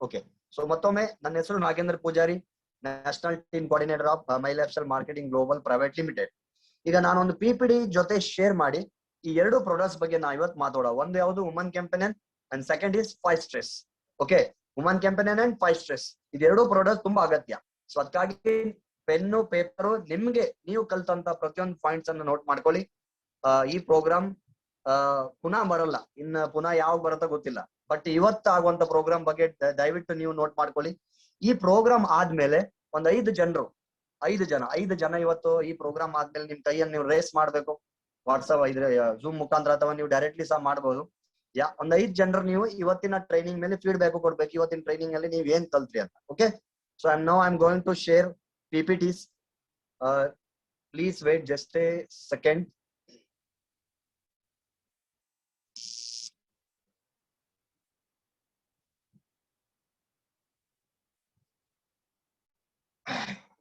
Okay, so ಮತ್ತೊಮ್ಮೆ ನನ್ನ ಹೆಸರು Nagendra Pujari, national team coordinator of my lifestyle marketing global private limited. ಈಗ ನಾನೊಂದು PPT ಜೊತೆ ಶೇರ್ ಮಾಡಿ ಈ ಎರಡು ಪ್ರಾಡಕ್ಟ್ಸ್ ಬಗ್ಗೆ ನಾ ಇವತ್ತು ಮಾತಾಡೋ. ಒಂದು ಯಾವುದು woman campaign and second is five stress. Okay, woman campaign and five stress ಇದೆರಡು ಪ್ರಾಡಕ್ಟ್ ತುಂಬಾ ಅಗತ್ಯ. ಸೊ ಅದಕ್ಕಾಗಿ ಪೆನ್ನು ಪೇಪರು ನಿಮ್ಗೆ ನೀವು ಕಲ್ತಂತ ಪ್ರತಿಯೊಂದು ಪಾಯಿಂಟ್ಸ್ ಅನ್ನು ನೋಟ್ ಮಾಡ್ಕೊಳ್ಳಿ. ಈ ಪ್ರೋಗ್ರಾಮ್ ಪುನಃ ಬರಲ್ಲ, ಇನ್ನ ಪುನಃ ಯಾವಾಗ ಬರುತ್ತೋ ಗೊತ್ತಿಲ್ಲ. ಬಟ್ ಇವತ್ತು ಆಗುವಂತ ಪ್ರೋಗ್ರಾಮ್ ಬಗ್ಗೆ ದಯವಿಟ್ಟು ನೀವು ನೋಟ್ ಮಾಡ್ಕೊಳ್ಳಿ. ಈ ಪ್ರೋಗ್ರಾಮ್ ಆದ್ಮೇಲೆ ಒಂದ್ 5 ಜನ ಇವತ್ತು ಈ ಪ್ರೋಗ್ರಾಮ್ ಆದ್ಮೇಲೆ ನಿಮ್ ಕೈಯನ್ನು ನೀವು ರೇಸ್ ಮಾಡ್ಬೇಕು. ವಾಟ್ಸಪ್ ಇದ್ರೆ ಜೂಮ್ ಮುಖಾಂತರ ಅಥವಾ ನೀವು ಡೈರೆಕ್ಟ್ಲಿ ಸಹ ಮಾಡಬಹುದು. ಒಂದ್ 5 ಜನರು ನೀವು ಇವತ್ತಿನ ಟ್ರೈನಿಂಗ್ ಮೇಲೆ ಫೀಡ್ಬ್ಯಾಕ್ ಕೊಡ್ಬೇಕು. ಇವತ್ತಿನ ಟ್ರೈನಿಂಗ್ ಅಲ್ಲಿ ನೀವ್ ಏನ್ ಕಲ್ತ್ರಿ ಅಂತ. Okay, so I am going to share PPTs. Please wait just a second.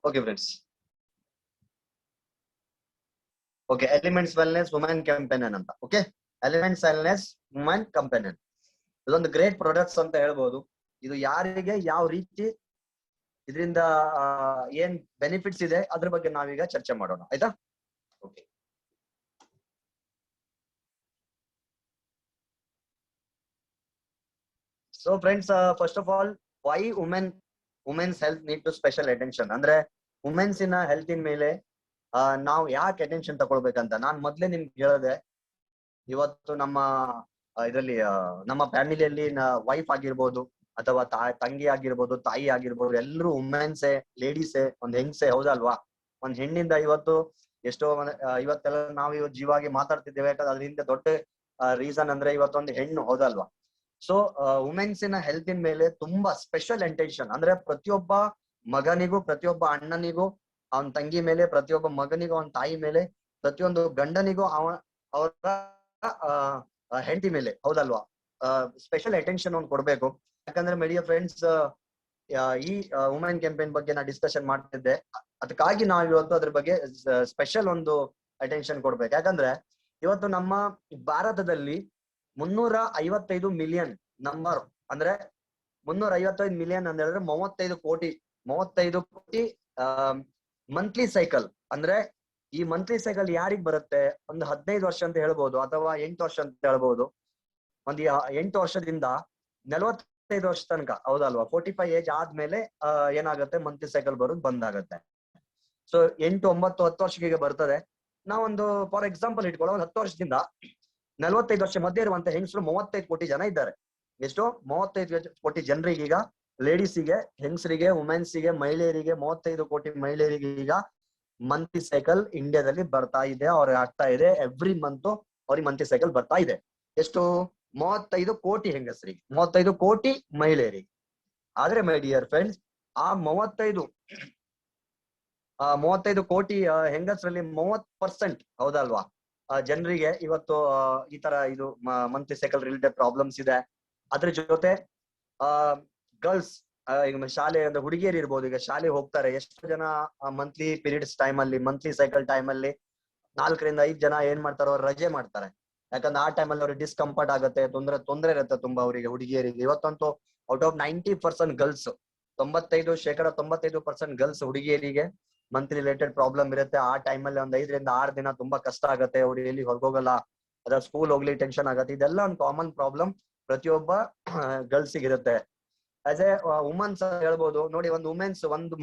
Okay, friends. Okay, Elements Wellness Women Companion ಅಂತ. Okay, Elements Wellness Women Companion ಇದೊಂದು ಗ್ರೇಟ್ ಪ್ರಾಡಕ್ಟ್ಸ್ ಅಂತ ಹೇಳ್ಬೋದು. ಇದು ಯಾರಿಗೆ ಯಾವ ರೀತಿ ಇದರಿಂದ ಏನ್ ಬೆನಿಫಿಟ್ಸ್ ಇದೆ ಅದ್ರ ಬಗ್ಗೆ ನಾವೀಗ ಚರ್ಚೆ ಮಾಡೋಣ, ಆಯ್ತಾ? Okay, so friends, first of all why women's health need to special attention ಅಂದ್ರೆ ವುಮೆನ್ಸಿನ ಹೆಲ್ತಿನ ಮೇಲೆ ನಾವು ಯಾಕೆ ಅಟೆನ್ಷನ್ ತಗೊಳ್ಬೇಕಂತ ನಾನ್ ಮೊದ್ಲೇ ನಿಮ್ಗೆ ಹೇಳಿದೆ. ಇವತ್ತು ನಮ್ಮ ಇದರಲ್ಲಿ ನಮ್ಮ ಫ್ಯಾಮಿಲಿಯಲ್ಲಿ ವೈಫ್ ಆಗಿರ್ಬೋದು ಅಥವಾ ತಂಗಿ ಆಗಿರ್ಬೋದು, ತಾಯಿ ಆಗಿರ್ಬೋದು, ಎಲ್ಲರೂ ವುಮೆನ್ಸೇ, ಲೇಡೀಸೇ, ಒಂದ್ ಹೆಂಗ್ಸೆ, ಹೌದಲ್ವಾ? ಒಂದ್ ಹೆಣ್ಣಿಂದ ಇವತ್ತು ಎಷ್ಟೋ ಇವತ್ತೆಲ್ಲ ನಾವು ಇವತ್ತು ಜೀವಾಗಿ ಮಾತಾಡ್ತಿದ್ದೇವೆ. ಯಾಕಂದ್ರೆ ಅದರಿಂದ ದೊಡ್ಡ ರೀಸನ್ ಅಂದ್ರೆ ಇವತ್ತೊಂದು ಹೆಣ್ಣು, ಹೌದಲ್ವಾ? ಸೊ ವುಮೆನ್ಸಿನ ಹೆಲ್ತಿನ ಮೇಲೆ ತುಂಬಾ ಸ್ಪೆಷಲ್ ಅಟೆನ್ಷನ್ ಅಂದ್ರೆ ಪ್ರತಿಯೊಬ್ಬ ಮಗನಿಗೂ, ಪ್ರತಿಯೊಬ್ಬ ಅಣ್ಣನಿಗೂ ಅವನ ತಂಗಿ ಮೇಲೆ, ಪ್ರತಿಯೊಬ್ಬ ಮಗನಿಗೂ ಅವನ ತಾಯಿ ಮೇಲೆ, ಪ್ರತಿಯೊಂದು ಗಂಡನಿಗೂ ಅವರ ಹೆಂಡತಿ ಮೇಲೆ, ಹೌದಲ್ವಾ? ಸ್ಪೆಷಲ್ ಅಟೆನ್ಷನ್ ಒಂದು ಕೊಡ್ಬೇಕು. ಯಾಕಂದ್ರೆ ಮೈ ಫ್ರೆಂಡ್ಸ್, ಈ ವುಮೆನ್ ಕ್ಯಾಂಪೇನ್ ಬಗ್ಗೆ ನಾ ಡಿಸ್ಕಷನ್ ಮಾಡ್ತಿದ್ದೆ. ಅದಕ್ಕಾಗಿ ನಾವು ಇವತ್ತು ಅದ್ರ ಬಗ್ಗೆ ಸ್ಪೆಷಲ್ ಒಂದು ಅಟೆನ್ಷನ್ ಕೊಡ್ಬೇಕು. ಯಾಕಂದ್ರೆ ಇವತ್ತು ನಮ್ಮ ಭಾರತದಲ್ಲಿ 355 ಮಿಲಿಯನ್ ನಂಬರ್ ಅಂದ್ರೆ 355 ಮಿಲಿಯನ್ ಅಂತ ಹೇಳಿದ್ರೆ 35 ಕೋಟಿ ಮಂತ್ಲಿ ಸೈಕಲ್. ಅಂದ್ರೆ ಈ ಮಂತ್ಲಿ ಸೈಕಲ್ ಯಾರಿಗ್ ಬರುತ್ತೆ? ಒಂದು 15 ವರ್ಷ ಅಂತ ಹೇಳ್ಬೋದು ಅಥವಾ 8 ವರ್ಷ ಅಂತ ಹೇಳ್ಬೋದು. ಒಂದು 8 ವರ್ಷದಿಂದ 45 ವರ್ಷ ತನಕ, ಹೌದಲ್ವಾ? 45 ಏಜ್ ಆದ್ಮೇಲೆ ಏನಾಗುತ್ತೆ, ಮಂತ್ಲಿ ಸೈಕಲ್ ಬರೋದು ಬಂದಾಗತ್ತೆ. ಸೊ 8, 9, 10 ವರ್ಷಕ್ಕೆ ಬರ್ತದೆ. ನಾವೊಂದು ಫಾರ್ ಎಕ್ಸಾಂಪಲ್ ಇಟ್ಕೊಳ್ಳೋ, ಒಂದು 10 ವರ್ಷದಿಂದ 45 ವರ್ಷ ಮಧ್ಯೆ ಇರುವಂತ ಹೆಂಗಸರು 35 ಕೋಟಿ ಜನ ಇದ್ದಾರೆ. ಎಷ್ಟು? 35 ಕೋಟಿ ಜನರಿಗೆ ಈಗ, ಲೇಡೀಸಿಗೆ, ಹೆಂಗಸರಿಗೆ, ವುಮೆನ್ಸಿಗೆ, ಮಹಿಳೆಯರಿಗೆ, 35 ಕೋಟಿ ಮಹಿಳೆಯರಿಗೆ ಈಗ ಮಂತ್ಲಿ ಸೈಕಲ್ ಇಂಡಿಯಾದಲ್ಲಿ ಬರ್ತಾ ಇದೆ. ಅವ್ರಿಗೆ ಆಗ್ತಾ ಇದೆ. ಎವ್ರಿ ಮಂತ್ ಅವ್ರಿಗೆ ಮಂತ್ಲಿ ಸೈಕಲ್ ಬರ್ತಾ ಇದೆ. ಎಷ್ಟು? 35 ಕೋಟಿ ಹೆಂಗಸರಿಗೆ, 35 ಕೋಟಿ ಮಹಿಳೆಯರಿಗೆ. ಆದ್ರೆ ಮೈ ಡಿಯರ್ ಫ್ರೆಂಡ್ಸ್, ಆ 35 ಕೋಟಿ ಹೆಂಗಸರಲ್ಲಿ 30%, ಹೌದಲ್ವಾ, ಜನರಿಗೆ ಇವತ್ತು ಈ ತರ ಇದು ಮಂತ್ಲಿ ಸೈಕಲ್ ರಿಲೇಟೆಡ್ ಪ್ರಾಬ್ಲಮ್ಸ್ ಇದೆ. ಅದ್ರ ಜೊತೆ ಗರ್ಲ್ಸ್, ಈಗ ಶಾಲೆ ಅಂದ್ರೆ ಹುಡುಗಿಯರು ಇರ್ಬೋದು, ಈಗ ಶಾಲೆ ಹೋಗ್ತಾರೆ. ಎಷ್ಟು ಜನ ಮಂತ್ಲಿ ಪೀರಿಯಡ್ಸ್ ಟೈಮ್ ಅಲ್ಲಿ, ಮಂತ್ಲಿ ಸೈಕಲ್ ಟೈಮ್ ಅಲ್ಲಿ 4 ರಿಂದ 5 ಜನ ಏನ್ ಮಾಡ್ತಾರೋ ರಜೆ ಮಾಡ್ತಾರೆ. ಯಾಕಂದ್ರೆ ಆ ಟೈಮಲ್ಲಿ ಅವ್ರಿಗೆ ಡಿಸ್ಕಂಫರ್ಟ್ ಆಗುತ್ತೆ, ತೊಂದರೆ ಇರುತ್ತೆ ತುಂಬಾ ಅವರಿಗೆ, ಹುಡುಗಿಯರಿಗೆ. ಇವತ್ತಂತೂ ಔಟ್ ಆಫ್ 90% ಗರ್ಲ್ಸ್, 95% ಗರ್ಲ್ಸ್ ಹುಡುಗಿಯರಿಗೆ ಮಂತ್ಲಿ ರಿಲೇಟೆಡ್ ಪ್ರಾಬ್ಲಮ್ ಇರುತ್ತೆ. ಆ ಟೈಮಲ್ಲಿ ಒಂದ್ 5 ರಿಂದ 6 ದಿನ ತುಂಬಾ ಕಷ್ಟ ಆಗುತ್ತೆ. ಅವ್ರು ಎಲ್ಲಿ ಹೊರಗೋಗಲ್ಲ, ಅದ್ರ ಸ್ಕೂಲ್ ಹೋಗ್ಲಿ ಟೆನ್ಷನ್ ಆಗತ್ತೆ. ಇದೆಲ್ಲ ಒಂದು ಕಾಮನ್ ಪ್ರಾಬ್ಲಮ್ ಪ್ರತಿಯೊಬ್ಬ ಗರ್ಲ್ಸಿಗೆ ಇರುತ್ತೆ. ಆಸ್ ಎ ವುಮನ್ಸ್ ಹೇಳ್ಬೋದು ನೋಡಿ. ಒಂದು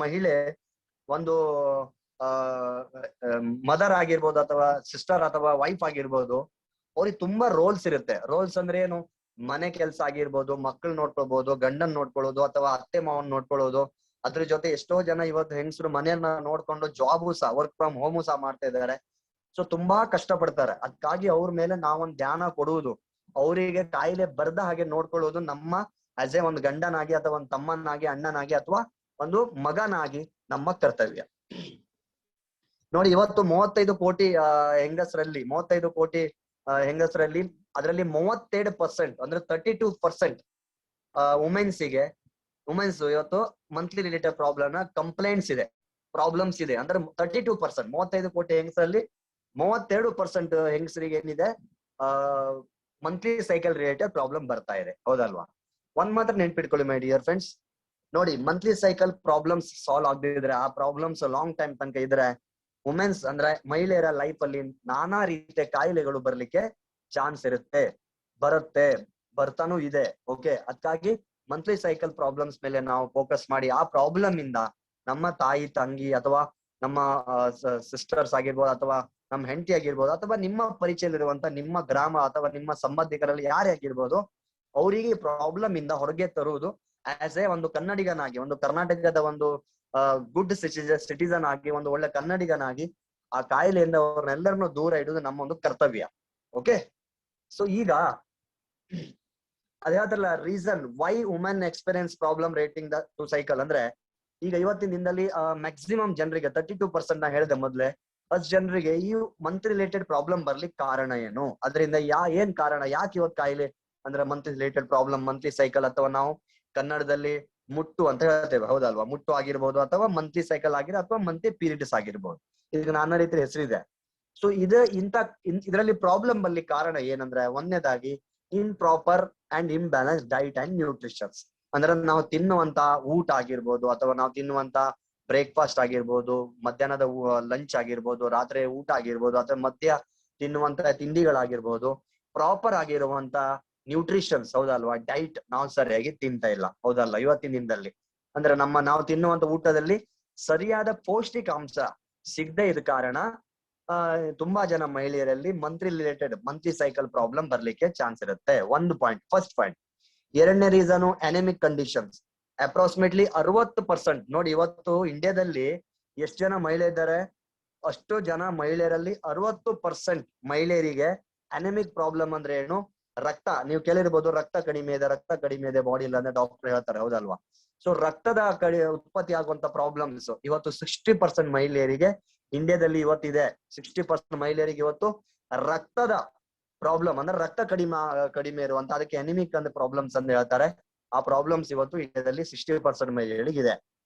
ಮಹಿಳೆ, ಒಂದು ಮದರ್ ಆಗಿರ್ಬೋದು ಅಥವಾ ಸಿಸ್ಟರ್ ಅಥವಾ ವೈಫ್ ಆಗಿರ್ಬೋದು, ಅವ್ರಿಗೆ ತುಂಬಾ ರೋಲ್ಸ್ ಇರುತ್ತೆ. ರೋಲ್ಸ್ ಅಂದ್ರೆ ಏನು? ಮನೆ ಕೆಲಸ ಆಗಿರ್ಬೋದು, ಮಕ್ಕಳು ನೋಡ್ಕೊಳ್ಬಹುದು, ಗಂಡನ್ ನೋಡ್ಕೊಳ್ಳೋದು ಅಥವಾ ಅತ್ತೆ ಮಾವನ್ ನೋಡ್ಕೊಳ್ಳೋದು. ಅದ್ರ ಜೊತೆ ಎಷ್ಟೋ ಜನ ಇವತ್ತು ಹೆಂಗಸರು ಮನೆಯನ್ನ ನೋಡ್ಕೊಂಡು ಜಾಬು ಸಹ, ವರ್ಕ್ ಫ್ರಮ್ ಹೋಮು ಸಹ ಮಾಡ್ತಾ ಇದ್ದಾರೆ. ಸೊ ತುಂಬಾ ಕಷ್ಟ ಪಡ್ತಾರೆ. ಅದಕ್ಕಾಗಿ ಅವ್ರ ಮೇಲೆ ನಾವೊಂದು ಧ್ಯಾನ ಕೊಡುವುದು, ಅವರಿಗೆ ಕಾಯಿಲೆ ಬರ್ದ ಹಾಗೆ ನೋಡ್ಕೊಳ್ಳೋದು ನಮ್ಮ ಆಸ್ ಎ ಒಂದು ಗಂಡನಾಗಿ ಅಥವಾ ಒಂದು ತಮ್ಮನಾಗಿ, ಅಣ್ಣನಾಗಿ ಅಥವಾ ಒಂದು ಮಗನಾಗಿ ನಮ್ಮ ಕರ್ತವ್ಯ. ನೋಡಿ, ಇವತ್ತು 35 ಕೋಟಿ ಹೆಂಗಸರಲ್ಲಿ ಅದರಲ್ಲಿ 32% ಅಂದ್ರೆ 32% ವುಮೆನ್ಸ್ ಇವತ್ತು ಮಂತ್ಲಿ ರಿಲೇಟೆಡ್ ಕಂಪ್ಲೇಂಟ್ಸ್ ಇದೆ, ಪ್ರಾಬ್ಲಮ್ಸ್ ಇದೆ. ಅಂದ್ರೆ 32%, 35 ಕೋಟಿ ಹೆಂಗಸರಲ್ಲಿ 32% ಹೆಂಗಸರಿಗೆ ಏನಿದೆ, ಮಂತ್ಲಿ ಸೈಕಲ್ ರಿಲೇಟೆಡ್ ಪ್ರಾಬ್ಲಮ್ ಬರ್ತಾ ಇದೆ, ಹೌದಲ್ವಾ? ಒಂದ್ ಮಾತ್ರ ನೆನ್ಪಿಟ್ಕೊಳ್ಳಿ ಮೈ ಡಿಯರ್ ಫ್ರೆಂಡ್ಸ್, ನೋಡಿ ಮಂತ್ಲಿ ಸೈಕಲ್ ಪ್ರಾಬ್ಲಮ್ಸ್ ಸಾಲ್ವ್ ಆಗದಿದ್ರೆ, ಆ ಪ್ರಾಬ್ಲಮ್ಸ್ ಲಾಂಗ್ ಟೈಮ್ ತನಕ ಇದ್ರೆ, ವುಮೆನ್ಸ್ ಅಂದ್ರೆ ಮಹಿಳೆಯರ ಲೈಫ್ ಅಲ್ಲಿ ನಾನಾ ರೀತಿಯ ಕಾಯಿಲೆಗಳು ಬರ್ಲಿಕ್ಕೆ ಚಾನ್ಸ್ ಇರುತ್ತೆ, ಬರುತ್ತೆ, ಬರ್ತಾನೂ ಇದೆ. ಓಕೆ, ಅದಕ್ಕಾಗಿ ಮಂತ್ಲಿ ಸೈಕಲ್ ಪ್ರಾಬ್ಲಮ್ಸ್ ಮೇಲೆ ನಾವು ಫೋಕಸ್ ಮಾಡಿ ಆ ಪ್ರಾಬ್ಲಮ್ ಇಂದ ನಮ್ಮ ತಾಯಿ ತಂಗಿ ಅಥವಾ ನಮ್ಮ ಸಿಸ್ಟರ್ಸ್ ಆಗಿರ್ಬೋದು, ಅಥವಾ ನಮ್ಮ ಹೆಂಡತಿ ಆಗಿರ್ಬೋದು, ಅಥವಾ ನಿಮ್ಮ ಪರಿಚಯದಲ್ಲಿರುವಂತ ನಿಮ್ಮ ಗ್ರಾಮ ಅಥವಾ ನಿಮ್ಮ ಸಂಬಂಧಿಕರಲ್ಲಿ ಯಾರೇ ಆಗಿರ್ಬೋದು, ಅವರಿಗೆ ಪ್ರಾಬ್ಲಮ್ ಇಂದ ಹೊರಗೆ ತರುವುದು ಆಸ್ ಎ ಒಂದು ಕನ್ನಡಿಗನಾಗಿ, ಒಂದು ಕರ್ನಾಟಕದ ಒಂದು ಗುಡ್ ಸಿಟಿಸನ್ ಆಗಿ, ಒಂದು ಒಳ್ಳೆ ಕನ್ನಡಿಗನಾಗಿ ಆ ಕಾಯಿಲೆಯಿಂದ ಅವ್ರನ್ನೆಲ್ಲರನ್ನು ದೂರ ಇಡುವುದು ನಮ್ಮ ಒಂದು ಕರ್ತವ್ಯ. ಓಕೆ, ಸೊ ಈಗ ಅದೇ ಹೇಳ್ತಾರಲ್ಲ, reason why women experience problem relating the to cycle ಅಂದ್ರೆ, ಈಗ ಇವತ್ತಿನ ದಿನದಲ್ಲಿ ಮ್ಯಾಕ್ಸಿಮಮ್ ಜನರಿಗೆ 32% ನಾ ಹೇಳಿದೆ ಮೊದ್ಲೆ, ಫಸ್ಟ್ ಜನರಿಗೆ ಈ ಮಂತ್ ರಿಲೇಟೆಡ್ ಪ್ರಾಬ್ಲಮ್ ಬರ್ಲಿಕ್ಕೆ ಕಾರಣ ಏನು, ಅದರಿಂದ ಏನ್ ಕಾರಣ, ಯಾಕೆ ಇವತ್ತು ಕಾಯಿಲೆ ಅಂದ್ರೆ monthly related problem, monthly cycle ಅಥವಾ ನಾವು ಕನ್ನಡದಲ್ಲಿ ಮುಟ್ಟು ಅಂತ ಹೇಳ್ತೇವೆ, ಹೌದಲ್ವಾ? ಮುಟ್ಟು ಆಗಿರ್ಬೋದು, ಅಥವಾ ಮಂತ್ಲಿ ಸೈಕಲ್ ಆಗಿರೋ, ಅಥವಾ ಮಂತ್ಲಿ ಪೀರಿಯಡ್ಸ್ ಆಗಿರ್ಬೋದು, ಈಗ ನಾನಾ ರೀತಿ ಹೆಸರಿದೆ. ಸೊ ಇದರಲ್ಲಿ ಪ್ರಾಬ್ಲಮ್ ಬರ್ಲಿಕ್ಕೆ ಕಾರಣ ಏನಂದ್ರೆ, ಒಂದನೇದಾಗಿ improper and imbalance diet and nutritions. ಅಂದ್ರೆ ನಾವು ತಿನ್ನುವಂತ ಊಟ ಆಗಿರ್ಬೋದು, ಅಥವಾ ನಾವು ತಿನ್ನುವಂತ ಬ್ರೇಕ್ಫಾಸ್ಟ್ ಆಗಿರ್ಬೋದು, ಮಧ್ಯಾಹ್ನದ ಲಂಚ್ ಆಗಿರ್ಬೋದು, ರಾತ್ರಿ ಊಟ ಆಗಿರ್ಬೋದು, ಅಥವಾ ಮಧ್ಯ ತಿನ್ನುವಂತ ತಿಂಡಿಗಳಾಗಿರ್ಬೋದು, ಪ್ರಾಪರ್ ಆಗಿರುವಂತ ನ್ಯೂಟ್ರಿಷನ್ಸ್, ಹೌದಲ್ವಾ? ಡೈಟ್ ನಾವು ಸರಿಯಾಗಿ ತಿಂತಾ ಇಲ್ಲ, ಹೌದಲ್ಲ? ಇವತ್ತಿನ ದಿನದಲ್ಲಿ ಅಂದ್ರೆ ನಾವು ತಿನ್ನುವಂತ ಊಟದಲ್ಲಿ ಸರಿಯಾದ ಪೌಷ್ಟಿಕಾಂಶ ಸಿಗದೆ ಇದ ಕಾರಣ ತುಂಬಾ ಜನ ಮಹಿಳೆಯರಲ್ಲಿ ಮಂತ್ಲಿ ಸೈಕಲ್ ಪ್ರಾಬ್ಲಮ್ ಬರ್ಲಿಕ್ಕೆ ಚಾನ್ಸ್ ಇರುತ್ತೆ. ಒಂದು ಪಾಯಿಂಟ್, ಫಸ್ಟ್ ಪಾಯಿಂಟ್. ಎರಡನೇ ರೀಸನ್ ಅನೆಮಿಕ್ ಕಂಡೀಷನ್ಸ್. ಅಪ್ರಾಕ್ಸಿಮೇಟ್ಲಿ 60%, ನೋಡಿ ಇವತ್ತು ಇಂಡಿಯಾದಲ್ಲಿ ಎಷ್ಟು ಜನ ಮಹಿಳೆ ಇದ್ದಾರೆ, ಅಷ್ಟು ಜನ ಮಹಿಳೆಯರಲ್ಲಿ 60% ಮಹಿಳೆಯರಿಗೆ ಅನೆಮಿಕ್ ಪ್ರಾಬ್ಲಮ್ ಅಂದ್ರೆ ಏನು, ರಕ್ತ, ನೀವು ಕೇಳಿರ್ಬೋದು, ರಕ್ತ ಕಡಿಮೆ ಇದೆ ಬಾಡಿ ಇಲ್ಲ ಅಂದ್ರೆ ಡಾಕ್ಟರ್ ಹೇಳ್ತಾರೆ, ಹೌದಲ್ವಾ? ಸೊ ರಕ್ತದ ಉತ್ಪತ್ತಿ ಆಗುವಂತ ಪ್ರಾಬ್ಲಮ್ಸ್ ಇವತ್ತು 60% ಮಹಿಳೆಯರಿಗೆ ಇಂಡಿಯಾದಲ್ಲಿ ಇವತ್ತಿದೆ. 60% ಮಹಿಳೆಯರಿಗೆ ಇವತ್ತು ರಕ್ತದ ಪ್ರಾಬ್ಲಮ್ ಅಂದ್ರೆ ರಕ್ತ ಕಡಿಮೆ ಇರುವಂತ, ಅದಕ್ಕೆ ಅನಿಮಿಕ್ ಅಂದ್ರೆ ಪ್ರಾಬ್ಲಮ್ಸ್ ಅಂತ ಹೇಳ್ತಾರೆ. ಆ ಪ್ರಾಬ್ಲಮ್ಸ್ ಇವತ್ತು ಇಂಡಿಯಾದಲ್ಲಿ 60% ಮಹಿಳೆಯರಿಗೆ ಇದೆ.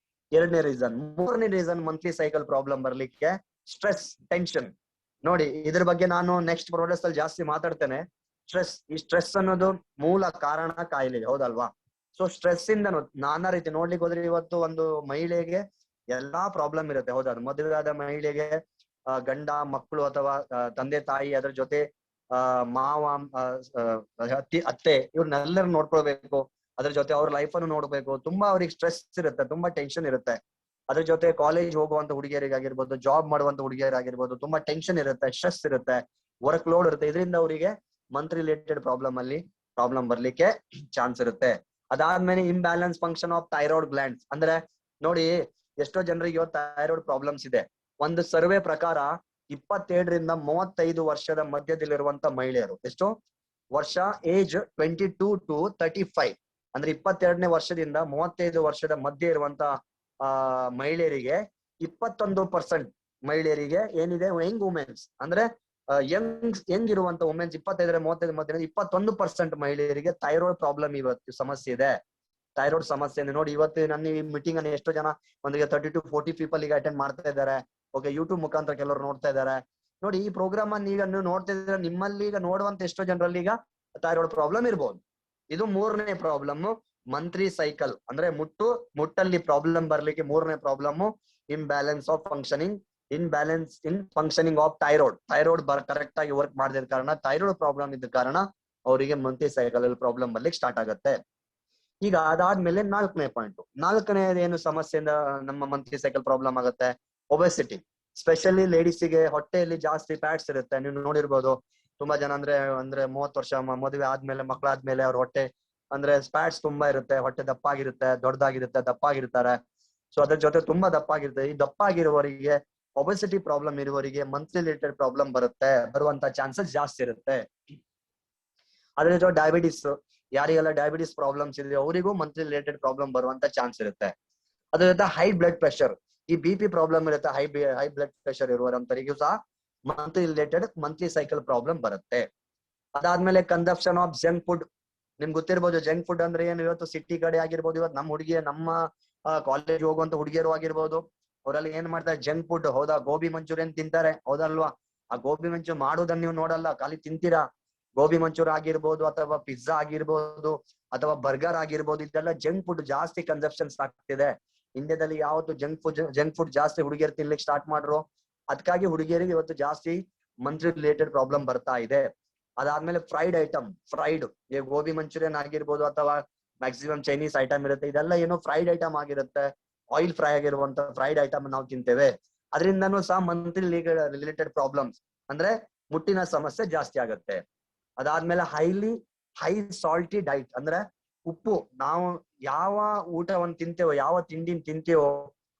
ಎರಡನೇ ರೀಸನ್. ಮೂರನೇ ರೀಸನ್ ಮಂತ್ಲಿ ಸೈಕಲ್ ಪ್ರಾಬ್ಲಮ್ ಬರ್ಲಿಕ್ಕೆ ಸ್ಟ್ರೆಸ್, ಟೆನ್ಷನ್. ನೋಡಿ ಇದ್ರ ಬಗ್ಗೆ ನಾನು ನೆಕ್ಸ್ಟ್ ಪ್ರೋಡಕ್ಟ್ಸ್ ಅಲ್ಲಿ ಜಾಸ್ತಿ ಮಾತಾಡ್ತೇನೆ. ಈ ಸ್ಟ್ರೆಸ್ ಅನ್ನೋದು ಮೂಲ ಕಾರಣ ಕಾಯಿಲೆ, ಹೌದಲ್ವಾ? ಸೊ ಸ್ಟ್ರೆಸ್ ಇಂದ ನಾನಾ ರೀತಿ ನೋಡ್ಲಿಕ್ಕೆ ಹೋದ್ರೆ ಇವತ್ತು ಒಂದು ಮಹಿಳೆಗೆ ಎಲ್ಲಾ ಪ್ರಾಬ್ಲಮ್ ಇರುತ್ತೆ, ಹೌದಾ? ಮದುವೆ ಆದ ಮಹಿಳೆಗೆ ಗಂಡ, ಮಕ್ಕಳು ಅಥವಾ ತಂದೆ ತಾಯಿ, ಅದ್ರ ಜೊತೆ ಮಾವ, ಅತ್ತೆ, ಇವ್ರನ್ನೆಲ್ಲರೂ ನೋಡ್ಕೊಳ್ಬೇಕು. ಅದ್ರ ಜೊತೆ ಅವ್ರ ಲೈಫ್ ಅನ್ನು ನೋಡ್ಬೇಕು. ತುಂಬಾ ಅವ್ರಿಗೆ ಸ್ಟ್ರೆಸ್ ಇರುತ್ತೆ, ತುಂಬಾ ಟೆನ್ಷನ್ ಇರುತ್ತೆ. ಅದ್ರ ಜೊತೆ ಕಾಲೇಜ್ ಹೋಗುವಂತ ಹುಡುಗಿಯರಿಗಾಗಿರ್ಬೋದು, ಜಾಬ್ ಮಾಡುವಂತ ಹುಡುಗಿಯರಾಗಿರ್ಬೋದು, ತುಂಬಾ ಟೆನ್ಷನ್ ಇರುತ್ತೆ, ಸ್ಟ್ರೆಸ್ ಇರುತ್ತೆ, ವರ್ಕ್ ಲೋಡ್ ಇರುತ್ತೆ. ಇದರಿಂದ ಅವರಿಗೆ ಮಂತ್ ರಿಲೇಟೆಡ್ ಪ್ರಾಬ್ಲಮ್ ಬರ್ಲಿಕ್ಕೆ ಚಾನ್ಸ್ ಇರುತ್ತೆ. ಅದಾದ್ಮೇಲೆ imbalance function of thyroid glands. ಅಂದ್ರೆ ನೋಡಿ, ಎಷ್ಟೋ ಜನರಿಗೆ ಇವತ್ತು ಥೈರಾಯ್ಡ್ ಪ್ರಾಬ್ಲಮ್ಸ್ ಇದೆ. ಒಂದು ಸರ್ವೆ ಪ್ರಕಾರ 27ರಿಂದ 35 ವರ್ಷದ ಮಧ್ಯದಲ್ಲಿರುವಂತ ಮಹಿಳೆಯರು, ಎಷ್ಟು ವರ್ಷ, ಏಜ್ 22 to 35, ಅಂದ್ರೆ 22ನೇ ವರ್ಷದಿಂದ 35 ವರ್ಷದ ಮಧ್ಯೆ ಇರುವಂತ ಮಹಿಳೆಯರಿಗೆ 21% ಮಹಿಳೆಯರಿಗೆ ಏನಿದೆ, ಯಂಗ್ ವುಮೆನ್ಸ್ ಅಂದ್ರೆ ಯಂಗ್ ಇರುವಂತ ವುಮೆನ್ಸ್ 25 35 ಮಧ್ಯೆ 21% ಮಹಿಳೆಯರಿಗೆ ಥೈರಾಯ್ಡ್ ಪ್ರಾಬ್ಲಮ್ ಇವತ್ತು ಸಮಸ್ಯೆ ಇದೆ. ಥೈರಾಯ್ಡ್ ಸಮಸ್ಯೆ ನೋಡಿ, ಇವತ್ತು ನನ್ನ ಈ ಮೀಟಿಂಗ್ ಅನ್ನು ಎಷ್ಟೋ ಜನ, ಒಂದಿಗೆ 30 to 40 ಪೀಪಲ್ ಈಗ ಅಟೆಂಡ್ ಮಾಡ್ತಾ ಇದ್ದಾರೆ. ಓಕೆ, ಯೂಟ್ಯೂಬ್ ಮುಖಾಂತರ ಕೆಲವರು ನೋಡ್ತಾ ಇದ್ದಾರೆ. ನೋಡಿ, ಈ ಪ್ರೋಗ್ರಾಮ್ ಅನ್ನು ಈಗ ನೀವು ನೋಡ್ತಾ ಇದ್ರೆ, ನಿಮ್ಮಲ್ಲಿ ಈಗ ನೋಡುವಂತ ಎಷ್ಟೋ ಜನರಲ್ಲಿ ಈಗ ಥೈರಾಯ್ಡ್ ಪ್ರಾಬ್ಲಮ್ ಇರ್ಬೋದು. ಇದು ಮೂರನೇ ಪ್ರಾಬ್ಲಮ್, ಮಂತ್ಲಿ ಸೈಕಲ್ ಅಂದ್ರೆ ಮುಟ್ಟಲ್ಲಿ ಪ್ರಾಬ್ಲಮ್ ಬರ್ಲಿಕ್ಕೆ ಮೂರನೇ problem imbalance in functioning of thyroid correct ಆಗಿ ವರ್ಕ್ ಮಾಡದಿದ ಕಾರಣ, ಥೈರಾಯ್ಡ್ ಪ್ರಾಬ್ಲಮ್ ಇದ್ದ ಕಾರಣ ಅವರಿಗೆ ಮಂತ್ಲಿ ಸೈಕಲ್ ಅಲ್ಲಿ ಪ್ರಾಬ್ಲಮ್ ಬರ್ಲಿಕ್ಕೆ ಸ್ಟಾರ್ಟ್ ಆಗುತ್ತೆ. ಈಗ ಅದಾದ್ಮೇಲೆ ನಾಲ್ಕನೇದು ಏನು ಸಮಸ್ಯೆಯಿಂದ ನಮ್ಮ ಮಂತ್ಲಿ ಸೈಕಲ್ ಪ್ರಾಬ್ಲಮ್ ಆಗುತ್ತೆ, ಒಬೆಸಿಟಿ. ಸ್ಪೆಷಲಿ ಲೇಡೀಸಿಗೆ ಹೊಟ್ಟೆಯಲ್ಲಿ ಜಾಸ್ತಿ ಫ್ಯಾಟ್ಸ್ ಇರುತ್ತೆ. ನೀವು ನೋಡಿರ್ಬೋದು, ತುಂಬಾ ಜನ ಅಂದ್ರೆ 30 ವರ್ಷ ಮದುವೆ ಆದ್ಮೇಲೆ, ಮಕ್ಕಳಾದ್ಮೇಲೆ ಅವ್ರ ಹೊಟ್ಟೆ ಅಂದ್ರೆ ಫ್ಯಾಟ್ಸ್ ತುಂಬಾ ಇರುತ್ತೆ, ಹೊಟ್ಟೆ ದಪ್ಪಾಗಿರ್ತಾರೆ. ಸೊ ಅದ್ರ ಜೊತೆ ತುಂಬಾ ದಪ್ಪಾಗಿರುತ್ತೆ. ಈ ದಪ್ಪಾಗಿರುವವರಿಗೆ, ಒಬೆಸಿಟಿ ಪ್ರಾಬ್ಲಮ್ ಇರುವವರಿಗೆ ಮಂತ್ಲಿ ರಿಲೇಟೆಡ್ ಪ್ರಾಬ್ಲಮ್ ಬರುವಂತ ಚಾನ್ಸಸ್ ಜಾಸ್ತಿ ಇರುತ್ತೆ. ಅದ್ರ ಜೊತೆ ಡಯಾಬಿಟಿಸ್, ಯಾರಿಗೆಲ್ಲ ಡಯಾಬಿಟಿಸ್ ಪ್ರಾಬ್ಲಮ್ಸ್ ಇದೆ ಅವರಿಗೂ ಮಂತ್ಲಿ ರಿಲೇಟೆಡ್ ಪ್ರಾಬ್ಲಮ್ ಬರುವಂತ ಚಾನ್ಸ್ ಇರುತ್ತೆ. ಅದ್ರ ಜೊತೆ ಹೈ ಬ್ಲಡ್ ಪ್ರೆಷರ್, ಈ BP ಪ್ರಾಬ್ಲಮ್ ಇರುತ್ತೆ, ಹೈ ಬ್ಲಡ್ ಪ್ರೆಷರ್ ಇರುವಂತರಿಗೂ ಸಹ ಮಂತ್ಲಿ ಸೈಕಲ್ ಪ್ರಾಬ್ಲಮ್ ಬರುತ್ತೆ. ಅದಾದ್ಮೇಲೆ ಕನ್ಸಂಪ್ಷನ್ ಆಫ್ ಜಂಕ್ ಫುಡ್. ನಿಮ್ಗೆ ಗೊತ್ತಿರ್ಬೋದು ಜಂಕ್ ಫುಡ್ ಅಂದ್ರೆ ಏನು. ಇವತ್ತು ಸಿಟಿ ಕಡೆ ಆಗಿರ್ಬೋದು, ಇವತ್ತು ನಮ್ಮ ಕಾಲೇಜ್ ಹೋಗುವಂತ ಹುಡುಗಿಯರು ಆಗಿರ್ಬೋದು, ಅವರಲ್ಲಿ ಏನ್ ಮಾಡ್ತಾರೆ, ಜಂಕ್ ಫುಡ್. ಹೌದಾ, ಗೋಬಿ ಮಂಚೂರಿಯನ್ ತಿಂತಾರೆ, ಹೌದಲ್ವಾ? ಆ ಗೋಬಿ ಮಂಚೂರಿ ಮಾಡೋದನ್ನ ನೀವು ನೋಡಲ್ಲ, ಖಾಲಿ ತಿಂತೀರಾ. ಗೋಬಿ ಮಂಚೂರಿ ಆಗಿರ್ಬೋದು, ಅಥವಾ ಪಿಜ್ಜಾ ಆಗಿರ್ಬೋದು, ಅಥವಾ ಬರ್ಗರ್ ಆಗಿರ್ಬೋದು, ಇದೆಲ್ಲ ಜಂಕ್ ಫುಡ್ ಜಾಸ್ತಿ ಕನ್ಸಪ್ಷನ್ಸ್ ಆಗ್ತಿದೆ. ಇಂಡಿಯಾದಲ್ಲಿ ಯಾವತ್ತು ಜಂಕ್ ಫುಡ್ ಜಾಸ್ತಿ ಹುಡುಗಿಯರು ತಿನ್ಲಿಕ್ಕೆ ಸ್ಟಾರ್ಟ್ ಮಾಡ್ರು, ಅದಕ್ಕಾಗಿ ಹುಡುಗಿಯರಿಗೆ ಇವತ್ತು ಜಾಸ್ತಿ ಮಂತ್ಲಿ ರಿಲೇಟೆಡ್ ಪ್ರಾಬ್ಲಮ್ ಬರ್ತಾ ಇದೆ. ಅದಾದ್ಮೇಲೆ ಫ್ರೈಡ್ ಈಗ ಗೋಬಿ ಮಂಚೂರಿಯನ್ ಆಗಿರ್ಬೋದು ಅಥವಾ ಮ್ಯಾಕ್ಸಿಮಮ್ ಚೈನೀಸ್ ಐಟಮ್ ಇರುತ್ತೆ, ಇದೆಲ್ಲ ಏನೋ ಫ್ರೈಡ್ ಐಟಮ್ ಆಗಿರುತ್ತೆ, ಆಯಿಲ್ ಫ್ರೈ ಆಗಿರುವಂತ ಫ್ರೈಡ್ ಐಟಮ್ ನಾವು ತಿಂತೇವೆ. ಅದರಿಂದನೂ ಸಹ ಮಂತ್ಲಿ ರಿಲೇಟೆಡ್ ಪ್ರಾಬ್ಲಮ್ಸ್ ಅಂದ್ರೆ ಮುಟ್ಟಿನ ಸಮಸ್ಯೆ ಜಾಸ್ತಿ ಆಗುತ್ತೆ. ಅದಾದ್ಮೇಲೆ ಹೈ ಸಾಲ್ಟಿ ಡೈಟ್ ಅಂದ್ರೆ ಉಪ್ಪು, ನಾವು ಯಾವ ಊಟವನ್ನು ತಿಂತೇವೋ, ಯಾವ ತಿಂಡಿನ ತಿಂತೇವೋ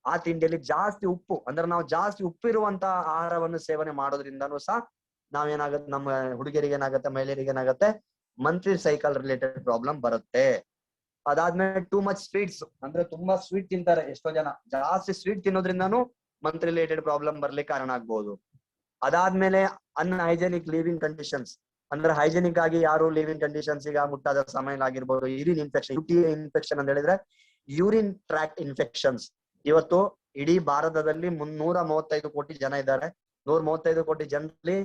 ಆ ತಿಂಡಿಯಲ್ಲಿ ಜಾಸ್ತಿ ಉಪ್ಪು ಅಂದ್ರೆ ನಾವು ಜಾಸ್ತಿ ಉಪ್ಪಿರುವಂತ ಆಹಾರವನ್ನು ಸೇವನೆ ಮಾಡೋದ್ರಿಂದನೂ ಸಹ ನಾವೇನಾಗುತ್ತೆ, ನಮ್ಮ ಹುಡುಗಿಯರಿಗೆ ಏನಾಗುತ್ತೆ, ಮಹಿಳೆಯರಿಗೆ ಏನಾಗುತ್ತೆ, ಮಂತ್ಲಿ ಸೈಕಲ್ ರಿಲೇಟೆಡ್ ಪ್ರಾಬ್ಲಮ್ ಬರುತ್ತೆ. ಅದಾದ್ಮೇಲೆ ಟೂ ಮಚ್ ಸ್ವೀಟ್ಸ್ ಅಂದ್ರೆ ತುಂಬಾ ಸ್ವೀಟ್ ತಿಂತಾರೆ ಎಷ್ಟೋ ಜನ, ಜಾಸ್ತಿ ಸ್ವೀಟ್ ತಿನ್ನೋದ್ರಿಂದಾನು ಮಂತ್ಲಿ ರಿಲೇಟೆಡ್ ಪ್ರಾಬ್ಲಮ್ ಬರ್ಲಿಕ್ಕೆ ಕಾರಣ ಆಗ್ಬಹುದು. ಅದಾದ್ಮೇಲೆ ಅನ್ಹೈಜೆನಿಕ್ ಲಿವಿಂಗ್ ಕಂಡೀಷನ್ಸ್ ಅಂದ್ರೆ ಹೈಜೆನಿಕ್ ಆಗಿ ಯಾರು ಲಿವಿಂಗ್ ಕಂಡೀಷನ್ಸ್ ಈಗ ಮುಟ್ಟಾದ ಸಮಯ ಆಗಿರ್ಬೋದು, ಯೂರಿನ್ ಇನ್ಫೆಕ್ಷನ್, UTI ಇನ್ಫೆಕ್ಷನ್ ಅಂತ ಹೇಳಿದ್ರೆ ಯೂರಿನ್ ಟ್ರ್ಯಾಕ್ಟ್ ಇನ್ಫೆಕ್ಷನ್ಸ್. ಇವತ್ತು ಇಡೀ ಭಾರತದಲ್ಲಿ 135 ಕೋಟಿ ಜನ ಇದ್ದಾರೆ. 135 ಕೋಟಿ ಜನರಲ್ಲಿ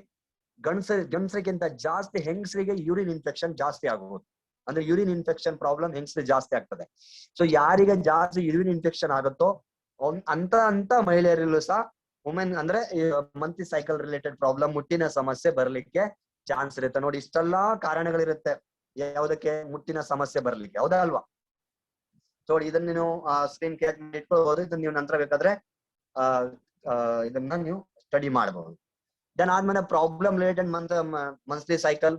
ಗಂಡಸರಿಗಿಂತ ಜಾಸ್ತಿ ಹೆಂಗಸರಿಗೆ ಯೂರಿನ್ ಇನ್ಫೆಕ್ಷನ್ ಜಾಸ್ತಿ ಆಗಬಹುದು. ಅಂದ್ರೆ ಯೂರಿನ್ ಇನ್ಫೆಕ್ಷನ್ ಪ್ರಾಬ್ಲಮ್ ಹೆಂಗಸರಿಗೆ ಜಾಸ್ತಿ ಆಗ್ತದೆ. ಸೊ ಯಾರಿಗೆ ಜಾಸ್ತಿ ಯೂರಿನ್ ಇನ್ಫೆಕ್ಷನ್ ಆಗುತ್ತೋ ಅಂತ ಮಹಿಳೆಯರಲ್ಲೂ ಸಹ ವುಮೆನ್ ಅಂದ್ರೆ ಮಂತ್ಲಿ ಸೈಕಲ್ ರಿಲೇಟೆಡ್ ಪ್ರಾಬ್ಲಮ್, ಮುಟ್ಟಿನ ಸಮಸ್ಯೆ ಬರ್ಲಿಕ್ಕೆ ಚಾನ್ಸ್ ಇರುತ್ತೆ. ನೋಡಿ, ಇಷ್ಟೆಲ್ಲಾ ಕಾರಣಗಳಿರುತ್ತೆ ಯಾವುದಕ್ಕೆ, ಮುಟ್ಟಿನ ಸಮಸ್ಯೆ ಬರ್ಲಿಕ್ಕೆ, ಹೌದಾ ಅಲ್ವಾ? ನೋಡಿ, ಇದನ್ನ ನೀವು ಸ್ಕ್ರೀನ್ ಕ್ಯಾಚ್ ಇಟ್ಕೊಳ್ಬಹುದು. ಇದನ್ನ ನೀವು ನಂತರ ಬೇಕಾದ್ರೆ ಇದನ್ನ ನೀವು ಸ್ಟಡಿ ಮಾಡಬಹುದು. ದೆನ್ ಆದ್ಮೇಲೆ ಪ್ರಾಬ್ಲಮ್ ರಿಲೇಟೆಡ್ ಮಂತ್ಲಿ ಸೈಕಲ್,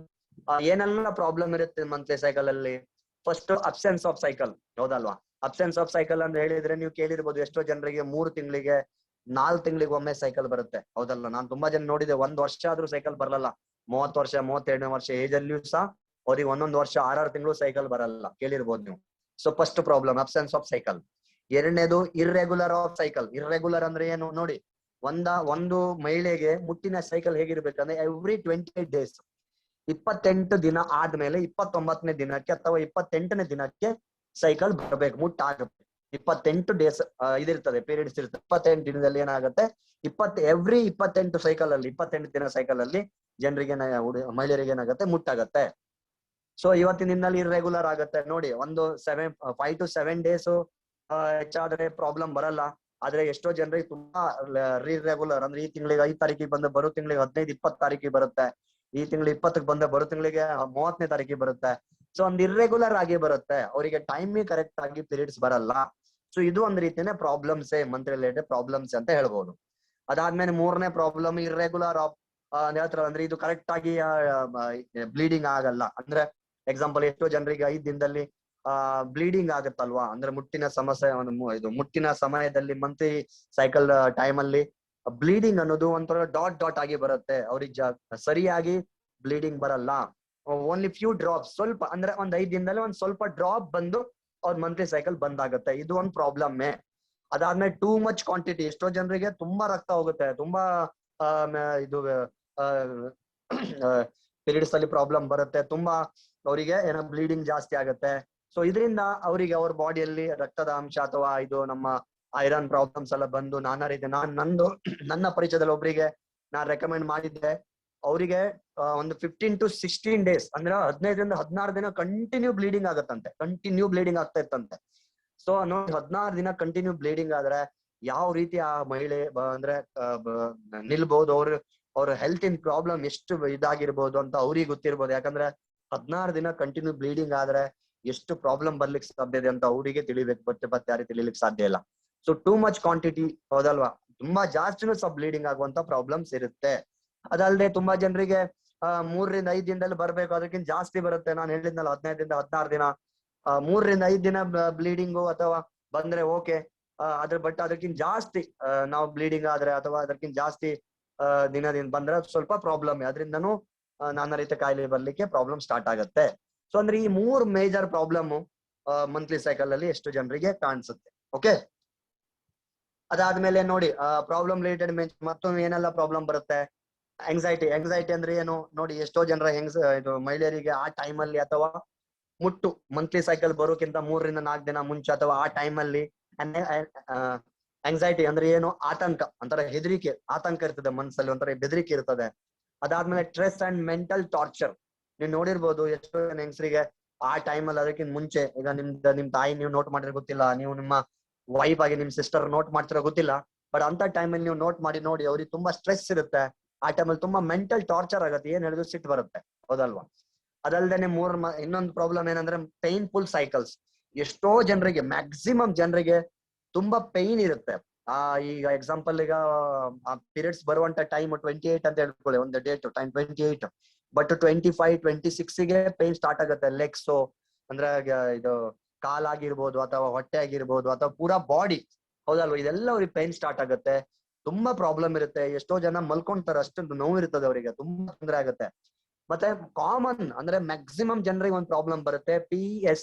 ಏನೆಲ್ಲ ಪ್ರಾಬ್ಲಮ್ ಇರುತ್ತೆ ಮಂತ್ಲಿ ಸೈಕಲ್ ಅಲ್ಲಿ. ಫಸ್ಟ್ ಅಬ್ಸೆನ್ಸ್ ಆಫ್ ಸೈಕಲ್, ಹೌದಲ್ವಾ? ಅಬ್ಸೆನ್ಸ್ ಆಫ್ ಸೈಕಲ್ ಅಂತ ಹೇಳಿದ್ರೆ ನೀವು ಕೇಳಿರ್ಬೋದು, ಎಷ್ಟೋ ಜನರಿಗೆ 3 ತಿಂಗಳಿಗೆ 4 ತಿಂಗಳಿಗೆ ಒಮ್ಮೆ ಸೈಕಲ್ ಬರುತ್ತೆ, ಹೌದಲ್ಲ? ನಾನ್ ತುಂಬಾ ಜನ ನೋಡಿದೆ, 1 ವರ್ಷ ಆದ್ರೂ ಸೈಕಲ್ ಬರಲ್ಲ. 30 ವರ್ಷ 32 ವರ್ಷ ಏಜ್ ಅಲ್ಲಿಯೂ ಸಹ ಅವ್ರಿಗೆ 1 ವರ್ಷ 6 ತಿಂಗಳು ಸೈಕಲ್ ಬರಲ್ಲ, ಕೇಳಿರ್ಬೋದು ನೀವು. So first problem absence of cycle. ಎರಡನೇದು ಇರ್ರೆಗ್ಯುಲರ್ ಆಫ್ ಸೈಕಲ್. ಇರ್ರೆಗ್ಯುಲರ್ ಅಂದ್ರೆ ಏನು ನೋಡಿ, ಒಂದು ಮಹಿಳೆಗೆ ಮುಟ್ಟಿನ ಸೈಕಲ್ ಹೇಗಿರ್ಬೇಕಂದ್ರೆ ಎವ್ರಿ 28 ಡೇಸ್, 28 ದಿನ ಆದ್ಮೇಲೆ 29ನೇ ದಿನಕ್ಕೆ ಅಥವಾ 28ನೇ ದಿನಕ್ಕೆ ಸೈಕಲ್ ಬರ್ಬೇಕು, ಮುಟ್ಟಾಗಬೇಕು. 28 ಡೇಸ್ ಇದಿರ್ತದೆ, ಪೀರಿಯಡ್ಸ್ ಇರ್ತದೆ. 28 ದಿನದಲ್ಲಿ ಏನಾಗುತ್ತೆ, ಎವ್ರಿ 28 ಸೈಕಲ್ ಅಲ್ಲಿ, 28 ದಿನ ಸೈಕಲ್ ಅಲ್ಲಿ ಜನರಿಗೆ ಮಹಿಳೆಯರಿಗೆ ಏನಾಗುತ್ತೆ, ಮುಟ್ಟಾಗತ್ತೆ. ಸೊ ಇವತ್ತಿನ ದಿನದಲ್ಲಿ ಇರ್ರೆಗ್ಯುಲರ್ ಆಗುತ್ತೆ ನೋಡಿ. 5 to 7 ಡೇಸ್ ಹೆಚ್ಚಾದ್ರೆ ಪ್ರಾಬ್ಲಮ್ ಬರಲ್ಲ. ಆದ್ರೆ ಎಷ್ಟೋ ಜನರಿಗೆ ತುಂಬಾ ರಿರೆಗ್ಯುಲರ್ ಅಂದ್ರೆ ಈ ತಿಂಗಳಿಗೆ 5 ತಾರೀಕಿಗೆ ಬಂದ ಬರೋ ತಿಂಗಳಿಗೆ 15-20 ತಾರೀಕಿಗೆ ಬರುತ್ತೆ, ಈ ತಿಂಗಳು 20ಕ್ಕೆ ಬಂದ ಬರೋ ತಿಂಗಳಿಗೆ 30ನೇ ತಾರೀಕಿಗೆ ಬರುತ್ತೆ. ಸೊ ಒಂದು ಇರ್ರೆಗ್ಯುಲರ್ ಆಗಿ ಬರುತ್ತೆ, ಅವರಿಗೆ ಟೈಮಿಗೆ ಕರೆಕ್ಟ್ ಆಗಿ ಪೀರಿಯಡ್ಸ್ ಬರಲ್ಲ. ಸೊ ಇದು ಒಂದ್ ರೀತಿನೇ ಪ್ರಾಬ್ಲಮ್ಸ್, ಮಂತ್ ರಿಲೇಟೆಡ್ ಪ್ರಾಬ್ಲಮ್ಸ್ ಅಂತ ಹೇಳ್ಬೋದು. ಅದಾದ್ಮೇಲೆ 3ನೇ ಪ್ರಾಬ್ಲಮ್ ಇರ್ರೆಗ್ಯುಲರ್ ಆಫ್ ಹೇಳ್ತಾರ ಅಂದ್ರೆ ಇದು ಕರೆಕ್ಟ್ ಆಗಿ ಬ್ಲೀಡಿಂಗ್ ಆಗಲ್ಲ. ಅಂದ್ರೆ ಎಕ್ಸಾಂಪಲ್, ಎಷ್ಟೋ ಜನರಿಗೆ 5 ದಿನದಲ್ಲಿ ಬ್ಲೀಡಿಂಗ್ ಆಗುತ್ತಲ್ವಾ, ಅಂದ್ರೆ ಮುಟ್ಟಿನ ಸಮಸ್ಯೆ, ಇದು ಮುಟ್ಟಿನ ಸಮಯದಲ್ಲಿ ಮಂತ್ಲಿ ಸೈಕಲ್ ಟೈಮ್ ಅಲ್ಲಿ ಬ್ಲೀಡಿಂಗ್ ಅನ್ನೋದು ಒಂಥರ ಡಾಟ್ ಆಗಿ ಬರುತ್ತೆ, ಅವ್ರಿಗೆ ಸರಿಯಾಗಿ ಬ್ಲೀಡಿಂಗ್ ಬರಲ್ಲ. ಓನ್ಲಿ ಫ್ಯೂ ಡ್ರಾಪ್ಸ್, ಸ್ವಲ್ಪ ಅಂದ್ರೆ 5 ದಿನದಲ್ಲಿ ಸ್ವಲ್ಪ ಡ್ರಾಪ್ ಬಂದು ಅವ್ರ ಮಂತ್ಲಿ ಸೈಕಲ್ ಬಂದಾಗುತ್ತೆ. ಇದು ಒಂದು ಪ್ರಾಬ್ಲಮ್ಮೆ. ಅದಾದ್ಮೇಲೆ ಟೂ ಮಚ್ ಕ್ವಾಂಟಿಟಿ, ಎಷ್ಟೋ ಜನರಿಗೆ ತುಂಬಾ ರಕ್ತ ಹೋಗುತ್ತೆ, ತುಂಬಾ ಇದು ಪೀರಿಯಡ್ಸ್ ಅಲ್ಲಿ ಪ್ರಾಬ್ಲಮ್ ಬರುತ್ತೆ, ತುಂಬಾ ಅವರಿಗೆ ಏನೋ ಬ್ಲೀಡಿಂಗ್ ಜಾಸ್ತಿ ಆಗುತ್ತೆ. ಸೊ ಇದರಿಂದ ಅವರಿಗೆ ಅವ್ರ ಬಾಡಿಯಲ್ಲಿ ರಕ್ತದ ಅಂಶ ಅಥವಾ ಇದು ನಮ್ಮ ಐರನ್ ಪ್ರಾಬ್ಲಮ್ಸ್ ಎಲ್ಲ ಬಂದು ನಾನಾ ರೀತಿ, ನನ್ನ ಪರಿಚಯದಲ್ಲಿ ಒಬ್ಬರಿಗೆ ನಾನ್ ರೆಕಮೆಂಡ್ ಮಾಡಿದ್ದೆ, ಅವರಿಗೆ ಒಂದು 15 to 16 ಡೇಸ್ ಅಂದ್ರೆ 15ರಿಂದ 16 ದಿನ ಕಂಟಿನ್ಯೂ ಬ್ಲೀಡಿಂಗ್ ಆಗತ್ತಂತೆ, ಕಂಟಿನ್ಯೂ ಬ್ಲೀಡಿಂಗ್ ಆಗ್ತಾ ಇತ್ತಂತೆ. ಸೊ ನೋಡಿ, 16 ದಿನ ಕಂಟಿನ್ಯೂ ಬ್ಲೀಡಿಂಗ್ ಆದ್ರೆ ಯಾವ ರೀತಿ ಆ ಮಹಿಳೆ ಅಂದ್ರೆ ನಿಲ್ಬಹುದು, ಅವ್ರ ಹೆಲ್ತ್ ಇನ್ ಪ್ರಾಬ್ಲಮ್ ಎಷ್ಟು ಇದಾಗಿರ್ಬೋದು ಅಂತ ಅವ್ರಿಗೆ ಗೊತ್ತಿರ್ಬೋದು. ಯಾಕಂದ್ರೆ 16 ದಿನ ಕಂಟಿನ್ಯೂ ಬ್ಲೀಡಿಂಗ್ ಆದ್ರೆ ಎಷ್ಟು ಪ್ರಾಬ್ಲಮ್ ಬರ್ಲಿಕ್ಕೆ ಸಾಧ್ಯ ಇದೆ ಅಂತ ಅವರಿಗೆ ತಿಳಿಬೇಕು, ಮತ್ತೆ ಯಾರಿಗೆ ತಿಳಿಲಿಕ್ಕೆ ಸಾಧ್ಯ ಇಲ್ಲ. ಸೊ ಟೂ ಮಚ್ ಕ್ವಾಂಟಿಟಿ, ಹೌದಲ್ವಾ? ತುಂಬಾ ಜಾಸ್ತಿನೂ ಸಹ ಬ್ಲೀಡಿಂಗ್ ಆಗುವಂತ ಪ್ರಾಬ್ಲಮ್ಸ್ ಇರುತ್ತೆ. ಅದಲ್ಲದೆ ತುಂಬಾ ಜನರಿಗೆ 3ರಿಂದ 5 ದಿನದಲ್ಲಿ ಬರ್ಬೇಕು, ಅದಕ್ಕಿಂತ ಜಾಸ್ತಿ ಬರುತ್ತೆ. ನಾನು ಹೇಳಿದ್ನಲ್ಲ 15ರಿಂದ 16 ದಿನ, 3ರಿಂದ 5 ದಿನ ಬ್ಲೀಡಿಂಗು ಅಥವಾ ಬಂದ್ರೆ ಓಕೆ, ಬಟ್ ಅದಕ್ಕಿಂತ ಜಾಸ್ತಿ ನಾವು ಬ್ಲೀಡಿಂಗ್ ಆದ್ರೆ ಅಥವಾ ಅದಕ್ಕಿಂತ ಜಾಸ್ತಿ ದಿನದಿಂದ ಬಂದ್ರೆ ಸ್ವಲ್ಪ ಪ್ರಾಬ್ಲಮ್, ಅದರಿಂದನೂ ನಾನಾ ರೀತಿಯ ಕಾಯಿಲೆ ಬರ್ಲಿಕ್ಕೆ ಪ್ರಾಬ್ಲಮ್ ಸ್ಟಾರ್ಟ್ ಆಗುತ್ತೆ. ಸೊ ಅಂದ್ರೆ ಈ 3 ಮೇಜರ್ ಪ್ರಾಬ್ಲಮ್ ಮಂತ್ಲಿ ಸೈಕಲ್ ಅಲ್ಲಿ ಎಷ್ಟು ಜನರಿಗೆ ಕಾಣಿಸುತ್ತೆ. ಓಕೆ, ಅದಾದ್ಮೇಲೆ ನೋಡಿ, ಪ್ರಾಬ್ಲಮ್ ರಿಲೇಟೆಡ್ ಮತ್ತೊಮ್ಮೆ ಏನೆಲ್ಲ ಪ್ರಾಬ್ಲಮ್ ಬರುತ್ತೆ. ಎಂಗ್ಸೈಟಿ ಅಂದ್ರೆ ಏನು ನೋಡಿ, ಎಷ್ಟೋ ಜನರ ಇದು ಮಹಿಳೆಯರಿಗೆ ಆ ಟೈಮ್ ಅಲ್ಲಿ ಅಥವಾ ಮಂತ್ಲಿ ಸೈಕಲ್ ಬರೋಕ್ಕಿಂತ 3ರಿಂದ 4 ದಿನ ಮುಂಚೆ ಅಥವಾ ಆ ಟೈಮ್ ಅಲ್ಲಿ ಎಂಗ್ಸೈಟಿ ಅಂದ್ರೆ ಏನು, ಆತಂಕ, ಒಂಥರ ಹೆದರಿಕೆ, ಆತಂಕ ಇರ್ತದೆ ಮನ್ಸಲ್ಲಿ, ಒಂಥರ ಬೆದರಿಕೆ ಇರ್ತದೆ. ಅದಾದ್ಮೇಲೆ ಸ್ಟ್ರೆಸ್ ಅಂಡ್ ಮೆಂಟಲ್ ಟಾರ್ಚರ್, ನೀವು ನೋಡಿರ್ಬೋದು ಎಷ್ಟೋ ಜನ ಹೆಂಗಸರಿಗೆ ಆ ಟೈಮಲ್ಲಿ ಅದಕ್ಕಿಂತ ಮುಂಚೆ ಈಗ ನಿಮ್ ತಾಯಿ ನೀವು ನೋಟ್ ಮಾಡಿರೋ ಗೊತ್ತಿಲ್ಲ, ನೀವು ನಿಮ್ಮ ವೈಫ್ ಆಗಿ ನಿಮ್ ಸಿಸ್ಟರ್ ನೋಟ್ ಮಾಡ್ತಿರೋ ಗೊತ್ತಿಲ್ಲ, ಬಟ್ ಅಂತ ಟೈಮಲ್ಲಿ ನೀವು ನೋಟ್ ಮಾಡಿ ನೋಡಿ, ಅವ್ರಿಗೆ ತುಂಬಾ ಸ್ಟ್ರೆಸ್ ಇರುತ್ತೆ. ಆ ಟೈಮಲ್ಲಿ ತುಂಬಾ ಮೆಂಟಲ್ ಟಾರ್ಚರ್ ಆಗುತ್ತೆ, ಏನ್ ಹೇಳಿದ್ರು ಸಿಟ್ಟು ಬರುತ್ತೆ, ಹೌದಲ್ವಾ? ಅದಲ್ದೇನೆ ಇನ್ನೊಂದು ಪ್ರಾಬ್ಲಮ್ ಏನಂದ್ರೆ ಪೈನ್ಫುಲ್ ಸೈಕಲ್ಸ್. ಎಷ್ಟೋ ಜನರಿಗೆ, ಮ್ಯಾಕ್ಸಿಮಮ್ ಜನರಿಗೆ ತುಂಬಾ ಪೈನ್ ಇರುತ್ತೆ. ಈಗ ಎಕ್ಸಾಂಪಲ್, ಈಗ ಪೀರಿಯಡ್ಸ್ ಬರುವಂತ ಟೈಮ್ 28 ಅಂತ ಹೇಳ್ಕೊಳ್ಳಿ, ಒಂದು ಡೇಟ್ ಟೈಮ್ 28, ಬಟ್ 25, 26 ಗೆ ಪೈನ್ ಸ್ಟಾರ್ಟ್ ಆಗುತ್ತೆ. ಲೆಗ್ಸ್ ಅಂದ್ರೆ ಇದು ಕಾಲಾಗಿರ್ಬೋದು ಅಥವಾ ಹೊಟ್ಟೆ ಆಗಿರ್ಬೋದು ಅಥವಾ ಪೂರಾ ಬಾಡಿ, ಹೌದಲ್ವಾ? ಇದೆಲ್ಲ ಅವ್ರಿಗೆ ಪೈನ್ ಸ್ಟಾರ್ಟ್ ಆಗುತ್ತೆ. ತುಂಬಾ ಪ್ರಾಬ್ಲಮ್ ಇರುತ್ತೆ. ಎಷ್ಟೋ ಜನ ಮಲ್ಕೊಂತಾರೆ, ಅಷ್ಟೊಂದು ನೋವು ಇರ್ತದೆ ಅವರಿಗೆ, ತುಂಬಾ ತೊಂದರೆ ಆಗುತ್ತೆ. ಮತ್ತೆ ಕಾಮನ್ ಅಂದ್ರೆ ಮ್ಯಾಕ್ಸಿಮಮ್ ಜನರಿಗೆ ಒಂದು ಪ್ರಾಬ್ಲಮ್ ಬರುತ್ತೆ,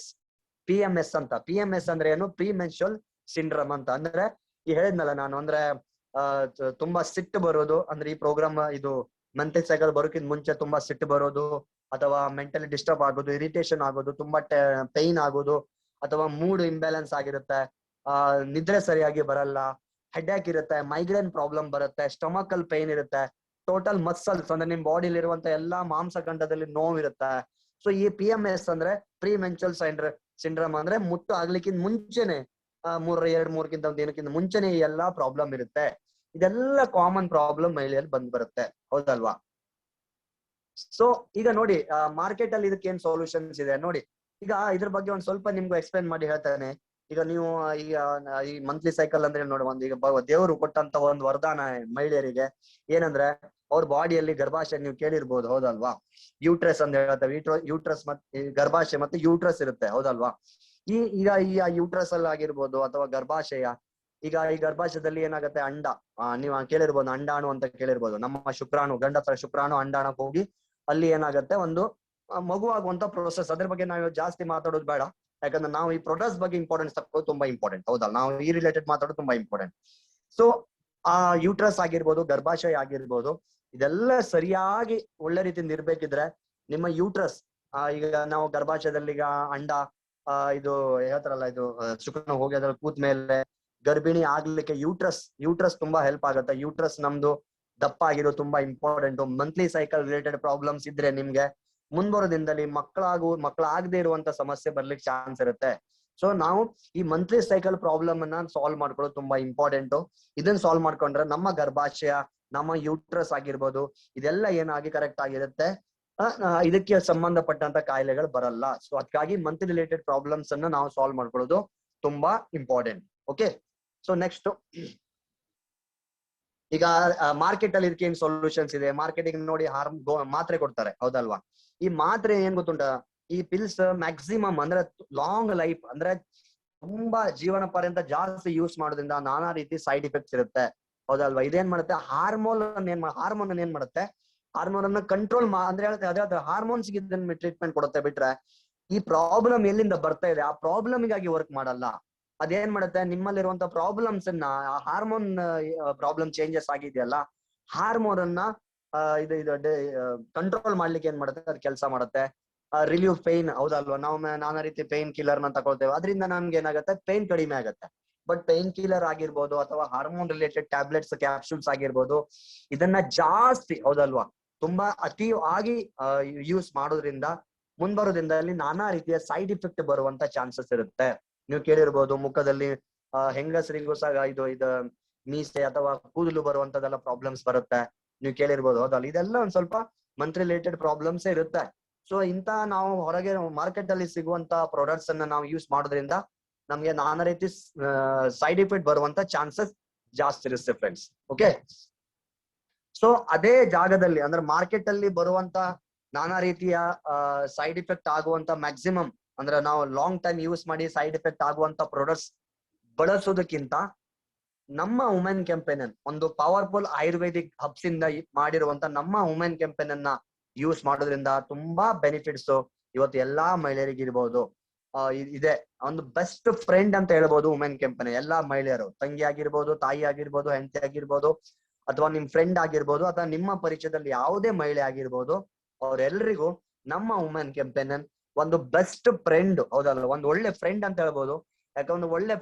PMS ಅಂತ. PMS ಅಂದ್ರೆ ಏನು? ಪ್ರೀ ಮೆನ್ಸ್ಟ್ರುಯಲ್ ಸಿಂಡ್ರೋಮ್ ಅಂತ. ಅಂದ್ರೆ ಈ ಹೇಳಿದ್ನಲ್ಲ ನಾನು, ಅಂದ್ರೆ ತುಂಬಾ ಸಿಟ್ಟು ಬರೋದು, ಅಂದ್ರೆ ಈ ಪ್ರೋಗ್ರಾಮ್ ಇದು ಮಂತ್ಲಿ ಸೈಕಲ್ ಬರೋಕ್ಕಿಂತ ಮುಂಚೆ ತುಂಬಾ ಸಿಟ್ಟು ಬರೋದು, ಅಥವಾ ಮೆಂಟಲಿ ಡಿಸ್ಟರ್ಬ್ ಆಗೋದು, ಇರಿಟೇಷನ್ ಆಗೋದು, ತುಂಬಾ ಪೈನ್ ಆಗೋದು, ಅಥವಾ ಮೂಡ್ ಇಂಬ್ಯಾಲೆನ್ಸ್ ಆಗಿರುತ್ತೆ, ನಿದ್ರೆ ಸರಿಯಾಗಿ ಬರಲ್ಲ, ಹೆಡ್ಏಕ್ ಇರುತ್ತೆ, ಮೈಗ್ರೇನ್ ಪ್ರಾಬ್ಲಮ್ ಬರುತ್ತೆ, ಸ್ಟಮಕ್ ಅಲ್ಲಿ ಪೈನ್ ಇರುತ್ತೆ, ಟೋಟಲ್ ಮಸಲ್ಸ್ ಅಂದ್ರೆ ನಿಮ್ ಬಾಡಿಲಿ ಇರುವಂತ ಎಲ್ಲಾ ಮಾಂಸಖಂಡದಲ್ಲಿ ನೋವಿರುತ್ತೆ. ಸೊ ಈ PMS ಅಂದ್ರೆ ಪ್ರೀ ಮೆನ್ಸ್ಟ್ರುಯಲ್ ಸಿಂಡ್ರೋಮ್, ಅಂದ್ರೆ ಮುಟ್ಟು ಆಗ್ಲಿಕ್ಕಿಂತ ಮುಂಚೆನೆ, 2-3 ದಿನಕ್ಕಿಂತ ಮುಂಚೆನೆ ಈ ಎಲ್ಲಾ ಪ್ರಾಬ್ಲಮ್ ಇರುತ್ತೆ. ಇದೆಲ್ಲ ಕಾಮನ್ ಪ್ರಾಬ್ಲಮ್ ಮಹಿಳೆಯಲ್ಲಿ ಬರುತ್ತೆ, ಹೌದಲ್ವಾ? ಸೊ ಈಗ ನೋಡಿ, ಮಾರ್ಕೆಟ್ ಅಲ್ಲಿ ಇದಕ್ಕೆ ಏನ್ ಸೊಲ್ಯೂಷನ್ಸ್ ಇದೆ ನೋಡಿ. ಈಗ ಇದ್ರ ಬಗ್ಗೆ ಒಂದ್ ಸ್ವಲ್ಪ ನಿಮ್ಗೆ ಎಕ್ಸ್ಪ್ಲೈನ್ ಮಾಡಿ ಹೇಳ್ತಾನೆ. ಈಗ ನೀವು ಈಗ ಈ ಮಂತ್ಲಿ ಸೈಕಲ್ ಅಂದ್ರೆ ನೋಡಿ, ಈಗ ದೇವರು ಕೊಟ್ಟಂತ ಒಂದು ವರದಾನ ಮಹಿಳೆಯರಿಗೆ. ಏನಂದ್ರೆ ಅವ್ರ ಬಾಡಿಯಲ್ಲಿ ಗರ್ಭಾಶಯ ನೀವು ಕೇಳಿರ್ಬೋದು, ಹೌದಲ್ವಾ? ಯೂಟ್ರಸ್ ಅಂತ ಹೇಳ್ತೇವೆ. ಯೂಟ್ರಸ್ ಮತ್ತೆ ಗರ್ಭಾಶಯ ಮತ್ತೆ ಯೂಟ್ರಸ್ ಇರುತ್ತೆ, ಹೌದಲ್ವಾ? ಈಗ ಈ ಯೂಟ್ರಸ್ ಅಲ್ಲಿ ಆಗಿರ್ಬೋದು ಅಥವಾ ಗರ್ಭಾಶಯ, ಈಗ ಈ ಗರ್ಭಾಶಯದಲ್ಲಿ ಏನಾಗುತ್ತೆ, ಅಂಡ, ನೀವು ಕೇಳಿರ್ಬೋದು ಅಂಡಾಣು ಅಂತ ಕೇಳಿರ್ಬೋದು. ನಮ್ಮ ಶುಕ್ರಾಣು, ಗಂಡಸರ ಶುಕ್ರಾಣು ಅಂಡಾಣಕ್ಕೆ ಹೋಗಿ ಅಲ್ಲಿ ಏನಾಗುತ್ತೆ, ಒಂದು ಮಗು ಆಗುವಂತ ಪ್ರೋಸೆಸ್. ಅದ್ರ ಬಗ್ಗೆ ನಾವು ಜಾಸ್ತಿ ಮಾತಾಡೋದು ಬೇಡ, ಯಾಕಂದ್ರೆ ನಾವು ಈ ಪ್ರೊಡಕ್ಟ್ಸ್ ಬಗ್ಗೆ ಇಂಪಾರ್ಟೆನ್ಸ್ ತಕ್ಕೋದು ತುಂಬಾ ಇಂಪಾರ್ಟೆಂಟ್, ಹೌದಲ್ಲ? ನಾವು ಈ ರಿಲೇಟೆಡ್ ಮಾತಾಡೋದು ತುಂಬಾ ಇಂಪಾರ್ಟೆಂಟ್. ಸೊ ಆ ಯೂಟ್ರಸ್ ಆಗಿರ್ಬೋದು, ಗರ್ಭಾಶಯ ಆಗಿರ್ಬೋದು, ಇದೆಲ್ಲ ಸರಿಯಾಗಿ ಒಳ್ಳೆ ರೀತಿಯಿಂದ ಇರ್ಬೇಕಿದ್ರೆ ನಿಮ್ಮ ಯೂಟ್ರಸ್, ಈಗ ನಾವು ಗರ್ಭಾಶಯದಲ್ಲಿ ಈಗ ಅಂಡ, ಇದು ಹೇಳ್ತಾರಲ್ಲ, ಇದು ಶುಕ್ರಾಣು ಹೋಗಿ ಅದ್ರಲ್ಲಿ ಕೂತ್ ಮೇಲೆ ಗರ್ಭಿಣಿ ಆಗ್ಲಿಕ್ಕೆ ಯೂಟ್ರಸ್ ತುಂಬಾ ಹೆಲ್ಪ್ ಆಗುತ್ತೆ. ಯೂಟ್ರಸ್ ನಮ್ದು ದಪ್ಪ ಆಗಿರೋದು ತುಂಬಾ important. Monthly cycle related problems ಇದ್ರೆ ನಿಮ್ಗೆ ಮುಂಬರೋ ದಿನದಲ್ಲಿ ಮಕ್ಕಳಾಗದೆ ಇರುವಂತ ಸಮಸ್ಯೆ ಬರ್ಲಿಕ್ಕೆ ಚಾನ್ಸ್ ಇರುತ್ತೆ. ಸೊ ನಾವು ಈ ಮಂತ್ಲಿ ಸೈಕಲ್ ಪ್ರಾಬ್ಲಮ್ ಅನ್ನ ಸಾಲ್ವ್ ಮಾಡ್ಕೊಳ್ಳೋದು ತುಂಬಾ ಇಂಪಾರ್ಟೆಂಟ್. ಇದನ್ನ ಸಾಲ್ವ್ ಮಾಡ್ಕೊಂಡ್ರೆ ನಮ್ಮ ಗರ್ಭಾಶಯ, ನಮ್ಮ ಯೂಟ್ರಸ್ ಆಗಿರ್ಬೋದು, ಇದೆಲ್ಲ ಏನಾಗಿ ಕರೆಕ್ಟ್ ಆಗಿರುತ್ತೆ, ಇದಕ್ಕೆ ಸಂಬಂಧಪಟ್ಟಂತ ಕಾಯಿಲೆಗಳು ಬರಲ್ಲ. ಸೊ ಅದಕ್ಕಾಗಿ ಮಂತ್ಲಿ ರಿಲೇಟೆಡ್ ಪ್ರಾಬ್ಲಮ್ಸ್ ಅನ್ನ ನಾವು ಸಾಲ್ವ್ ಮಾಡ್ಕೊಳ್ಳೋದು ತುಂಬಾ ಇಂಪಾರ್ಟೆಂಟ್. ಓಕೆ, ಸೊ ನೆಕ್ಸ್ಟ್, ಈಗ ಮಾರ್ಕೆಟ್ ಅಲ್ಲಿ ಇದಕ್ಕೆ ಏನ್ ಸೊಲ್ಯೂಷನ್ಸ್ ಇದೆ? ಮಾರ್ಕೆಟಿಂಗ್ ನೋಡಿ, ಮಾತ್ರೆ ಕೊಡ್ತಾರೆ, ಹೌದಲ್ವಾ? ಈ ಮಾತ್ರೆ ಏನ್ ಗೊತ್ತುಂಟ, ಈ ಪಿಲ್ಸ್ ಮ್ಯಾಕ್ಸಿಮಮ್ ಅಂದ್ರೆ ಲಾಂಗ್ ಲೈಫ್, ಅಂದ್ರೆ ತುಂಬಾ ಜೀವನ ಪರ್ಯಂತ ಜಾಸ್ತಿ ಯೂಸ್ ಮಾಡೋದ್ರಿಂದ ನಾನಾ ರೀತಿ ಸೈಡ್ ಎಫೆಕ್ಟ್ಸ್ ಇರುತ್ತೆ, ಹೌದಲ್ವಾ? ಇದೇನ್ ಮಾಡುತ್ತೆ, ಹಾರ್ಮೋನ್ ಏನ್ ಮಾಡುತ್ತೆ, ಹಾರ್ಮೋನ್ ಅನ್ನ ಕಂಟ್ರೋಲ್ ಅಂದ್ರೆ ಅದೇ ಹಾರ್ಮೋನ್ಸ್ ಇದನ್ನ ಟ್ರೀಟ್ಮೆಂಟ್ ಕೊಡುತ್ತೆ. ಬಿಟ್ರೆ ಈ ಪ್ರಾಬ್ಲಮ್ ಎಲ್ಲಿಂದ ಬರ್ತಾ ಇದೆ, ಆ ಪ್ರಾಬ್ಲಮ್ಗಾಗಿ ವರ್ಕ್ ಮಾಡಲ್ಲ. ಅದೇನ್ ಮಾಡುತ್ತೆ, ನಿಮ್ಮಲ್ಲಿರುವಂತ ಪ್ರಾಬ್ಲಮ್ಸ್ ಅನ್ನ, ಹಾರ್ಮೋನ್ ಪ್ರಾಬ್ಲಮ್ ಚೇಂಜಸ್ ಆಗಿದೆಯಲ್ಲ, ಹಾರ್ಮೋನ್ ಅನ್ನ ಇದು ಕಂಟ್ರೋಲ್ ಮಾಡ್ಲಿಕ್ಕೆ ಏನ್ ಮಾಡುತ್ತೆ, ಅದು ಕೆಲಸ ಮಾಡುತ್ತೆ. ರಿಲೀವ್ ಪೈನ್, ಹೌದಲ್ವಾ? ನಾವು ನಾನಾ ರೀತಿ ಪೈನ್ ಕಿಲ್ಲರ್ ನ ತಗೊಳ್ತೇವೆ, ಅದರಿಂದ ನಮ್ಗೆ ಏನಾಗುತ್ತೆ, ಪೈನ್ ಕಡಿಮೆ ಆಗುತ್ತೆ. ಬಟ್ ಪೈನ್ ಕಿಲ್ಲರ್ ಆಗಿರ್ಬೋದು ಅಥವಾ ಹಾರ್ಮೋನ್ ರಿಲೇಟೆಡ್ ಟ್ಯಾಬ್ಲೆಟ್ಸ್, ಕ್ಯಾಪ್ಸೂಲ್ಸ್ ಆಗಿರ್ಬೋದು, ಇದನ್ನ ಜಾಸ್ತಿ, ಹೌದಲ್ವಾ, ತುಂಬಾ ಅತಿ ಆಗಿ ಯೂಸ್ ಮಾಡೋದ್ರಿಂದ ಮುಂಬರೋ ದಿನದಲ್ಲಿ ನಾನಾ ರೀತಿಯ ಸೈಡ್ ಇಫೆಕ್ಟ್ ಬರುವಂತ ಚಾನ್ಸಸ್ ಇರುತ್ತೆ. ನೀವು ಕೇಳಿರ್ಬೋದು, ಮುಖದಲ್ಲಿ ಹೆಂಗಸರಿಗೂ ಸಹ ಇದು ಮೀಸೆ ಅಥವಾ ಕೂದಲು ಬರುವಂತದೆಲ್ಲ ಪ್ರಾಬ್ಲಮ್ಸ್ ಬರುತ್ತೆ, ನೀವು ಕೇಳಿರ್ಬೋದು, ಹೌದಲ್ಲ? ಇದೆಲ್ಲ ಒಂದ್ ಸ್ವಲ್ಪ ಮಂತ್ ರಿಲೇಟೆಡ್ ಪ್ರಾಬ್ಲಮ್ಸ್ ಇರುತ್ತೆ. ಸೊ ಇಂತ ನಾವು ಹೊರಗೆ ಮಾರ್ಕೆಟ್ ಅಲ್ಲಿ ಸಿಗುವಂತ ಪ್ರಾಡಕ್ಟ್ಸ್ ಅನ್ನ ನಾವು ಯೂಸ್ ಮಾಡೋದ್ರಿಂದ ನಮ್ಗೆ ನಾನಾ ರೀತಿ ಸೈಡ್ ಇಫೆಕ್ಟ್ ಬರುವಂತ ಚಾನ್ಸಸ್ ಜಾಸ್ತಿ ಇರುತ್ತೆ ಫ್ರೆಂಡ್ಸ್. ಓಕೆ, ಸೊ ಅದೇ ಜಾಗದಲ್ಲಿ ಅಂದ್ರೆ ಮಾರ್ಕೆಟ್ ಅಲ್ಲಿ ಬರುವಂತ ನಾನಾ ರೀತಿಯ ಸೈಡ್ ಇಫೆಕ್ಟ್ ಆಗುವಂತ ಮ್ಯಾಕ್ಸಿಮಮ್, ಅಂದ್ರೆ ನಾವು ಲಾಂಗ್ ಟೈಮ್ ಯೂಸ್ ಮಾಡಿ ಸೈಡ್ ಎಫೆಕ್ಟ್ ಆಗುವಂತ ಪ್ರಾಡಕ್ಟ್ಸ್ ಬಳಸೋದಕ್ಕಿಂತ ನಮ್ಮ ವುಮೆನ್ ಕ್ಯಾಂಪೇನ್, ಒಂದು ಪವರ್ಫುಲ್ ಆಯುರ್ವೇದಿಕ್ ಹಬ್ಸ್ ಇಂದ ಮಾಡಿರುವಂತ ನಮ್ಮ ವುಮೆನ್ ಕ್ಯಾಂಪೇನ್ ಅನ್ನ ಯೂಸ್ ಮಾಡೋದ್ರಿಂದ ತುಂಬಾ ಬೆನಿಫಿಟ್ಸ್ ಇವತ್ತು ಎಲ್ಲಾ ಮಹಿಳೆಯರಿಗೆ ಇರ್ಬೋದು. ಇದೆ ಒಂದು ಬೆಸ್ಟ್ ಫ್ರೆಂಡ್ ಅಂತ ಹೇಳ್ಬೋದು ವುಮೆನ್ ಕ್ಯಾಂಪೇನ್. ಎಲ್ಲಾ ಮಹಿಳೆಯರು, ತಂಗಿ ಆಗಿರ್ಬೋದು, ತಾಯಿ ಆಗಿರ್ಬೋದು, ಹೆಂಡತಿ ಆಗಿರ್ಬೋದು, ಅಥವಾ ನಿಮ್ ಫ್ರೆಂಡ್ ಆಗಿರ್ಬೋದು, ಅಥವಾ ನಿಮ್ಮ ಪರಿಚಯದಲ್ಲಿ ಯಾವುದೇ ಮಹಿಳೆ ಆಗಿರ್ಬೋದು, ಅವ್ರೆಲ್ರಿಗೂ ನಮ್ಮ ವುಮೆನ್ ಕ್ಯಾಂಪೇನ್ ಒಂದು ಬೆಸ್ಟ್ ಫ್ರೆಂಡ್, ಹೌದಲ್ಲ? ಒಂದು ಒಳ್ಳೆ ಫ್ರೆಂಡ್ ಅಂತ ಹೇಳ್ಬೋದು. ಯಾಕಂದ್ರೆ ಒಂದು ಒಳ್ಳೆ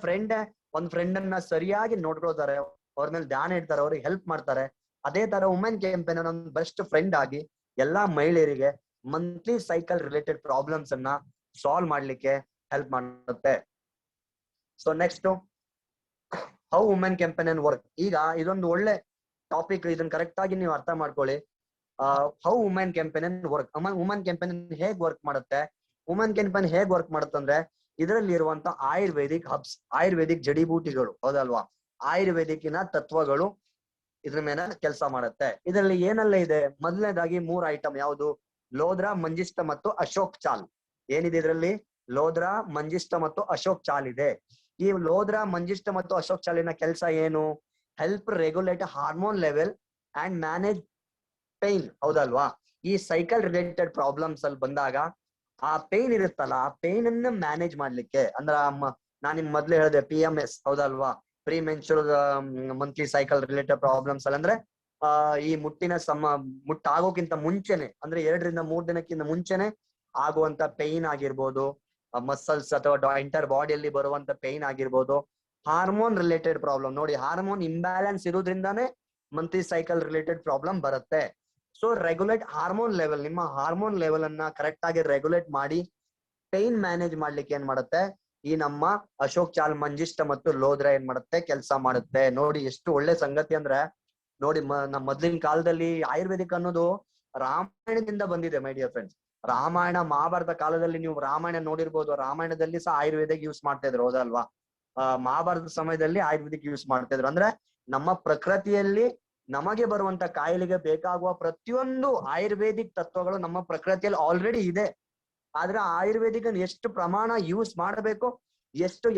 ಒಂದ್ ಫ್ರೆಂಡ್ ಅನ್ನ ಸರಿಯಾಗಿ ನೋಡ್ಕೊಳ್ತಾರೆ, ಅವ್ರ ಮೇಲೆ ಧ್ಯಾನ ಇಡ್ತಾರೆ, ಅವ್ರಿಗೆ ಹೆಲ್ಪ್ ಮಾಡ್ತಾರೆ. ಅದೇ ತರ ವುಮೆನ್ ಕ್ಯಾಂಪೇನ್ ಒಂದು ಬೆಸ್ಟ್ ಫ್ರೆಂಡ್ ಆಗಿ ಎಲ್ಲಾ ಮಹಿಳೆಯರಿಗೆ ಮಂತ್ಲಿ ಸೈಕಲ್ ರಿಲೇಟೆಡ್ ಪ್ರಾಬ್ಲಮ್ಸ್ ಅನ್ನ ಸಾಲ್ವ್ ಮಾಡ್ಲಿಕ್ಕೆ ಹೆಲ್ಪ್ ಮಾಡುತ್ತೆ. So next, how women campaign work. ಈಗ ಇದೊಂದು ಒಳ್ಳೆ ಟಾಪಿಕ್, ಇದನ್ನ ಕರೆಕ್ಟ್ ಆಗಿ ನೀವು ಅರ್ಥ ಮಾಡ್ಕೊಳ್ಳಿ. How women campaign work, women campaign ಹೇಗ್ ವರ್ಕ್ ಮಾಡುತ್ತೆ. ವುಮೆನ್ ಕ್ಯಾಂಪೇನ್ ಹೇಗ್ ವರ್ಕ್ ಮಾಡುತ್ತಂದ್ರೆ, ಇದರಲ್ಲಿ ಇರುವಂತ ಆಯುರ್ವೇದಿಕ್ ಹಬ್ಸ್, ಆಯುರ್ವೇದಿಕ್ ಜಡಿಬೂಟಿಗಳು, ಹೌದಲ್ವಾ, ಆಯುರ್ವೇದಿಕ್ಕಿನ ತತ್ವಗಳು ಇದ್ರ ಮೇಲೆ ಕೆಲಸ ಮಾಡುತ್ತೆ. ಇದರಲ್ಲಿ ಏನೆಲ್ಲ ಇದೆ, ಮೊದಲನೇದಾಗಿ 3 ಐಟಮ್. ಯಾವುದು? ಲೋದ್ರಾ, ಮಂಜಿಷ್ಟ ಮತ್ತು ಅಶೋಕ್ ಚಾಲ್. ಏನಿದೆ ಇದರಲ್ಲಿ? ಲೋದ್ರಾ, ಮಂಜಿಷ್ಟ ಮತ್ತು ಅಶೋಕ್ ಚಾಲ್ ಇದೆ. ಈ ಲೋದ್ರಾ, ಮಂಜಿಷ್ಟ ಮತ್ತು ಅಶೋಕ್ ಚಾಲಿನ ಕೆಲಸ ಏನು? Help regulate hormone level and manage pain, ಹೌದಲ್ವಾ. ಈ ಸೈಕಲ್ ರಿಲೇಟೆಡ್ ಪ್ರಾಬ್ಲಮ್ಸ್ ಅಲ್ಲಿ ಬಂದಾಗ ಆ ಪೈನ್ ಇರುತ್ತಲ್ಲ, ಆ ಪೈನ್ ಅನ್ನ ಮ್ಯಾನೇಜ್ ಮಾಡ್ಲಿಕ್ಕೆ, ಅಂದ್ರ ನಾನ್ ನಿಮ್ ಮೊದ್ಲು ಹೇಳಿದೆ PMS, ಹೌದಲ್ವಾ, pre menstrual monthly cycle related problems ಅಲ್ಲಿ, ಅಂದ್ರೆ ಈ ಮುಟ್ಟಾಗೋಕ್ಕಿಂತ ಮುಂಚೆನೆ, ಅಂದ್ರೆ 2 ರಿಂದ 3 ದಿನಕ್ಕಿಂತ ಮುಂಚೆನೆ ಆಗುವಂತ ಪೈನ್ ಆಗಿರ್ಬೋದು, ಮಸಲ್ಸ್ ಅಥವಾ ಎಂಟರ್ ಬಾಡಿಯಲ್ಲಿ ಬರುವಂತ ಪೈನ್ ಆಗಿರ್ಬೋದು, ಹಾರ್ಮೋನ್ ರಿಲೇಟೆಡ್ ಪ್ರಾಬ್ಲಮ್. ನೋಡಿ, ಹಾರ್ಮೋನ್ ಇಂಬ್ಯಾಲೆನ್ಸ್ ಇರೋದ್ರಿಂದಾನೇ ಮಂತ್ಲಿ ಸೈಕಲ್ ರಿಲೇಟೆಡ್ ಪ್ರಾಬ್ಲಮ್ ಬರುತ್ತೆ. ಸೊ ರೆಗ್ಯುಲೇಟ್ ಹಾರ್ಮೋನ್ ಲೆವೆಲ್, ನಿಮ್ಮ ಹಾರ್ಮೋನ್ ಲೆವೆಲ್ ಅನ್ನ ಕರೆಕ್ಟ್ ಆಗಿ ರೆಗ್ಯುಲೇಟ್ ಮಾಡಿ ಪೈನ್ ಮ್ಯಾನೇಜ್ ಮಾಡ್ಲಿಕ್ಕೆ ಏನ್ ಮಾಡುತ್ತೆ, ಈ ನಮ್ಮ ಅಶೋಕ್ ಚಾಲ್, ಮಂಜಿಷ್ಟ ಮತ್ತು ಲೋದ್ರಾ ಏನ್ ಮಾಡುತ್ತೆ, ಕೆಲಸ ಮಾಡುತ್ತೆ. ನೋಡಿ ಎಷ್ಟು ಒಳ್ಳೆ ಸಂಗತಿ ಅಂದ್ರೆ, ನೋಡಿ ನಮ್ಮ ಮೊದ್ಲಿನ ಕಾಲದಲ್ಲಿ ಆಯುರ್ವೇದಿಕ್ ಅನ್ನೋದು ರಾಮಾಯಣದಿಂದ ಬಂದಿದೆ my dear friends. Ramayana Mahabharata ಕಾಲದಲ್ಲಿ ನೀವು ರಾಮಾಯಣ ನೋಡಿರ್ಬೋದು, ರಾಮಾಯಣದಲ್ಲಿ ಸಹ ಆಯುರ್ವೇದಿಕ್ ಯೂಸ್ ಮಾಡ್ತಾ ಇದ್ರು, ಹೌದಲ್ವಾ. ಮಹಾಭಾರತ ಸಮಯದಲ್ಲಿ ಆಯುರ್ವೇದಿಕ್ ಯೂಸ್ ಮಾಡ್ತಾ ಇದ್ರು. ಅಂದ್ರೆ ನಮ್ಮ ಪ್ರಕೃತಿಯಲ್ಲಿ ನಮಗೆ ಬರುವಂತ ಕಾಯಿಲೆಗೆ ಬೇಕಾಗುವ ಪ್ರತಿಯೊಂದು ಆಯುರ್ವೇದಿಕ್ ತತ್ವಗಳು ನಮ್ಮ ಪ್ರಕೃತಿಯಲ್ಲಿ ಆಲ್ರೆಡಿ ಇದೆ. ಆದ್ರೆ ಆಯುರ್ವೇದಿಕ್ ಎಷ್ಟು ಪ್ರಮಾಣ ಯೂಸ್ ಮಾಡಬೇಕು,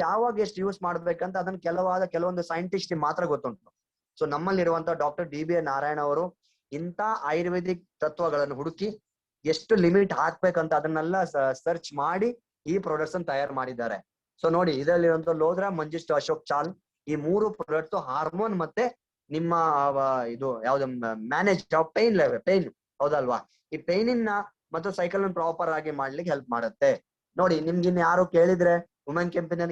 ಯಾವಾಗ ಎಷ್ಟು ಯೂಸ್ ಮಾಡ್ಬೇಕಂತ ಅದನ್ನ ಕೆಲವೊಂದು ಸೈಂಟಿಸ್ಟ್ ಮಾತ್ರ ಗೊತ್ತುಂಟು. ಸೊ ನಮ್ಮಲ್ಲಿರುವಂತ ಡಾಕ್ಟರ್ DBA ನಾರಾಯಣ ಅವರು ಇಂಥ ಆಯುರ್ವೇದಿಕ್ ತತ್ವಗಳನ್ನು ಹುಡುಕಿ ಎಷ್ಟು ಲಿಮಿಟ್ ಹಾಕ್ಬೇಕಂತ ಅದನ್ನೆಲ್ಲ ಸರ್ಚ್ ಮಾಡಿ ಈ ಪ್ರಾಡಕ್ಟ್ಸ್ ಅನ್ನು ತಯಾರು ಮಾಡಿದ್ದಾರೆ. ಸೊ ನೋಡಿ, ಇದರಲ್ಲಿರುವಂತ ಲೋದ್ರಾ, ಮಂಜಿಷ್ಟ, ಅಶೋಕ್ ಚಾಲ್, ಈ 3 ಪ್ರಾಡಕ್ಟ್ಸ್ ಹಾರ್ಮೋನ್ ಮತ್ತೆ ನಿಮ್ಮ ಇದು ಯಾವ್ದು ಮ್ಯಾನೇಜ್ ಪೈನ್ ಲೆವೆಲ್, ಪೈನ್, ಹೌದಲ್ವಾ. ಈ ಪೈನಿನ ಮತ್ತು ಸೈಕಲ್ ಪ್ರಾಪರ್ ಆಗಿ ಮಾಡ್ಲಿಕ್ಕೆ ಹೆಲ್ಪ್ ಮಾಡುತ್ತೆ. ನೋಡಿ, ನಿಮ್ಗೆ ಇನ್ ಯಾರು ಕೇಳಿದ್ರೆ ವುಮೆನ್ ಕ್ಯಾಂಪೇನ್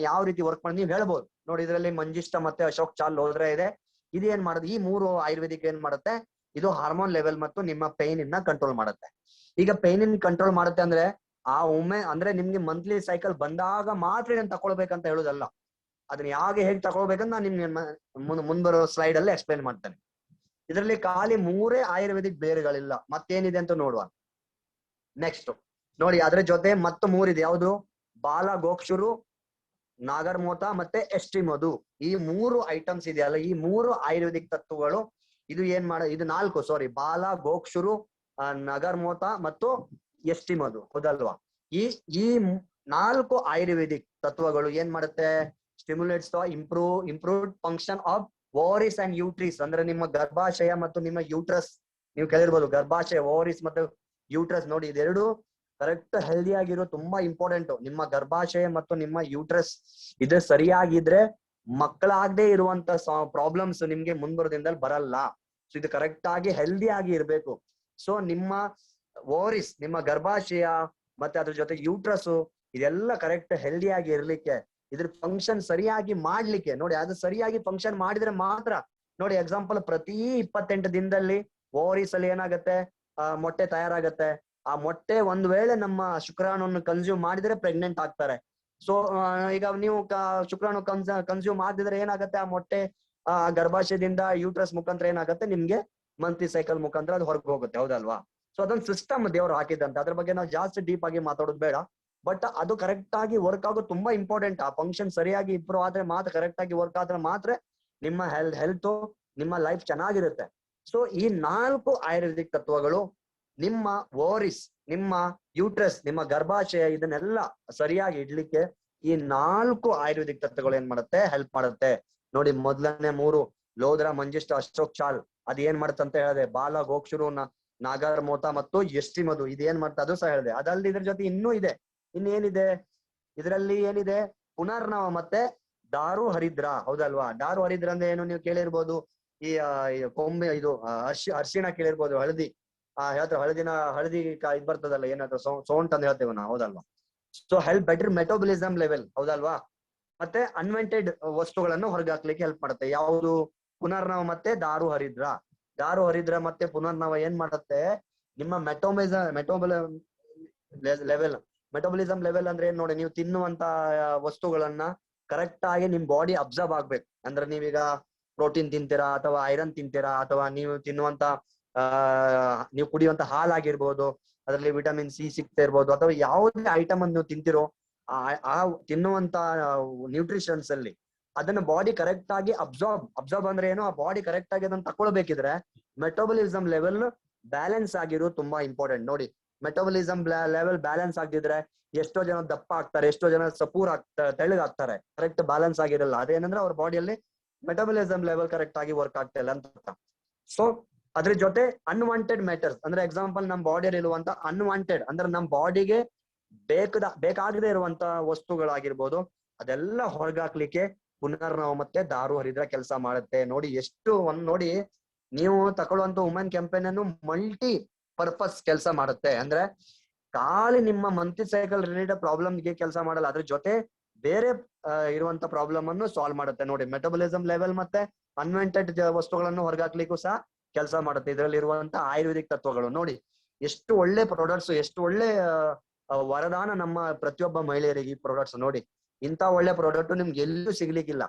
ಯಾವ ರೀತಿ ವರ್ಕ್ ಮಾಡಿ ನೀವು ಹೇಳ್ಬೋದು. ನೋಡಿ, ಇದರಲ್ಲಿ ಮಂಜಿಷ್ಟ ಮತ್ತೆ ಅಶೋಕ್ ಚಾಲ್, ಲೋದ್ರಾ ಇದೆ. ಇದು ಏನ್ ಮಾಡುತ್ತೆ, ಈ 3 ಆಯುರ್ವೇದಿಕ್ ಏನ್ ಮಾಡುತ್ತೆ, ಇದು ಹಾರ್ಮೋನ್ ಲೆವೆಲ್ ಮತ್ತು ನಿಮ್ಮ ಪೈನ್ ಇನ್ನ ಕಂಟ್ರೋಲ್ ಮಾಡುತ್ತೆ. ಈಗ ಪೈನ್ ಇನ್ ಕಂಟ್ರೋಲ್ ಮಾಡುತ್ತೆ ಅಂದ್ರೆ ಆ ಅಂದ್ರೆ ನಿಮ್ಗೆ ಮಂತ್ಲಿ ಸೈಕಲ್ ಬಂದಾಗ ಮಾತ್ರ ಇದನ್ನ ತಕೊಳ್ಬೇಕಂತ ಹೇಳುದಲ್ಲ. ಅದನ್ನ ಹೇಗೆ ತಗೊಳ್ಬೇಕಂತ ನಾನು ನಿಮ್ಗೆ ಮುಂಬರೋ ಸ್ಲೈಡ್ ಅಲ್ಲಿ ಎಕ್ಸ್ಪ್ಲೈನ್ ಮಾಡ್ತೇನೆ. ಇದರಲ್ಲಿ ಖಾಲಿ 3 ಆಯುರ್ವೇದಿಕ್ ಬೇರುಗಳಿಲ್ಲ, ಮತ್ತೇನಿದೆ ಅಂತ ನೋಡುವ. ನೆಕ್ಸ್ಟ್ ನೋಡಿ, ಅದ್ರ ಜೊತೆ ಮತ್ತೆ 3 ಇದೆ. ಯಾವುದು? ಬಾಲ ಗೋಕ್ಷುರು, ನಾಗರ್ಮೋತ ಮತ್ತೆ ಎಸ್ಟಿ ಮಧು. ಈ 3 ಐಟಮ್ಸ್ ಇದೆಯಲ್ಲ, ಈ 3 ಆಯುರ್ವೇದಿಕ್ ತತ್ವಗಳು, ಇದು ಇದು 4 ಸಾರಿ, ಬಾಲ, ಗೋಕ್ಷುರು, ನಗರ್ಮೋತ ಮತ್ತು ಎಸ್ಟಿ ಮಧು, ಹೌದಲ್ವಾ. ಈ 4 ಆಯುರ್ವೇದಿಕ್ ತತ್ವಗಳು ಏನ್ ಮಾಡುತ್ತೆ, stimulates improved function of ovaries and ಯೂಟ್ರಿಸ್. ಅಂದ್ರೆ ನಿಮ್ಮ ಗರ್ಭಾಶಯ ಮತ್ತು ನಿಮ್ಮ ಯೂಟ್ರಸ್, ನೀವು ಕೇಳಿರ್ಬೋದು ಗರ್ಭಾಶಯ, ಓವರಿಸ್ ಮತ್ತು ಯೂಟ್ರಸ್. ನೋಡಿ, ಇದೆರಡು ಕರೆಕ್ಟ್ ಹೆಲ್ದಿ ಆಗಿರೋ ತುಂಬಾ ಇಂಪಾರ್ಟೆಂಟ್. ನಿಮ್ಮ ಗರ್ಭಾಶಯ ಮತ್ತು ನಿಮ್ಮ ಯೂಟ್ರಸ್ ಇದು ಸರಿಯಾಗಿದ್ರೆ ಮಕ್ಕಳಾಗದೆ ಇರುವಂತ ಪ್ರಾಬ್ಲಮ್ಸ್ ನಿಮ್ಗೆ ಮುಂಬರೋದಿಂದಲ್ಲಿ ಬರಲ್ಲ. ಸೊ ಇದು ಕರೆಕ್ಟ್ ಆಗಿ ಹೆಲ್ದಿ ಆಗಿ ಇರ್ಬೇಕು. ಸೊ ನಿಮ್ಮ ಓವರಿಸ್, ನಿಮ್ಮ ಗರ್ಭಾಶಯ ಮತ್ತೆ ಅದ್ರ ಜೊತೆ ಯೂಟ್ರಸ್, ಇದೆಲ್ಲ ಕರೆಕ್ಟ್ ಹೆಲ್ದಿ ಆಗಿ ಇರ್ಲಿಕ್ಕೆ, ಇದ್ರ ಫಂಕ್ಷನ್ ಸರಿಯಾಗಿ ಮಾಡ್ಲಿಕ್ಕೆ, ನೋಡಿ ಅದು ಸರಿಯಾಗಿ ಫಂಕ್ಷನ್ ಮಾಡಿದ್ರೆ ಮಾತ್ರ. ನೋಡಿ ಎಕ್ಸಾಂಪಲ್, ಪ್ರತಿ 28 ದಿನದಲ್ಲಿ ಓವರಿಸ್ ಅಲ್ಲಿ ಏನಾಗತ್ತೆ, ಮೊಟ್ಟೆ ತಯಾರಾಗತ್ತೆ. ಆ ಮೊಟ್ಟೆ ಒಂದ್ ವೇಳೆ ನಮ್ಮ ಶುಕ್ರಾಣುವನ್ನು ಕನ್ಸ್ಯೂಮ್ ಮಾಡಿದ್ರೆ ಪ್ರೆಗ್ನೆಂಟ್ ಆಗ್ತಾರೆ. ಸೊ ಈಗ ನೀವು ಶುಕ್ರಾಣು ಕನ್ಸ್ಯೂಮ್ ಆಗದಿದ್ರೆ ಏನಾಗತ್ತೆ, ಆ ಮೊಟ್ಟೆ ಗರ್ಭಾಶಯದಿಂದ ಯೂಟ್ರಸ್ ಮುಖಾಂತರ ಏನಾಗತ್ತೆ, ನಿಮ್ಗೆ ಮಂತ್ಲಿ ಸೈಕಲ್ ಮುಖಾಂತರ ಅದು ಹೊರಗೆ ಹೋಗುತ್ತೆ, ಹೌದಲ್ವಾ. ಸೊ ಅದೊಂದು ಸಿಸ್ಟಮ್ ದೇವ್ರು ಹಾಕಿದಂತ, ಅದ್ರ ಬಗ್ಗೆ ನಾವು ಜಾಸ್ತಿ ಡೀಪ್ ಆಗಿ ಮಾತಾಡೋದು ಬೇಡ. ಬಟ್ ಅದು ಕರೆಕ್ಟ್ ಆಗಿ ವರ್ಕ್ ಆಗೋದು ತುಂಬಾ ಇಂಪಾರ್ಟೆಂಟ್. ಆ ಫಂಕ್ಷನ್ ಸರಿಯಾಗಿ ಇಂಪ್ರೂವ್ ಆದ್ರೆ ಮಾತ್ರ, ಕರೆಕ್ಟ್ ಆಗಿ ವರ್ಕ್ ಆದ್ರೆ ಮಾತ್ರ ನಿಮ್ಮ ಹೆಲ್ತ್, ನಿಮ್ಮ ಲೈಫ್ ಚೆನ್ನಾಗಿರುತ್ತೆ. ಸೊ ಈ 4 ಆಯುರ್ವೇದಿಕ್ ತತ್ವಗಳು ನಿಮ್ಮ ಓವರಿಸ್, ನಿಮ್ಮ ಯೂಟ್ರಸ್, ನಿಮ್ಮ ಗರ್ಭಾಶಯ, ಇದನ್ನೆಲ್ಲ ಸರಿಯಾಗಿ ಇಡ್ಲಿಕ್ಕೆ ಈ 4 ಆಯುರ್ವೇದಿಕ್ ತತ್ವಗಳು ಏನ್ ಮಾಡುತ್ತೆ, ಹೆಲ್ಪ್ ಮಾಡುತ್ತೆ. ನೋಡಿ, ಮೊದಲನೇ 3 ಲೋದ್ರಾ, ಮಂಜಿಷ್ಟ, ಅಶೋಕ್ ಚಾಲ್, ಅದ್ ಏನ್ ಮಾಡುತ್ತೆ ಅಂತ ಹೇಳಿದೆ. ಬಾಲ, ಗೋಕ್ಷುರು, ನಾಗರ್ಮೋತ ಮತ್ತು ಎಸ್ಟಿ ಮಧು, ಇದೇನ್ ಮಾಡುತ್ತೆ ಅದು ಸಹ ಹೇಳಿದೆ. ಅದಲ್ಲದೆ ಇದ್ರ ಜೊತೆ ಇನ್ನೂ ಇದೆ. ಇನ್ನೇನಿದೆ ಇದರಲ್ಲಿ, ಏನಿದೆ, ಪುನರ್ನವ ಮತ್ತೆ ದಾರು ಹರಿದ್ರ, ಹೌದಲ್ವಾ. ದಾರು ಹರಿದ್ರ ಅಂದ್ರೆ ಏನು ನೀವು ಕೇಳಿರ್ಬೋದು. ಈ ಕೊಂಬೆ, ಇದು ಅರ್ಶಿಣ ಕೇಳಿರ್ಬೋದು, ಹಳದಿ ಹೇಳ್ತಾರೆ, ಹಳದಿ ಇದ್ ಬರ್ತದಲ್ಲ, ಏನಾದ್ರು ಸೌಂಟ್ ಅಂತ ಹೇಳ್ತೇವೆ ನಾವು, ಹೌದಲ್ವಾ. ಸೊ ಹೆಲ್ಪ್ ಬೆಟರ್ ಮೆಟೋಬಲಿಸಮ್ ಲೆವೆಲ್, ಹೌದಲ್ವಾ. ಮತ್ತೆ ಅನ್ವೆಂಟೆಡ್ ವಸ್ತುಗಳನ್ನು ಹೊರಗೆ ಹಾಕ್ಲಿಕ್ಕೆ ಹೆಲ್ಪ್ ಮಾಡುತ್ತೆ. ಯಾವುದು? ಪುನರ್ನವ ಮತ್ತೆ ದಾರು ಹರಿದ್ರ ಮತ್ತೆ ಪುನರ್ನವ ಏನ್ ಮಾಡುತ್ತೆ, ನಿಮ್ಮ ಮೆಟೋಬಲ ಲೆವೆಲ್, ಮೆಟಬಲಿಸಮ್ ಲೆವೆಲ್ ಅಂದ್ರೆ ಏನ್ ನೋಡಿ, ನೀವು ತಿನ್ನುವಂತ ವಸ್ತುಗಳನ್ನ ಕರೆಕ್ಟ್ ಆಗಿ ನಿಮ್ ಬಾಡಿ ಅಬ್ಸರ್ವ್ ಆಗ್ಬೇಕು. ಅಂದ್ರೆ ನೀವೀಗ ಪ್ರೋಟೀನ್ ತಿಂತೀರಾ ಅಥವಾ ಐರನ್ ತಿಂತೀರಾ, ಅಥವಾ ನೀವು ತಿನ್ನುವಂತ ನೀವು ಕುಡಿಯುವಂತ ಹಾಲಾಗಿರ್ಬೋದು, ಅದರಲ್ಲಿ ವಿಟಮಿನ್ ಸಿ ಸಿಗ್ತಾ ಇರ್ಬೋದು, ಅಥವಾ ಯಾವುದೇ ಐಟಮ್ ಅನ್ನು ನೀವು ತಿಂತಿರೋ ಆ ತಿನ್ನುವಂತ ನ್ಯೂಟ್ರಿಷನ್ಸ್ ಅಲ್ಲಿ ಅದನ್ನ ಬಾಡಿ ಕರೆಕ್ಟ್ ಆಗಿ ಅಬ್ಸರ್ವ್ ಅಂದ್ರೆ ಏನು, ಆ ಬಾಡಿ ಕರೆಕ್ಟ್ ಆಗಿ ಅದನ್ನ ತಕೊಳ್ಬೇಕಿದ್ರೆ ಮೆಟಬಲಿಸಮ್ ಲೆವೆಲ್ ಬ್ಯಾಲೆನ್ಸ್ ಆಗಿರೋದು ತುಂಬಾ ಇಂಪಾರ್ಟೆಂಟ್. ನೋಡಿ, ಮೆಟಬಲಿಸಮ್ ಲೆವೆಲ್ ಬ್ಯಾಲೆನ್ಸ್ ಆಗಿದ್ರೆ ಎಷ್ಟೋ ಜನ ದಪ್ಪ ಆಗ್ತಾರೆ, ಎಷ್ಟೋ ಜನ ಸಪೂರ್ ಆಗ್ತಾರೆ, ತೆಳ್ಳಗಾಗ್ತಾರೆ. ಕರೆಕ್ಟ್ ಬ್ಯಾಲೆನ್ಸ್ ಆಗಿರಲ್ಲ. ಅದೇನಂದ್ರೆ ಅವ್ರ ಬಾಡಿಯಲ್ಲಿ ಮೆಟಬಲಿಸಮ್ ಲೆವೆಲ್ ಕರೆಕ್ಟ್ ಆಗಿ ವರ್ಕ್ ಆಗ್ತಾ ಇಲ್ಲ ಅಂತ. ಸೊ ಅದ್ರ ಜೊತೆ ಅನ್ವಾಂಟೆಡ್ ಮ್ಯಾಟರ್ಸ್ ಅಂದ್ರೆ ಎಕ್ಸಾಂಪಲ್ ನಮ್ ಬಾಡಿಯಲ್ಲಿ ಇರುವಂತ ಅನ್ವಾಂಟೆಡ್ ಅಂದ್ರೆ ನಮ್ ಬಾಡಿಗೆ ಬೇಕಾಗದೆ ಇರುವಂತ ವಸ್ತುಗಳಾಗಿರ್ಬೋದು, ಅದೆಲ್ಲ ಹೊರಗಾಕ್ಲಿಕ್ಕೆ ಪುನರ್ನವ ಮತ್ತೆ ದಾರು ಹರಿದ್ರ ಕೆಲಸ ಮಾಡುತ್ತೆ. ನೋಡಿ ಎಷ್ಟು ನೋಡಿ, ನೀವು ತಗೊಳ್ಳುವಂತ ವುಮೆನ್ ಕ್ಯಾಂಪೇನ್ ಅನ್ನು ಮಲ್ಟಿ ಪರ್ಪಸ್ ಕೆಲಸ ಮಾಡುತ್ತೆ. ಅಂದ್ರೆ ಖಾಲಿ ನಿಮ್ಮ ಮಂತ್ಲಿ ಸೈಕಲ್ ರಿಲೇಟೆಡ್ ಪ್ರಾಬ್ಲಮ್ಗೆ ಕೆಲಸ ಮಾಡಲ್ಲ, ಅದ್ರ ಜೊತೆ ಬೇರೆ ಇರುವಂತ ಪ್ರಾಬ್ಲಮ್ ಅನ್ನು ಸಾಲ್ವ್ ಮಾಡುತ್ತೆ. ನೋಡಿ, ಮೆಟಬಲಿಸಮ್ ಲೆವೆಲ್ ಮತ್ತೆ ಅನ್ವಾಂಟೆಡ್ ವಸ್ತುಗಳನ್ನು ಹೊರಗಾಕ್ಲಿಕ್ಕೂ ಸಹ ಕೆಲಸ ಮಾಡುತ್ತೆ ಇದರಲ್ಲಿ ಇರುವಂತ ಆಯುರ್ವೇದಿಕ್ ತತ್ವಗಳು. ನೋಡಿ ಎಷ್ಟು ಒಳ್ಳೆ ಪ್ರಾಡಕ್ಟ್ಸ್, ಎಷ್ಟು ಒಳ್ಳೆ ವರದಾನ ನಮ್ಮ ಪ್ರತಿಯೊಬ್ಬ ಮಹಿಳೆಯರಿಗೆ ಈ ಪ್ರಾಡಕ್ಟ್ಸ್. ನೋಡಿ, ಇಂತ ಒಳ್ಳೆ ಪ್ರಾಡಕ್ಟ್ ನಿಮ್ಗೆ ಎಲ್ಲೂ ಸಿಗ್ಲಿಕ್ಕಿಲ್ಲ.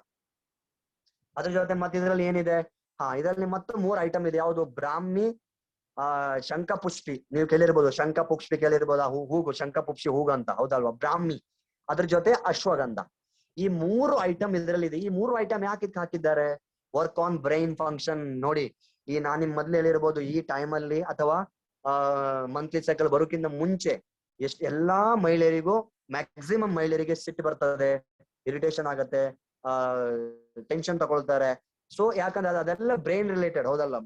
ಅದ್ರ ಜೊತೆ ಮತ್ತೆ ಇದ್ರಲ್ಲಿ ಏನಿದೆ, ಇದರಲ್ಲಿ ಮತ್ತೆ 3 ಐಟಮ್ ಇದೆ. ಯಾವುದು? ಬ್ರಾಹ್ಮಿ, ಶಂಖ ಪುಷ್ಪಿ. ನೀವು ಕೇಳಿರ್ಬೋದು, ಶಂಖ ಪುಷ್ಪಿ ಕೇಳಿರ್ಬೋದು, ಹೂಗು ಶಂಖ ಪುಷ್ಪಿ ಹೂಗು ಅಂತ, ಹೌದಲ್ವಾ? ಬ್ರಾಹ್ಮಿ, ಅದ್ರ ಜೊತೆ ಅಶ್ವಗಂಧ. ಈ 3 ಐಟಮ್ ಇದ್ರಲ್ಲಿ ಇದೆ. ಈ 3 ಐಟಮ್ ಯಾಕೆ ಹಾಕಿದ್ದಾರೆ? Work on brain function. ನೋಡಿ, ಈ ನಾನ್ ನಿಮ್ ಮೊದ್ಲು ಹೇಳಿರ್ಬೋದು, ಈ ಟೈಮ್ ಅಲ್ಲಿ ಅಥವಾ ಮಂತ್ಲಿ ಸೈಕಲ್ ಬರೋಕ್ಕಿಂತ ಮುಂಚೆ ಎಲ್ಲಾ ಮಹಿಳೆಯರಿಗೂ, ಮ್ಯಾಕ್ಸಿಮಮ್ ಮಹಿಳೆಯರಿಗೆ ಸಿಟ್ಟು ಬರ್ತದೆ, ಇರಿಟೇಷನ್ ಆಗತ್ತೆ, ಟೆನ್ಷನ್ ತಗೊಳ್ತಾರೆ. ಸೊ ಯಾಕಂದ್ರೆ ಅದೆಲ್ಲ ಬ್ರೈನ್ ರಿಲೇಟೆಡ್, ಹೌದಲ್ಲ?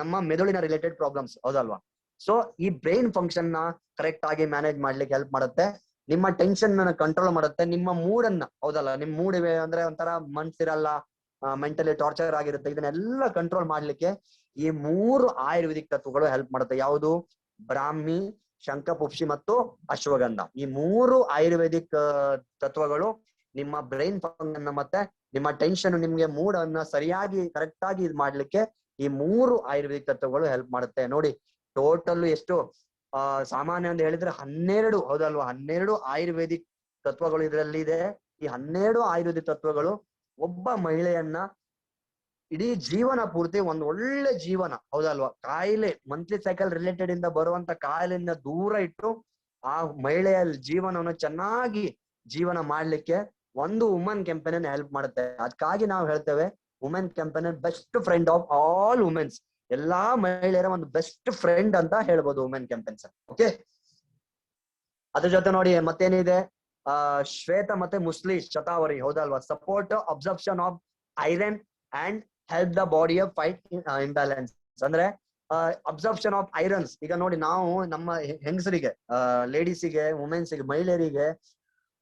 ನಮ್ಮ ಮೆದುಳಿನ ರಿಲೇಟೆಡ್ ಪ್ರಾಬ್ಲಮ್ಸ್, ಹೌದಲ್ವಾ? ಸೊ ಈ ಬ್ರೈನ್ ಫಂಕ್ಷನ್ ನ ಕರೆಕ್ಟ್ ಆಗಿ ಮ್ಯಾನೇಜ್ ಮಾಡ್ಲಿಕ್ಕೆ ಹೆಲ್ಪ್ ಮಾಡುತ್ತೆ. ನಿಮ್ಮ ಟೆನ್ಷನ್ ಕಂಟ್ರೋಲ್ ಮಾಡುತ್ತೆ. ನಿಮ್ಮ ಮೂಡ್ ಅನ್ನ, ಹೌದಲ್ಲ, ನಿಮ್ ಮೂಡ್ ಇವೆ ಅಂದ್ರೆ ಒಂಥರ ಮನ್ಸಿರಲ್ಲ, ಮೆಂಟಲಿ ಟಾರ್ಚರ್ ಆಗಿರುತ್ತೆ, ಇದನ್ನೆಲ್ಲ ಕಂಟ್ರೋಲ್ ಮಾಡ್ಲಿಕ್ಕೆ ಈ 3 ಆಯುರ್ವೇದಿಕ್ ತತ್ವಗಳು ಹೆಲ್ಪ್ ಮಾಡುತ್ತೆ. ಯಾವುದು? ಬ್ರಾಹ್ಮಿ, ಶಂಖ ಪುಷ್ಪಿ ಮತ್ತು ಅಶ್ವಗಂಧ. ಈ 3 ಆಯುರ್ವೇದಿಕ್ ತತ್ವಗಳು ನಿಮ್ಮ ಬ್ರೈನ್ ಫಂಕ್ಷನ್ ಮತ್ತೆ ನಿಮ್ಮ ಟೆನ್ಷನ್, ನಿಮ್ಗೆ ಮೂಡ್ ಅನ್ನ ಸರಿಯಾಗಿ ಕರೆಕ್ಟ್ ಆಗಿ ಇದ್ ಮಾಡ್ಲಿಕ್ಕೆ ಈ 3 ಆಯುರ್ವೇದಿಕ್ ತತ್ವಗಳು ಹೆಲ್ಪ್ ಮಾಡುತ್ತೆ. ನೋಡಿ, ಟೋಟಲ್ ಎಷ್ಟು ಸಾಮಾನ್ಯ ಅಂತ ಹೇಳಿದ್ರೆ 12, ಹೌದಲ್ವಾ? 12 ಆಯುರ್ವೇದಿಕ್ ತತ್ವಗಳು ಇದರಲ್ಲಿ ಇದೆ. ಈ 12 ಆಯುರ್ವೇದಿಕ್ ತತ್ವಗಳು ಒಬ್ಬ ಮಹಿಳೆಯನ್ನ ಇಡೀ ಜೀವನ ಪೂರ್ತಿ ಒಂದು ಒಳ್ಳೆ ಜೀವನ, ಹೌದಲ್ವಾ? ಕಾಯಿಲೆ, ಮಂತ್ಲಿ ಸೈಕಲ್ ರಿಲೇಟೆಡ್ ಇಂದ ಬರುವಂತ ಕಾಯಿಲೆಯಿಂದ ದೂರ ಇಟ್ಟು ಆ ಮಹಿಳೆಯ ಜೀವನವನ್ನು ಚೆನ್ನಾಗಿ ಜೀವನ ಮಾಡ್ಲಿಕ್ಕೆ ಒಂದು ವುಮೆನ್ ಕ್ಯಾಂಪೇನ್ ಹೆಲ್ಪ್ ಮಾಡುತ್ತೆ. ಅದಕ್ಕಾಗಿ ನಾವು ಹೇಳ್ತೇವೆ, women campaign best friend of all women's. ಎಲ್ಲಾ ಮಹಿಳೆಯರ ಒಂದು ಬೆಸ್ಟ್ ಫ್ರೆಂಡ್ ಅಂತ ಹೇಳ್ಬೋದು ವುಮೆನ್ ಕ್ಯಾಂಪೇನ್ಸ್. ಓಕೆ, ಅದ್ರ ಜೊತೆ ನೋಡಿ ಮತ್ತೇನಿದೆ, ಶ್ವೇತ ಮತ್ತೆ ಮುಸ್ಲಿ ಶತಾವರಿ, ಹೌದಲ್ವಾ? Support absorption of iron and help the body of fight imbalance. ಅಂದ್ರೆ ಅಬ್ಸರ್ಪ್ಷನ್ ಆಫ್ ಐರನ್ಸ್. ಈಗ ನೋಡಿ, ನಾವು ನಮ್ಮ ಹೆಂಗಸರಿಗೆ, ಲೇಡೀಸಿಗೆ, ವುಮೆನ್ಸ್ಗೆ, ಮಹಿಳೆಯರಿಗೆ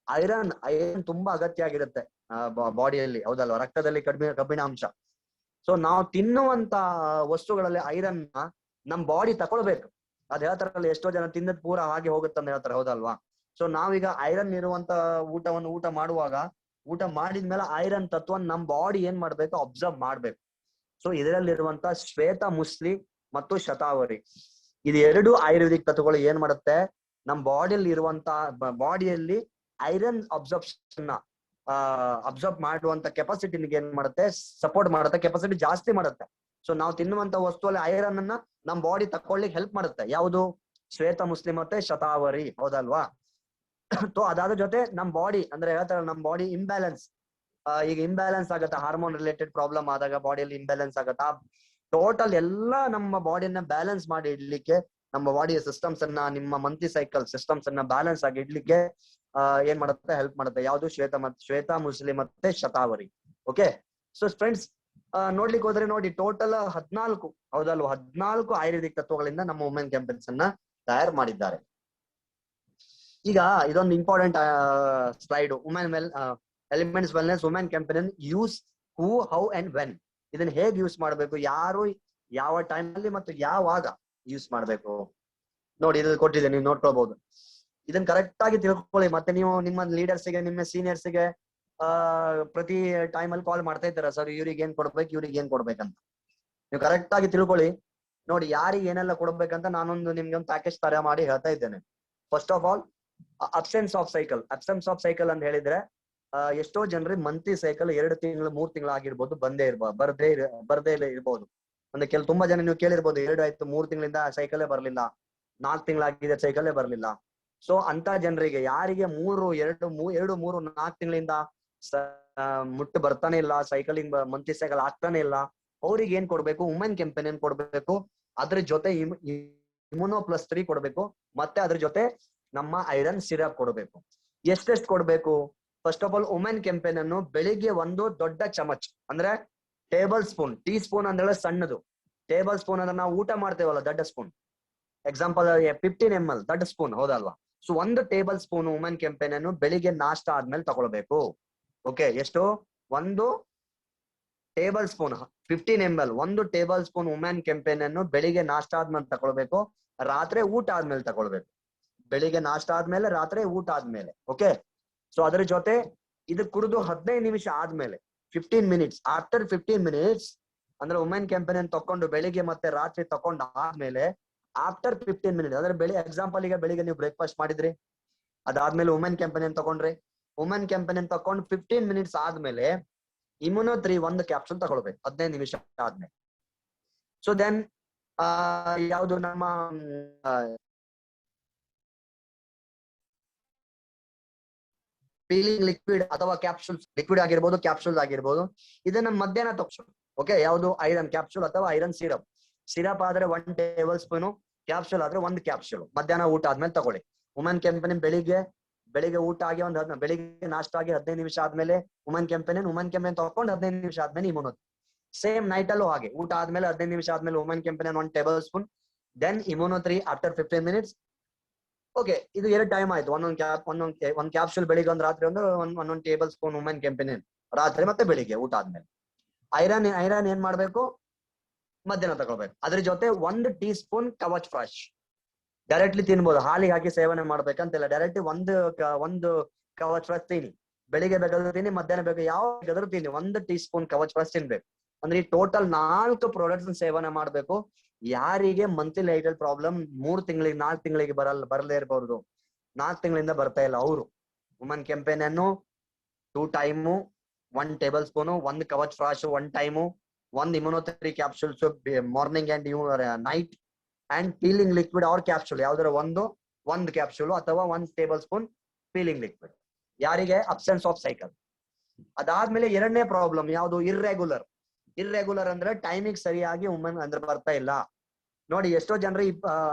ಐರನ್ ತುಂಬಾ ಅಗತ್ಯ ಆಗಿರುತ್ತೆ ಬಾಡಿಯಲ್ಲಿ, ಹೌದಲ್ವಾ? ರಕ್ತದಲ್ಲಿ ಕಬ್ಬಿಣಾಂಶ. ಸೊ ನಾವು ತಿನ್ನುವಂತ ವಸ್ತುಗಳಲ್ಲಿ ಐರನ್ ನಮ್ ಬಾಡಿ ತಕೊಳ್ಬೇಕು. ಅದ್ ಹೇಳ್ತಾರಲ್ಲ, ಎಷ್ಟೋ ಜನ ತಿನ್ನದ್ ಪೂರ ಹಾಗೆ ಹೋಗುತ್ತಂತ ಹೇಳ್ತಾರೆ, ಹೌದಲ್ವಾ? ಸೊ ನಾವೀಗ ಐರನ್ ಇರುವಂತ ಊಟ ಮಾಡುವಾಗ, ಊಟ ಮಾಡಿದ್ಮೇಲೆ ಐರನ್ ತತ್ವ ನಮ್ ಬಾಡಿ ಏನ್ ಮಾಡ್ಬೇಕು? ಅಬ್ಸರ್ವ್ ಮಾಡ್ಬೇಕು. ಸೊ ಇದರಲ್ಲಿರುವಂತ ಶ್ವೇತ ಮುಸ್ಲಿ ಮತ್ತು ಶತಾವರಿ, ಇದು 2 ಆಯುರ್ವೇದಿಕ್ ತತ್ವಗಳು ಏನ್ ಮಾಡುತ್ತೆ? ನಮ್ ಬಾಡಿಯಲ್ಲಿ ಇರುವಂತ ಬಾಡಿಯಲ್ಲಿ ಐರನ್ ಅಬ್ಸರ್ಪ್ಷನ್ ಅಬ್ಸರ್ವ್ ಮಾಡುವಂತ ಕೆಪಾಸಿಟಿ ಏನ್ ಮಾಡುತ್ತೆ? ಸಪೋರ್ಟ್ ಮಾಡುತ್ತೆ, ಕೆಪಾಸಿಟಿ ಜಾಸ್ತಿ ಮಾಡುತ್ತೆ. ಸೊ ನಾವು ತಿನ್ನುವಂತ ವಸ್ತುವಲ್ಲಿ ಐರನ್ ಅನ್ನ ನಮ್ ಬಾಡಿ ತಕೊಳ್ಳಿಕ್ ಹೆಲ್ಪ್ ಮಾಡುತ್ತೆ. ಯಾವುದು? ಶ್ವೇತ ಮುಸ್ಲಿ ಮತ್ತೆ ಶತಾವರಿ, ಹೌದಲ್ವಾ? ಸೊ ಅದಾದ ಜೊತೆ ನಮ್ ಬಾಡಿ ಅಂದ್ರೆ ಹೇಳ್ತಾರೆ, ನಮ್ ಬಾಡಿ ಇಂಬ್ಯಾಲೆನ್ಸ್, ಈಗ ಇಂಬ್ಯಾಲೆನ್ಸ್ ಆಗತ್ತೆ, ಹಾರ್ಮೋನ್ ರಿಲೇಟೆಡ್ ಪ್ರಾಬ್ಲಮ್ ಆದಾಗ ಬಾಡಿಯಲ್ಲಿ ಇಂಬ್ಯಾಲೆನ್ಸ್ ಆಗತ್ತಾ, ಟೋಟಲ್ ಎಲ್ಲಾ ನಮ್ಮ ಬಾಡಿಯನ್ನ ಬ್ಯಾಲೆನ್ಸ್ ಮಾಡಿ ಇಡ್ಲಿಕ್ಕೆ, ನಮ್ಮ ಬಾಡಿಯ ಸಿಸ್ಟಮ್ಸ್ ಅನ್ನ, ನಿಮ್ಮ ಮಂತ್ಲಿ ಸೈಕಲ್ ಸಿಸ್ಟಮ್ಸ್ ಅನ್ನ ಬ್ಯಾಲೆನ್ಸ್ ಆಗಿ ಇಡ್ಲಿಕ್ಕೆ ಏನ್ ಮಾಡುತ್ತೆ? ಹೆಲ್ಪ್ ಮಾಡುತ್ತೆ. ಯಾವುದು? ಶ್ವೇತ ಮುಸ್ಲಿ ಮತ್ತೆ ಶತಾವರಿ. ಓಕೆ, ಸೊ ಫ್ರೆಂಡ್ಸ್, ನೋಡ್ಲಿಕ್ಕೆ ಹೋದ್ರೆ ನೋಡಿ, ಟೋಟಲ್ 14, ಹೌದಲ್ವಾ? 14 ಆಯುರ್ವೇದಿಕ್ ತತ್ವಗಳಿಂದ ನಮ್ಮ ವುಮೆನ್ ಕ್ಯಾಂಪೇನ್ಸ್ ಅನ್ನ ತಯಾರು ಮಾಡಿದ್ದಾರೆ. ಈಗ ಇದೊಂದು important slide, elements wellness women campaign use, who, how and when. ಇದನ್ನ ಹೇಗೆ ಯೂಸ್ ಮಾಡ್ಬೇಕು, ಯಾರು ಯಾವ ಟೈಮ್ ಅಲ್ಲಿ ಮತ್ತು ಯಾವಾಗ ಯೂಸ್ ಮಾಡ್ಬೇಕು ನೋಡಿ, ಇದು ಕೊಟ್ಟಿದೆ, ನೀವು ನೋಡ್ಕೊಳ್ಬಹುದು. ಇದನ್ನ ಕರೆಕ್ಟ್ ಆಗಿ ತಿಳ್ಕೊಳ್ಳಿ. ಮತ್ತೆ ನೀವು ನಿಮ್ಮ ಲೀಡರ್ಸ್ಗೆ, ನಿಮ್ಮ ಸೀನಿಯರ್ಸ್ಗೆ ಪ್ರತಿ ಟೈಮ್ ಅಲ್ಲಿ ಕಾಲ್ ಮಾಡ್ತಾ ಇದ್ದೀರಾ, ಸರ್ ಇವ್ರಿಗೆ ಏನ್ ಕೊಡ್ಬೇಕು, ಇವ್ರಿಗೆ ಏನ್ ಕೊಡ್ಬೇಕಂತ. ನೀವು ಕರೆಕ್ಟ್ ಆಗಿ ತಿಳ್ಕೊಳ್ಳಿ. ನೋಡಿ, ಯಾರಿಗೆ ಏನೆಲ್ಲ ಕೊಡ್ಬೇಕಂತ ನಾನೊಂದು ನಿಮ್ಗೆ ಒಂದು ಪ್ಯಾಕೇಜ್ ತರ ಮಾಡಿ ಹೇಳ್ತಾ ಇದ್ದೇನೆ. First of all, absence of cycle ಅಂತ ಹೇಳಿದ್ರೆ ಎಷ್ಟೋ ಜನರಿಗೆ ಮಂತ್ಲಿ ಸೈಕಲ್ 2 ತಿಂಗಳು 3 ತಿಂಗಳು ಆಗಿರ್ಬೋದು, ಬರ್ದೇ ಇರ್ಬೋದು. ಅಂದ್ರೆ ತುಂಬಾ ಜನ ನೀವು ಕೇಳಿರ್ಬೋದು, 2 ಆಯ್ತು 3 ತಿಂಗಳಿಂದ ಸೈಕಲೇ ಬರ್ಲಿಲ್ಲ, 4 ತಿಂಗಳಾಗಿದೆ ಸೈಕಲೇ ಬರ್ಲಿಲ್ಲ. ಸೊ ಅಂತ ಜನರಿಗೆ ಯಾರಿಗೆ 2, 3, 4 ತಿಂಗಳಿಂದ ಮುಟ್ಟು ಬರ್ತಾನೆ ಇಲ್ಲ, ಸೈಕಲಿಂಗ್ ಮಂತ್ಲಿ ಸೈಕಲ್ ಆಗ್ತಾನೆ ಇಲ್ಲ, ಅವ್ರಿಗೆ ಏನ್ ಕೊಡ್ಬೇಕು? ವುಮೆನ್ ಕೆಂಪೇನ್ ಕೊಡ್ಬೇಕು. ಅದ್ರ ಜೊತೆ ಇಮ್ಯುನೋ+3 ಕೊಡ್ಬೇಕು, ಮತ್ತೆ ಅದ್ರ ಜೊತೆ ನಮ್ಮ ಐರನ್ ಸಿರಪ್ ಕೊಡ್ಬೇಕು. ಎಷ್ಟೆಷ್ಟು ಕೊಡ್ಬೇಕು? First of all women campaign ಅನ್ನು ಬೆಳಿಗ್ಗೆ 1 ದೊಡ್ಡ ಚಮಚ್, ಅಂದ್ರೆ ಟೇಬಲ್ ಸ್ಪೂನ್, ಟೀ ಸ್ಪೂನ್ ಅಂದ್ರೆ ಸಣ್ಣದು, ಟೇಬಲ್ ಸ್ಪೂನ್ ಅಂದ್ರೆ ನಾವು ಊಟ ಮಾಡ್ತೇವಲ್ಲ ದೊಡ್ಡ ಸ್ಪೂನ್, ಎಕ್ಸಾಂಪಲ್ 15 ml ದೊಡ್ಡ ಸ್ಪೂನ್, ಹೌದಲ್ವಾ? So 1 table spoon women campaign ಅನ್ನು ಬೆಳಿಗ್ಗೆ ನಾಷ್ಟ ಆದ್ಮೇಲೆ ತಗೊಳ್ಬೇಕು. ಓಕೆ, ಎಷ್ಟು? 1 table spoon 15 ml, 1 table spoon women campaign ಅನ್ನು ಬೆಳಿಗ್ಗೆ ನಾಷ್ಟ ಆದ್ಮೇಲೆ ತಗೊಳ್ಬೇಕು, ರಾತ್ರಿ ಊಟ ಆದ್ಮೇಲೆ ತಗೊಳ್ಬೇಕು. ಬೆಳಿಗ್ಗೆ ನಾಷ್ಟ ಆದ್ಮೇಲೆ, ರಾತ್ರಿ ಊಟ ಆದ್ಮೇಲೆ. ಓಕೆ, ಸೊ ಅದ್ರ ಜೊತೆ ಇದು ಕುಡಿದು 15 ನಿಮಿಷ ಆದ್ಮೇಲೆ, 15 ಮಿನಿಟ್ಸ್, ಆಫ್ಟರ್ 15 ಮಿನಿಟ್ಸ್ ಅಂದ್ರೆ ವುಮೆನ್ ಕೆಂಪೇನ್ ತಕೊಂಡು ಬೆಳಿಗ್ಗೆ ಮತ್ತೆ ರಾತ್ರಿ ತಕೊಂಡ್ ಆದ್ಮೇಲೆ, ಆಫ್ಟರ್ 15 ಮಿನಿಟ್ಸ್ ಅಂದ್ರೆ ಎಕ್ಸಾಂಪಲ್ ಈಗ ಬೆಳಿಗ್ಗೆ ನೀವು ಬ್ರೇಕ್ಫಾಸ್ಟ್ ಮಾಡಿದ್ರಿ, ಅದಾದ್ಮೇಲೆ ವುಮೆನ್ ಕೆಂಪೇನ್ ತಗೊಂಡ್ರಿ, ವುಮೆನ್ ಕೆಂಪೇನ್ ತಕೊಂಡು 15 ಮಿನಿಟ್ಸ್ ಆದ್ಮೇಲೆ ಇಮ್ಯುನೋ3 1 ಕ್ಯಾಪ್ಸೂಲ್ ತಗೊಳ್ಬೇಕು 15 ನಿಮಿಷ ಆದ್ಮೇಲೆ. ಸೊ ದೆನ್ ಯಾವುದು ನಮ್ಮ ಪೀಲಿಂಗ್ ಲಿಕ್ವಿಡ್ ಅಥವಾ ಕ್ಯಾಪ್ಸೂಲ್ಸ್, ಲಿಕ್ವಿಡ್ ಆಗಿರ್ಬೋದು ಕ್ಯಾಪ್ಸೂಲ್ ಆಗಿರ್ಬೋದು, ಇದನ್ನ ಮಧ್ಯಾಹ್ನ ತಕ್ಷಣ. ಓಕೆ, ಯಾವುದು? ಐರನ್ ಕ್ಯಾಪ್ಸೂಲ್ ಅಥವಾ ಐರನ್ ಸಿರಪ್. ಸಿರಪ್ ಆದ್ರೆ 1 ಟೇಬಲ್ ಸ್ಪೂನು, ಕ್ಯಾಪ್ಸೂಲ್ ಆದ್ರೆ 1 ಕ್ಯಾಪ್ಸೂಲ್ ಮಧ್ಯಾಹ್ನ ಊಟ ಆದ್ಮೇಲೆ ತಗೊಳ್ಳಿ. ವುಮೆನ್ ಕೆಂಪೇನ್ ಬೆಳಿಗ್ಗೆ ಊಟ ಆಗಿ ಬೆಳಿಗ್ಗೆ ನಾಷ್ಟ ಆಗಿ 15 ನಿಮಿಷ ಆದ್ಮೇಲೆ ವುಮೆನ್ ಕೆಂಪೇನ್ ತಗೊಂಡು 15 ನಿಮಿಷ ಆದ್ಮೇಲೆ ಇಮ್ಯುನೋ. ಸೇಮ್ ನೈಟ್ ಅಲ್ಲೂ ಹಾಗೆ, ಊಟ ಆದ್ಮೇಲೆ 15 ನಿಮಿಷ ಆದ್ಮೇಲೆ ವುಮೆನ್ ಕೆಂಪೇನ್ 1 ಟೇಬಲ್ ಸ್ಪೂನ್, ದೆನ್ ಇಮ್ಯುನೋ3 ಆಫ್ಟರ್ 15 ಮಿನಿಟ್ಸ್. ಓಕೆ, ಇದು 2 ಟೈಮ್ ಆಯ್ತು. ಒಂದ್ ಕ್ಯಾಪ್ಸೂಲ್ ಬೆಳಿಗ್ಗೆ ಒಂದು, ರಾತ್ರಿ ಒಂದೊಂದು ಟೇಬಲ್ ಸ್ಪೂನ್ ವುಮೆನ್ ಕೆಂಪೇನ್ ರಾತ್ರಿ ಮತ್ತೆ ಬೆಳಿಗ್ಗೆ ಊಟ ಆದ್ಮೇಲೆ. ಐರನ್ ಏನ್ ಮಾಡ್ಬೇಕು? ಮಧ್ಯಾಹ್ನ ತಗೋಬೇಕು. ಅದ್ರ ಜೊತೆ 1 ಟೀ ಸ್ಪೂನ್ ಕವಚ್ ಫ್ರಾಶ್ ಡೈರೆಕ್ಟ್ಲಿ ತಿನ್ಬೋದು, ಹಾಲಿಗೆ ಹಾಕಿ ಸೇವನೆ ಮಾಡ್ಬೇಕಂತಿಲ್ಲ, ಡೈರೆಕ್ಟ್ಲಿ ಒಂದು ಕವಚ್ ಫ್ರಾಶ್ ತಿನ್ನಿ. ಬೆಳಿಗ್ಗೆ ಬೇಕಾದ್ರೂ ತಿನ್ನಿ, ಮಧ್ಯಾಹ್ನ ಬೇಕು, ಯಾವ ಬೇಕಾದ್ರೂ ತಿನ್ನಿ, 1 ಟೀ ಸ್ಪೂನ್ ಕವಚ್ ಫ್ರಾಶ್ ತಿನ್ಬೇಕು. ಅಂದ್ರೆ ಈ ಟೋಟಲ್ 4 ಪ್ರಾಡಕ್ಟ್ಸ್ ಸೇವನೆ ಮಾಡ್ಬೇಕು. ಯಾರಿಗೆ ಮಂತ್ಲಿ ಲೈಟಲ್ ಪ್ರಾಬ್ಲಮ್ 3 ತಿಂಗಳಿಗೆ 4 ತಿಂಗಳಿಗೆ ಬರಲೇ ಇರಬಹುದು, 4 ತಿಂಗಳಿಂದ ಬರ್ತಾ ಇಲ್ಲ, ಅವರು ವುಮೆನ್ ಕೆಂಪೇನ್ ಅನ್ನು 2 time, 1 table spoon, 1 Kavach Prash 1 time, 1 ಇಮ್ಯುನೋ3 capsules morning and night, and peeling liquid or capsule, ಯಾವ್ದಾರ ಒಂದು ಕ್ಯಾಪ್ಸೂಲ್ ಅಥವಾ 1 ಟೇಬಲ್ ಸ್ಪೂನ್ ಪೀಲಿಂಗ್ ಲಿಕ್ವಿಡ್. ಯಾರಿಗೆ? Absence of cycle. ಅದಾದ್ಮೇಲೆ ಎರಡನೇ ಪ್ರಾಬ್ಲಮ್ ಯಾವುದು? ಇರ್ರೆಗ್ಯುಲರ್ ಅಂದ್ರೆ ಟೈಮಿಂಗ್ ಸರಿಯಾಗಿ ವುಮೆನ್ ಅಂದ್ರೆ ಬರ್ತಾ ಇಲ್ಲ. ನೋಡಿ, ಎಷ್ಟೋ ಜನರು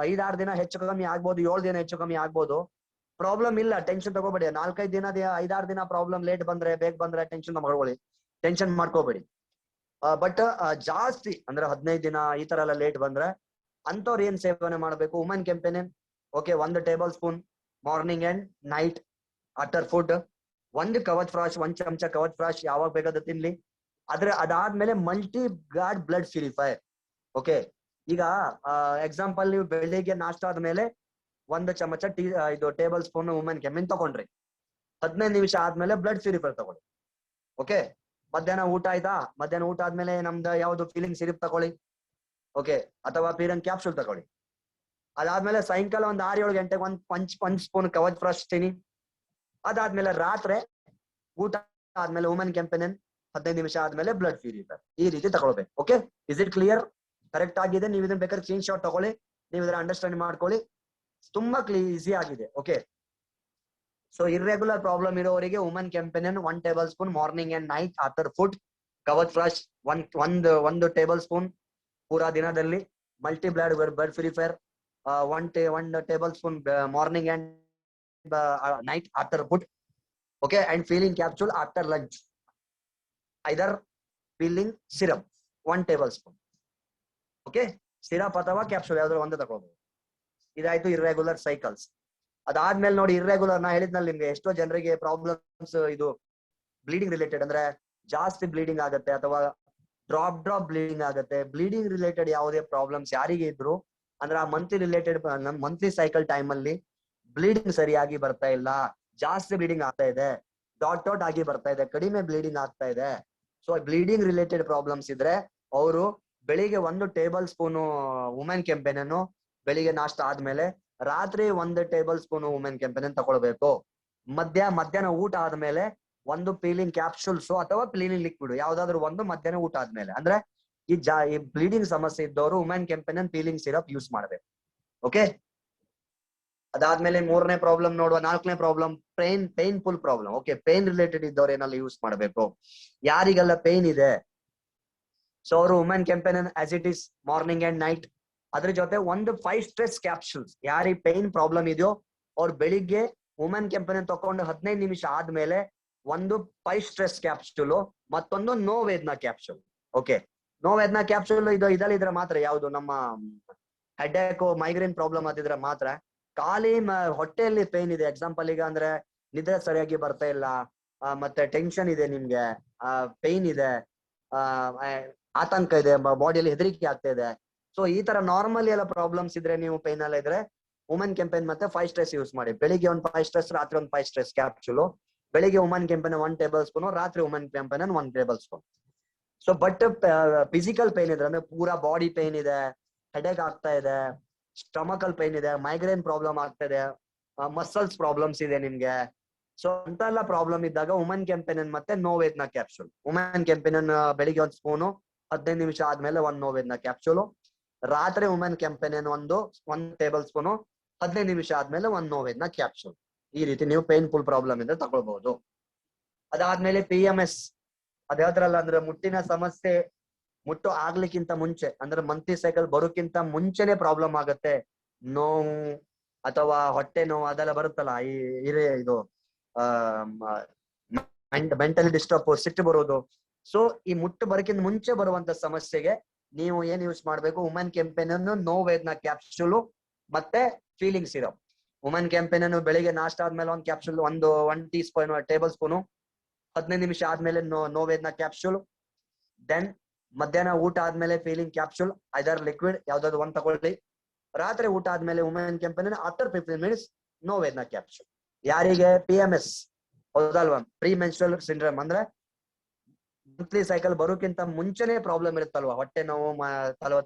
5-6 ದಿನ ಹೆಚ್ಚು ಕಮ್ಮಿ ಆಗ್ಬೋದು, 7 ದಿನ ಹೆಚ್ಚು ಕಮ್ಮಿ ಆಗ್ಬೋದು, ಪ್ರಾಬ್ಲಮ್ ಇಲ್ಲ, ಟೆನ್ಷನ್ ತಗೋಬೇಡಿ. 4-5 ದಿನ 5-6 ದಿನ ಪ್ರಾಬ್ಲಮ್ ಲೇಟ್ ಬಂದ್ರೆ, ಬೇಗ ಬಂದ್ರೆ ಟೆನ್ಷನ್ ಮಾಡ್ಕೋಬೇಡಿ. ಬಟ್ ಜಾಸ್ತಿ ಅಂದ್ರೆ 15 ದಿನ ಈ ತರ ಎಲ್ಲ ಲೇಟ್ ಬಂದ್ರೆ ಅಂತವ್ರು ಏನ್ ಸೇವನೆ ಮಾಡ್ಬೇಕು? Women campaign. Okay, 1 table spoon morning and night after food, 1 Kavach Prash, 1 ಚಮಚ ಕವಚ್ ಫ್ರಾಶ್ ಯಾವಾಗ ಬೇಕಾದ್ರೂ ತಿನ್ಲಿ. ಅದಾದ್ಮೇಲೆ multi guard blood purifier. Okay, ಈಗ ಎಕ್ಸಾಂಪಲ್ ನೀವು ಬೆಳಿಗ್ಗೆ ನಾಷ್ಟ ಆದ್ಮೇಲೆ 1 ಚಮಚ ಇದು ಟೇಬಲ್ ಸ್ಪೂನ್ ವುಮೆನ್ ಕೆಂಪೇನ್ ತಗೊಂಡ್ರಿ, 15 ನಿಮಿಷ ಆದ್ಮೇಲೆ ಬ್ಲಡ್ ಪ್ಯೂರಿಫೈಯರ್ ತಗೊಳ್ಳಿ. ಓಕೆ, ಮಧ್ಯಾಹ್ನ ಊಟ ಆಯ್ತಾ? ಮಧ್ಯಾಹ್ನ ಊಟ ಆದ್ಮೇಲೆ ನಮ್ದು ಯಾವ್ದು ಫೀಲಿಂಗ್ ಸಿರಪ್ ತಗೊಳ್ಳಿ. ಓಕೆ, ಅಥವಾ ಪೀರನ್ ಕ್ಯಾಪ್ಸೂಲ್ ತಗೊಳ್ಳಿ. ಅದಾದ್ಮೇಲೆ ಸಾಯಂಕಾಲ 6-7 ಗಂಟೆಗೆ ಒಂದ್ ಸ್ಪೂನ್ ಕವಚ್ ಫ್ರಾಶ್ ತಿನ್ನಿ. ಅದಾದ್ಮೇಲೆ ರಾತ್ರಿ ಊಟ ಆದ್ಮೇಲೆ ವುಮೆನ್ ಕೆಂಪೇನ್ 15 ನಿಮಿಷ ಆದ್ಮೇಲೆ ಬ್ಲಡ್ ಪ್ಯೂರಿಫೈಯರ್. ಈ ರೀತಿ ತಗೊಳ್ಬೇಕು. Okay, is it clear? Correct ಆಗಿದೆ. ನೀವು ಇದನ್ನ ಬೇಕಾದ್ರೆ ಸ್ಕ್ರೀನ್ ಶಾಟ್ ತಗೊಳ್ಳಿ, ನೀವು ಇದನ್ನ ಅಂಡರ್ಸ್ಟ್ಯಾಂಡ್ ಮಾಡ್ಕೊಳ್ಳಿ, ತುಂಬಾ ಈಸಿ ಆಗಿದೆ. ಓಕೆ, ಸೊ ಇರ್ರೆಗ್ಯುಲರ್ ಪ್ರಾಬ್ಲಮ್ ಇರೋವರಿಗೆ women ಕೆಂಪೇನ್ 1 table spoon morning and night after food, Kavach Prash 1 table spoon ಪೂರಾ ದಿನದಲ್ಲಿ, multi blood purifier 1 table spoon morning and night after food. Okay, and feeling capsule after lunch, either feeling syrup 1 table spoon. Okay, syrup ಅಥವಾ capsule ಯಾವ್ದಾದ್ರು ಒಂದು ತಗೊಳ್ಬಹುದು. ಇದಾಯ್ತು irregular cycles. ಅದಾದ್ಮೇಲೆ ನೋಡಿ, irregular ನಾ ಹೇಳಿದ್ನಲ್ಲಿ ನಿಮ್ಗೆ ಎಷ್ಟೋ ಜನರಿಗೆ ಪ್ರಾಬ್ಲಮ್ಸ್ ಇದು ಬ್ಲೀಡಿಂಗ್ ರಿಲೇಟೆಡ್, ಅಂದ್ರೆ ಜಾಸ್ತಿ ಬ್ಲೀಡಿಂಗ್ ಆಗುತ್ತೆ ಅಥವಾ ಡ್ರಾಪ್ ಬ್ಲೀಡಿಂಗ್ ಆಗುತ್ತೆ. ಬ್ಲೀಡಿಂಗ್ ರಿಲೇಟೆಡ್ ಯಾವುದೇ ಪ್ರಾಬ್ಲಮ್ಸ್ ಯಾರಿಗೆ ಇದ್ರು ಅಂದ್ರೆ ಆ ಮಂತ್ಲಿ ಸೈಕಲ್ ಟೈಮ್ ಅಲ್ಲಿ ಬ್ಲೀಡಿಂಗ್ ಸರಿಯಾಗಿ ಬರ್ತಾ ಇಲ್ಲ, ಜಾಸ್ತಿ ಬ್ಲೀಡಿಂಗ್ ಆಗ್ತಾ ಇದೆ, ಡಾಟ್ ಆಗಿ ಬರ್ತಾ ಇದೆ, ಕಡಿಮೆ ಬ್ಲೀಡಿಂಗ್ ಆಗ್ತಾ ಇದೆ. ಸೊ ಬ್ಲೀಡಿಂಗ್ ರಿಲೇಟೆಡ್ ಪ್ರಾಬ್ಲಮ್ಸ್ ಇದ್ರೆ ಅವರು ಬೆಳಿಗ್ಗೆ 1 ಟೇಬಲ್ ಸ್ಪೂನ್ ವುಮೆನ್ ಕೆಂಪೇನ್ ಅನ್ನು ಬೆಳಿಗ್ಗೆ ನಾಷ್ಟ ಆದ್ಮೇಲೆ ರಾತ್ರಿ 1 ಟೇಬಲ್ ಸ್ಪೂನ್ ವುಮೆನ್ ಕೆಂಪೆನಿನ್ ತಗೊಳ್ಬೇಕು. ಮಧ್ಯಾಹ್ನ ಊಟ ಆದ್ಮೇಲೆ 1 ಪೀಲಿಂಗ್ ಕ್ಯಾಪ್ಸೂಲ್ಸ್ ಅಥವಾ ಕ್ಲೀನಿಂಗ್ ಲಿಕ್ವಿಡ್ ಯಾವ್ದಾದ್ರು ಒಂದು ಮಧ್ಯಾಹ್ನ ಊಟ ಆದ್ಮೇಲೆ. ಅಂದ್ರೆ ಈ ಬ್ಲೀಡಿಂಗ್ ಸಮಸ್ಯೆ ಇದ್ದವರು women companion feeling syrup use ಮಾಡ್ಬೇಕು. ಓಕೆ, ಅದಾದ್ಮೇಲೆ 3ನೇ ಪ್ರಾಬ್ಲಮ್ ನೋಡುವ. 4ನೇ problem painful problem. Okay, pain related ಇದ್ದವ್ರು ಏನೆಲ್ಲ ಯೂಸ್ ಮಾಡ್ಬೇಕು, ಯಾರಿಗೆಲ್ಲ ಪೇನ್ ಇದೆ ಸೊ ಅವರು women companion as it is morning and night. ಅದ್ರ ಜೊತೆ ಒಂದು 5 ಸ್ಟ್ರೆಸ್ ಕ್ಯಾಪ್ಸೂಲ್ಸ್. ಯಾರಿಗೆ ಪೇನ್ ಪ್ರಾಬ್ಲಮ್ ಇದೆಯೋ ಅವ್ರು ಬೆಳಿಗ್ಗೆ ವುಮೆನ್ ಕೆಂಪೆನಿನ್ ತಕೊಂಡು 15 ನಿಮಿಷ ಆದ್ಮೇಲೆ ಒಂದು 5 ಸ್ಟ್ರೆಸ್ ಕ್ಯಾಪ್ಸೂಲ್, ಮತ್ತೊಂದು no Vedana capsule. Okay, no Vedana capsule ಇದ್ರೆ ಮಾತ್ರ ಯಾವುದು ನಮ್ಮ ಹೆಡ್ಏಕ್ ಮೈಗ್ರೇನ್ ಪ್ರಾಬ್ಲಮ್ ಆದಿದ್ರೆ ಮಾತ್ರ. ಖಾಲಿ ಹೊಟ್ಟೆಯಲ್ಲಿ ಪೇನ್ ಇದೆ, ಎಕ್ಸಾಂಪಲ್ ಈಗ ಅಂದ್ರೆ ನಿದ್ರೆ ಸರಿಯಾಗಿ ಬರ್ತಾ ಇಲ್ಲ, ಮತ್ತೆ ಟೆನ್ಷನ್ ಇದೆ, ನಿಮ್ಗೆ ಪೇನ್ ಇದೆ, ಆತಂಕ ಇದೆ, ಬಾಡಿಯಲ್ಲಿ ಹೆದರಿಕೆ ಆಗ್ತಾ ಇದೆ. ಸೊ ಈ ತರ ನಾರ್ಮಲಿ ಎಲ್ಲ ಪ್ರಾಬ್ಲಮ್ಸ್ ಇದ್ರೆ, ನೀವು ಪೇನ್ ಎಲ್ಲ ಇದ್ರೆ ವುಮೆನ್ ಕೆಂಪೆನ್ ಮತ್ತೆ 5 ಸ್ಟ್ರೆಸ್ ಯೂಸ್ ಮಾಡಿ. ಬೆಳಿಗ್ಗೆ ಒಂದು 5 ಸ್ಟ್ರೆಸ್, ರಾತ್ರಿ ಒಂದು 5 ಸ್ಟ್ರೆಸ್ ಕ್ಯಾಪ್ಸೂಲ್. ಬೆಳಿಗ್ಗೆ ವುಮೆನ್ ಕೆಂಪೆನ್ 1 ಟೇಬಲ್ ಸ್ಪೂನ್, ರಾತ್ರಿ women companion 1 table spoon. So but physical pain ಇದ್ರೆ ಅಂದ್ರೆ ಪೂರಾ ಬಾಡಿ ಪೇನ್ ಇದೆ, ಹೆಡೇಕ್ ಆಗ್ತಾ ಇದೆ, ಸ್ಟಮಕಲ್ ಪೇನ್ ಇದೆ, ಮೈಗ್ರೇನ್ ಪ್ರಾಬ್ಲಮ್ ಆಗ್ತಾ ಇದೆ, ಮಸಲ್ಸ್ ಪ್ರಾಬ್ಲಮ್ಸ್ ಇದೆ ನಿಮ್ಗೆ, ಸೊ ಅಂತೆಲ್ಲ ಪ್ರಾಬ್ಲಮ್ ಇದ್ದಾಗ ವುಮೆನ್ ಕೆಂಪೆನಿನ್ ಮತ್ತೆ ನೋ ವೇದನಾ ಕ್ಯಾಪ್ಸೂಲ್. ವುಮೆನ್ ಕೆಂಪೆನಿನ್ ಬೆಳಿಗ್ಗೆ 1 ಸ್ಪೂನು, 15 ನಿಮಿಷ ಆದ್ಮೇಲೆ 1 ನೋ ವೇದನಾ ಕ್ಯಾಪ್ಸೂಲ್. ರಾತ್ರಿ ವುಮೆನ್ ಕೆಂಪೆನಿನ್ 1 ಟೇಬಲ್ ಸ್ಪೂನು, 15 ನಿಮಿಷ ಆದ್ಮೇಲೆ 1 ನೋ ವೇದನಾ ಕ್ಯಾಪ್ಸೂಲ್. ಈ ರೀತಿ ನೀವು ಪೇನ್ಫುಲ್ ಪ್ರಾಬ್ಲಮ್ ಇಂದ ತಗೊಳ್ಬಹುದು. ಅದಾದ್ಮೇಲೆ PMS, ಅದ್ ಯಾವ್ದ್ರಲ್ಲ ಅಂದ್ರೆ ಮುಟ್ಟಿನ ಸಮಸ್ಯೆ ಮುಟ್ಟು ಆಗ್ಲಿಕ್ಕಿಂತ ಮುಂಚೆ, ಅಂದ್ರೆ ಮಂತ್ಲಿ ಸೈಕಲ್ ಬರೋಕ್ಕಿಂತ ಮುಂಚೆನೆ ಪ್ರಾಬ್ಲಮ್ ಆಗತ್ತೆ. ನೋವು ಅಥವಾ ಹೊಟ್ಟೆ ನೋವು ಅದೆಲ್ಲ ಬರುತ್ತಲ್ಲ, ಇದು ಮೆಂಟಲಿ ಡಿಸ್ಟರ್ಬ್, ಸಿಟ್ಟು ಬರೋದು. ಸೊ ಈ ಮುಟ್ಟು ಬರೋಕ್ಕಿಂತ ಮುಂಚೆ ಬರುವಂತ ಸಮಸ್ಯೆಗೆ ನೀವು ಏನ್ ಯೂಸ್ ಮಾಡ್ಬೇಕು, ವುಮೆನ್ ಕೆಂಪೆನಿನ್ ನೋ ವೇದನಾ ಕ್ಯಾಪ್ಸೂಲ್ ಮತ್ತೆ ಫೀಲಿಂಗ್ ಸಿರಪ್. ವುಮೆನ್ ಕೆಂಪೆನಿನ್ ಬೆಳಿಗ್ಗೆ ನಾಷ್ಟ ಆದ್ಮೇಲೆ 1 ಕ್ಯಾಪ್ಸೂಲ್, ಒಂದು 1 ಟೇಬಲ್ ಸ್ಪೂನು, 15 ನಿಮಿಷ ಆದ್ಮೇಲೆ ನೋ ವೇದನಾ ಕ್ಯಾಪ್ಸೂಲ್. ದೆನ್ ಮಧ್ಯಾಹ್ನ ಊಟ ಆದ್ಮೇಲೆ ಫೀಲಿಂಗ್ ಕ್ಯಾಪ್ಸೂಲ್, ಐದರ್ ಲಿಕ್ವಿಡ್ ಯಾವ್ದಾದ್ರು ಒಂದ್ ತಗೊಳ್ಳಿ. ರಾತ್ರಿ ಊಟ ಆದ್ಮೇಲೆ women companion after 15 minutes no Vedana capsule. ಯಾರಿಗೆ PMS ಹೌದಲ್ವಾ, ಪ್ರೀ ಮೆನ್ಸ್ಟ್ರಲ್ ಸಿಂಡ್ರೋಮ್ ಅಂದ್ರೆ ಮಂತ್ಲಿ ಸೈಕಲ್ ಬರೋಕ್ಕಿಂತ ಮುಂಚೆನೆ ಪ್ರಾಬ್ಲಮ್ ಇರುತ್ತಲ್ವಾ, ಹೊಟ್ಟೆ ನೋವು,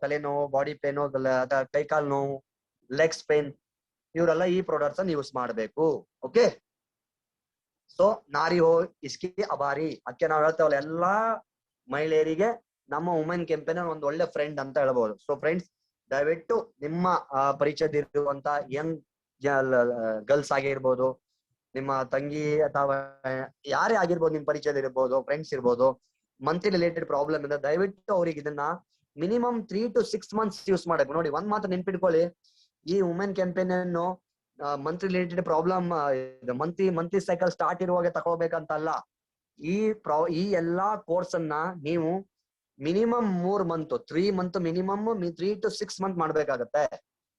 ತಲೆನೋವು, ಬಾಡಿ ಪೇನು, ಕೈಕಾಲ್ ನೋವು, ಲೆಗ್ಸ್ ಪೇನ್, ಇವರೆಲ್ಲ ಈ ಪ್ರಾಡಕ್ಟ್ಸ್ ಅನ್ನು ಯೂಸ್ ಮಾಡಬೇಕು. ಓಕೆ, ಸೊ ನಾರಿ ಹೋ ಇಸ್ಕಿ ಅಬಾರಿ, ಅದಕ್ಕೆ ನಾವ್ ಹೇಳ್ತೇವಲ್ಲ ಎಲ್ಲಾ ಮಹಿಳೆಯರಿಗೆ ನಮ್ಮ ವುಮೆನ್ ಕೆಂಪೆನಿನ್ ಒಂದು ಒಳ್ಳೆ ಫ್ರೆಂಡ್ ಅಂತ ಹೇಳ್ಬಹುದು. ಸೊ ಫ್ರೆಂಡ್ಸ್, ದಯವಿಟ್ಟು ನಿಮ್ಮ ಪರಿಚಯದಿರುವಂತ ಯಂಗ್ ಗರ್ಲ್ಸ್ ಆಗಿರ್ಬೋದು, ನಿಮ್ಮ ತಂಗಿ ಅಥವಾ ಯಾರೇ ಆಗಿರ್ಬೋದು, ನಿಮ್ ಪರಿಚಯದಿರ್ಬೋದು, ಫ್ರೆಂಡ್ಸ್ ಇರ್ಬೋದು, ಮಂತ್ಲಿ ರಿಲೇಟೆಡ್ ಪ್ರಾಬ್ಲಮ್ ಇಂದ ದಯವಿಟ್ಟು ಅವ್ರಿಗೆ ಇದನ್ನ ಮಿನಿಮಮ್ 3 to 6 months ಯೂಸ್ ಮಾಡಬೇಕು. ನೋಡಿ, ಒಂದ್ ಮಾತ್ರ ನೆನ್ಪಿಟ್ಕೊಳ್ಳಿ, ಈ women companion monthly related problem monthly cycle start ಇರುವಾಗ ತಗೊಳ್ಬೇಕಂತಲ್ಲ. ಈ ಎಲ್ಲಾ ಕೋರ್ಸ್ ಅನ್ನ ನೀವು minimum 3 month 3 month minimum 3 to 6 month ಮಾಡ್ಬೇಕಾಗತ್ತೆ.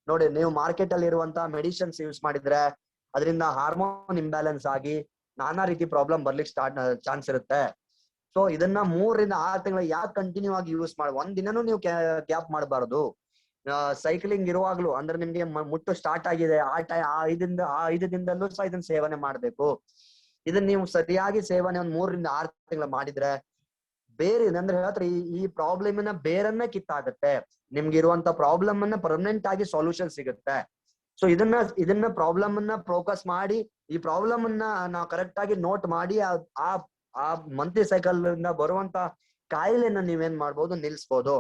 ನೋಡಿ, ನೀವು ಮಾರ್ಕೆಟ್ ಅಲ್ಲಿ ಇರುವಂತ ಮೆಡಿಸಿನ್ಸ್ ಯೂಸ್ ಮಾಡಿದ್ರೆ ಅದರಿಂದ ಹಾರ್ಮೋನ್ ಇಂಬ್ಯಾಲೆನ್ಸ್ ಆಗಿ ನಾನಾ ರೀತಿ ಪ್ರಾಬ್ಲಮ್ ಬರ್ಲಿಕ್ಕೆ ಚಾನ್ಸ್ ಇರುತ್ತೆ. ಸೊ ಇದನ್ನ 3 ರಿಂದ 6 ತಿಂಗಳು ಯಾಕೆ ಕಂಟಿನ್ಯೂ ಆಗಿ ಯೂಸ್ ಮಾಡಿ, ಒಂದ್ ದಿನನೂ ನೀವು ಗ್ಯಾಪ್ ಮಾಡಬಾರದು. ಸೈಕ್ಲಿಂಗ್ ಇರುವಾಗ್ಲೂ ಅಂದ್ರೆ ನಿಮ್ಗೆ ಮುಟ್ಟು ಸ್ಟಾರ್ಟ್ ಆಗಿದೆ, ಆ 5 ದಿನದಲ್ಲೂ ಸಹ ಇದನ್ನ ಸೇವನೆ ಮಾಡ್ಬೇಕು. ಇದನ್ನ ನೀವು ಸರಿಯಾಗಿ ಸೇವನೆ 1 3 ರಿಂದ 6 ತಿಂಗಳು ಮಾಡಿದ್ರೆ ಬೇರೆ ಅಂದ್ರೆ ಹೇಳ್ತಾರೆ, ಈ ಪ್ರಾಬ್ಲಮ್ ನ ಬೇರನ್ನ ಕಿತ್ತಾಗುತ್ತೆ. ನಿಮ್ಗೆ ಇರುವಂತ ಪ್ರಾಬ್ಲಮ್ ಅನ್ನ ಪರ್ಮನೆಂಟ್ ಆಗಿ ಸೊಲ್ಯೂಷನ್ ಸಿಗುತ್ತೆ. ಸೊ ಇದನ್ನ ಪ್ರಾಬ್ಲಮ್ ಅನ್ನ ಫೋಕಸ್ ಮಾಡಿ, ಈ ಪ್ರಾಬ್ಲಮ್ ಅನ್ನ ನಾವು ಕರೆಕ್ಟ್ ಆಗಿ ನೋಟ್ ಮಾಡಿ ಆ ಮಂತ್ಲಿ ಸೈಕಲ್ ಇಂದ ಬರುವಂತ ಕಾಯಿಲೆನ ನೀವೇನ್ ಮಾಡ್ಬೋದು, ನಿಲ್ಸ್ಬೋದು.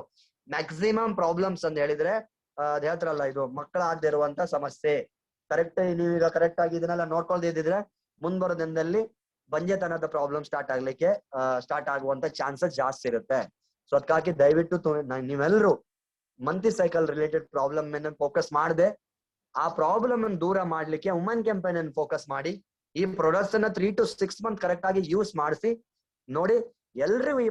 ಮ್ಯಾಕ್ಸಿಮಮ್ ಪ್ರಾಬ್ಲಮ್ಸ್ ಅಂತ ಹೇಳಿದ್ರೆ ಅದ್ ಹೇಳ್ತಾರಲ್ಲ, ಇದು ಮಕ್ಕಳಾಗದೆ ಇರುವಂತ ಸಮಸ್ಯೆ. ನೀವೀಗ ಕರೆಕ್ಟ್ ಆಗಿ ಇದನ್ನೆಲ್ಲ ನೋಡ್ಕೊಳ್ದಿದ್ರೆ ಮುಂದ್ಬರೋ ದಿನದಲ್ಲಿ ಬಂಜೆತನದ ಪ್ರಾಬ್ಲಮ್ ಸ್ಟಾರ್ಟ್ ಆಗುವಂತ ಚಾನ್ಸಸ್ ಜಾಸ್ತಿ ಇರುತ್ತೆ. ಸೊ ಅದಕ್ಕಾಗಿ ದಯವಿಟ್ಟು ನೀವೆಲ್ಲರೂ ಮಂತ್ಲಿ ಸೈಕಲ್ ರಿಲೇಟೆಡ್ ಪ್ರಾಬ್ಲಮ್ ಮೇಲೆ ಫೋಕಸ್ ಮಾಡದೆ ಆ ಪ್ರಾಬ್ಲಮ್ ಅನ್ನು ದೂರ ಮಾಡ್ಲಿಕ್ಕೆ ವುಮೆನ್ ಕೆಂಪೆನಿನ್ ಫೋಕಸ್ ಮಾಡಿ ಈ ಪ್ರಾಡಕ್ಟ್ಸ್ ಅನ್ನ 3 to 6 ಮಂತ್ ಕರೆಕ್ಟ್ ಆಗಿ ಯೂಸ್ ಮಾಡಿಸಿ ನೋಡಿ. ಎಲ್ರಿಗೂ ಈ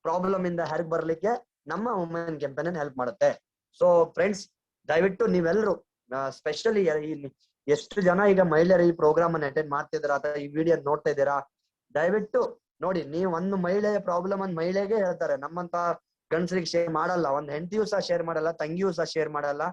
ಪ್ರಾಬ್ಲಮ್ ಇಂದ ಹೆಲ್ಪ್ ಬರ್ಲಿಕ್ಕೆ ನಮ್ಮ ವುಮೆನ್ ಕೆಂಪೆನಿನ್ ಹೆಲ್ಪ್ ಮಾಡುತ್ತೆ. ಸೊ ಫ್ರೆಂಡ್ಸ್, ದಯವಿಟ್ಟು ನೀವೆಲ್ಲರೂ ಸ್ಪೆಷಲಿ ಎಷ್ಟು ಜನ ಈಗ ಮಹಿಳೆಯರು ಈ ಪ್ರೋಗ್ರಾಮ್ ಅನ್ನು ಅಟೆಂಡ್ ಮಾಡ್ತಿದ್ದೀರಾ ಅಥವಾ ಈ ವಿಡಿಯೋ ನೋಡ್ತಾ ಇದ್ದೀರಾ, ದಯವಿಟ್ಟು ನೋಡಿ, ನೀವು ಒಂದು ಮಹಿಳೆಯ ಪ್ರಾಬ್ಲಮ್ ಒಂದು ಮಹಿಳೆಗೆ ಹೇಳ್ತಾರೆ. ನಮ್ಮಂತ ಗಂಡಸರಿಗೆ ಶೇರ್ ಮಾಡಲ್ಲ, ಒಂದ್ ಹೆಂಡತಿಯೂ ಸಹ ಶೇರ್ ಮಾಡಲ್ಲ, ತಂಗಿಯೂ ಸಹ ಶೇರ್ ಮಾಡಲ್ಲ,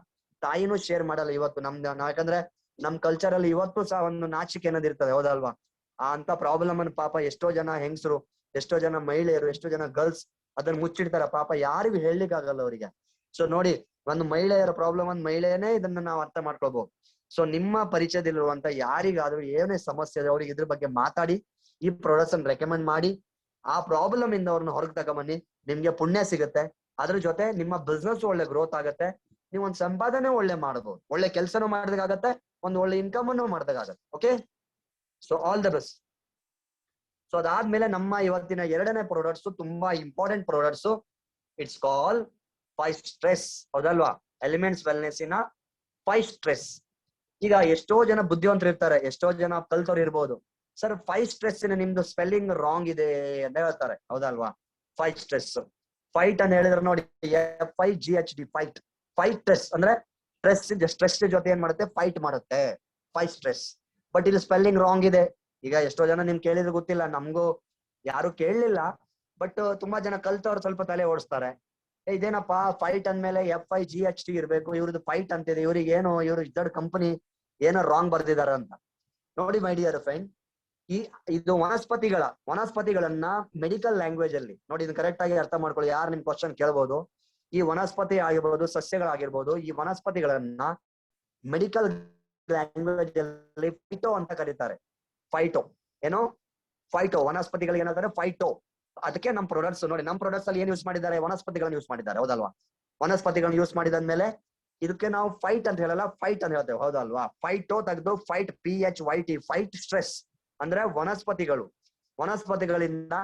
ತಾಯಿನೂ ಶೇರ್ ಮಾಡಲ್ಲ. ಇವತ್ತು ಯಾಕಂದ್ರೆ ನಮ್ ಕಲ್ಚರ್ ಅಲ್ಲಿ ಇವತ್ತು ಸಹ ಒಂದು ನಾಚಿಕೆ ಅನ್ನೋದು ಇರ್ತದೆ, ಹೌದಲ್ವಾ? ಅಂತ ಪ್ರಾಬ್ಲಮ್ ಅನ್ನು ಪಾಪ ಎಷ್ಟೋ ಜನ ಹೆಂಗಸರು, ಎಷ್ಟೋ ಜನ ಮಹಿಳೆಯರು, ಎಷ್ಟೋ ಜನ ಗರ್ಲ್ಸ್ ಅದನ್ನ ಮುಚ್ಚಿಡ್ತಾರ. ಪಾಪ ಯಾರಿಗೂ ಹೇಳಲಿಕ್ಕೆ ಆಗಲ್ಲ ಅವರಿಗೆ. ಸೊ ನೋಡಿ, ಒಂದು ಮಹಿಳೆಯರ ಪ್ರಾಬ್ಲಮ್ ಒಂದು ಮಹಿಳೆಯೇ ಇದನ್ನ ನಾವು ಅರ್ಥ ಮಾಡ್ಕೊಳ್ಬಹುದು. ಸೊ ನಿಮ್ಮ ಪರಿಚಯದಲ್ಲಿರುವಂತ ಯಾರಿಗಾದ್ರೂ ಏನೇ ಸಮಸ್ಯೆ ಇದೆ ಅವ್ರಿಗೆ ಇದ್ರ ಬಗ್ಗೆ ಮಾತಾಡಿ, ಈ ಪ್ರಾಡಕ್ಟ್ಸ್ ಅನ್ನು ರೆಕಮೆಂಡ್ ಮಾಡಿ, ಆ ಪ್ರಾಬ್ಲಮ್ ಇಂದ ಅವ್ರನ್ನ ಹೊರಗೆ ತಗೊಂಬನ್ನಿ. ನಿಮ್ಗೆ ಪುಣ್ಯ ಸಿಗುತ್ತೆ. ಅದ್ರ ಜೊತೆ ನಿಮ್ಮ ಬಿಸ್ನೆಸ್ ಒಳ್ಳೆ ಗ್ರೋತ್ ಆಗುತ್ತೆ. ನೀವು ಒಂದು ಸಂಪಾದನೆ ಒಳ್ಳೆ ಮಾಡಬಹುದು, ಒಳ್ಳೆ ಕೆಲಸನೂ ಮಾಡಿದಾಗತ್ತೆ, ಒಂದು ಒಳ್ಳೆ ಇನ್ಕಮ್ ಅನ್ನು ಮಾಡಿದಾಗತ್ತೆ. Okay, so all the best. So ಅದಾದ್ಮೇಲೆ ನಮ್ಮ ಇವತ್ತಿನ ಎರಡನೇ ಪ್ರಾಡಕ್ಟ್ಸ್ ತುಂಬಾ important products. It's call 5 stress. ಹೌದಲ್ವಾ? ಎಲಿಮೆಂಟ್ಸ್ ವೆಲ್ನೆಸ್ ಇನ 5 ಸ್ಟ್ರೆಸ್. ಈಗ ಎಷ್ಟೋ ಜನ ಬುದ್ಧಿವಂತರು ಇರ್ತಾರೆ, ಎಷ್ಟೋ ಜನ ಕಲ್ತವ್ರು ಇರ್ಬೋದು. ಸರ್ 5 ಸ್ಟ್ರೆಸ್ ನಿಮ್ದು ಸ್ಪೆಲ್ಲಿಂಗ್ ರಾಂಗ್ ಇದೆ ಅಂತ ಹೇಳ್ತಾರೆ. ಹೌದಲ್ವಾ? 5 ಸ್ಟ್ರೆಸ್. ಫೈಟ್ ಅಂತ ಹೇಳಿದ್ರೆ ನೋಡಿ, FIGHT, ಫೈಟ್. 5 ಸ್ಟ್ರೆಸ್ ಅಂದ್ರೆ ಸ್ಟ್ರೆಸ್ ಜೊತೆ ಏನ್ ಮಾಡುತ್ತೆ? ಫೈಟ್ ಮಾಡುತ್ತೆ. 5 ಸ್ಟ್ರೆಸ್. ಬಟ್ ಇಲ್ಲಿ ಸ್ಪೆಲ್ಲಿಂಗ್ ರಾಂಗ್ ಇದೆ. ಈಗ ಎಷ್ಟೋ ಜನ ನಿಮ್ ಕೇಳಿದ್ರೆ ಗೊತ್ತಿಲ್ಲ, ನಮ್ಗೂ ಯಾರು ಕೇಳಲಿಲ್ಲ. ಬಟ್ ತುಂಬಾ ಜನ ಕಲ್ತವ್ರು ಸ್ವಲ್ಪ ತಲೆ ಓಡಿಸ್ತಾರೆ. ಇದೇನಪ್ಪಾ ಫೈಟ್ ಅಂದ್ಮೇಲೆ FIGHT ಇರ್ಬೇಕು, ಇವ್ರದ್ದು ಫೈಟ್ ಅಂತಿದೆ, ಇವ್ರಿಗೆ ಏನು ಇವ್ರು ದೊಡ್ಡ ಕಂಪನಿ ಏನೋ ರಾಂಗ್ ಬರ್ದಿದಾರ ಅಂತ. ನೋಡಿ ಮೈ ಡಿಯರ್ ಫ್ರೆಂಡ್, ಇದು ವನಸ್ಪತಿಗಳನ್ನ ಮೆಡಿಕಲ್ ಲ್ಯಾಂಗ್ವೇಜ್ ಅಲ್ಲಿ ನೋಡಿ, ಇದನ್ನ ಕರೆಕ್ಟ್ ಆಗಿ ಅರ್ಥ ಮಾಡ್ಕೊಳ್ಳಿ. ಯಾರು ನಿಮ್ ಕ್ವಶನ್ ಕೇಳ್ಬೋದು. ಈ ವನಸ್ಪತಿ ಆಗಿರ್ಬೋದು, ಸಸ್ಯಗಳಾಗಿರ್ಬೋದು, ಈ ವನಸ್ಪತಿಗಳನ್ನ ಮೆಡಿಕಲ್ ಲ್ಯಾಂಗ್ವೇಜ್ ಅಲ್ಲಿ ಫೈಟೋ ಅಂತ ಕರೀತಾರೆ. ಫೈಟೋ ಏನೋ ಫೈಟೋ, ವನಸ್ಪತಿಗಳಿಗೆ ಏನಂತಾರೆ? ಫೈಟೋ. ಅದಕ್ಕೆ ನಮ್ಮ ಪ್ರಾಡಕ್ಟ್ಸ್ ನೋಡಿ, ನಮ್ಮ ಪ್ರಾಡಕ್ಟ್ಸ್ ಅಲ್ಲಿ ಏನ್ ಯೂಸ್ ಮಾಡಿದ್ದಾರೆ? ವನಸ್ಪತಿಗಳನ್ನ ಯೂಸ್ ಮಾಡಿದ್ದಾರೆ. ಹೌದಲ್ವಾ? ವನಸ್ಪತಿಗಳನ್ನ ಯೂಸ್ ಮಾಡಿದಾದ್ಮೇಲೆ ಇದಕ್ಕೆ ನಾವು ಫೈಟ್ ಅಂತ ಹೇಳಲ್ಲ, ಫೈಟ್ ಅಂತ ಹೇಳ್ತೇವೆ. ಹೌದಲ್ವಾ? ಫೈಟೋ ತೆಗೆದು ಫೈಟ್, PHYT, ಫೈಟ್ ಸ್ಟ್ರೆಸ್ ಅಂದ್ರೆ ವನಸ್ಪತಿಗಳಿಂದ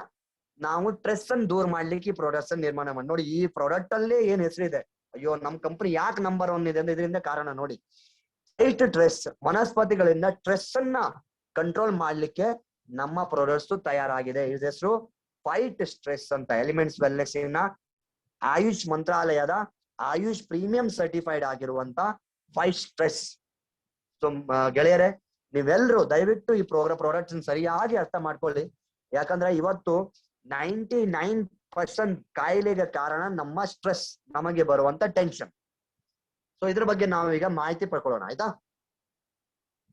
ನಾವು ಸ್ಟ್ರೆಸ್ ಅನ್ನು ದೂರ ಮಾಡ್ಲಿಕ್ಕೆ ಈ ಪ್ರಾಡಕ್ಟ್ಸ್ ಅನ್ನು ನಿರ್ಮಾಣ ಮಾಡಿ. ನೋಡಿ, ಈ ಪ್ರಾಡಕ್ಟ್ ಅಲ್ಲಿ ಏನ್ ಹೆಸರಿದೆ, ಅಯ್ಯೋ ನಮ್ ಕಂಪನಿ ಯಾಕೆ ನಂಬರ್ 1 ಇದೆ ಅಂದ್ರೆ ಇದರಿಂದ ಕಾರಣ ನೋಡಿ. ಫೈಟ್ ಸ್ಟ್ರೆಸ್, ವನಸ್ಪತಿಗಳಿಂದ ಸ್ಟ್ರೆಸ್ ಅನ್ನ ಕಂಟ್ರೋಲ್ ಮಾಡ್ಲಿಕ್ಕೆ ನಮ್ಮ ಪ್ರಾಡಕ್ಟ್ಸ್ ತಯಾರಾಗಿದೆ. ಇದ್ರ ಹೆಸರು ಫೈಟ್ ಸ್ಟ್ರೆಸ್ ಅಂತ. ಎಲಿಮೆಂಟ್ಸ್ ವೆಲ್ನೆಸ್ ಇನ ಆಯುಷ್ ಮಂತ್ರಾಲಯದ ಆಯುಷ್ ಪ್ರೀಮಿಯಂ ಸರ್ಟಿಫೈಡ್ ಆಗಿರುವಂತ 5 ಸ್ಟ್ರೆಸ್. ಸೊ ಗೆಳೆಯರೆ, ನೀವೆಲ್ರು ದಯವಿಟ್ಟು ಈ ಪ್ರಾಡಕ್ಟ್ಸ್ ಸರಿಯಾಗಿ ಅರ್ಥ ಮಾಡ್ಕೊಳ್ಳಿ. ಯಾಕಂದ್ರೆ ಇವತ್ತು 99% ಕಾಯಿಲೆಗೆ ಕಾರಣ ನಮ್ಮ ಸ್ಟ್ರೆಸ್, ನಮಗೆ ಬರುವಂತ ಟೆನ್ಷನ್. ಸೊ ಇದ್ರ ಬಗ್ಗೆ ನಾವು ಈಗ ಮಾಹಿತಿ ಪಡ್ಕೊಳ್ಳೋಣ, ಆಯ್ತಾ?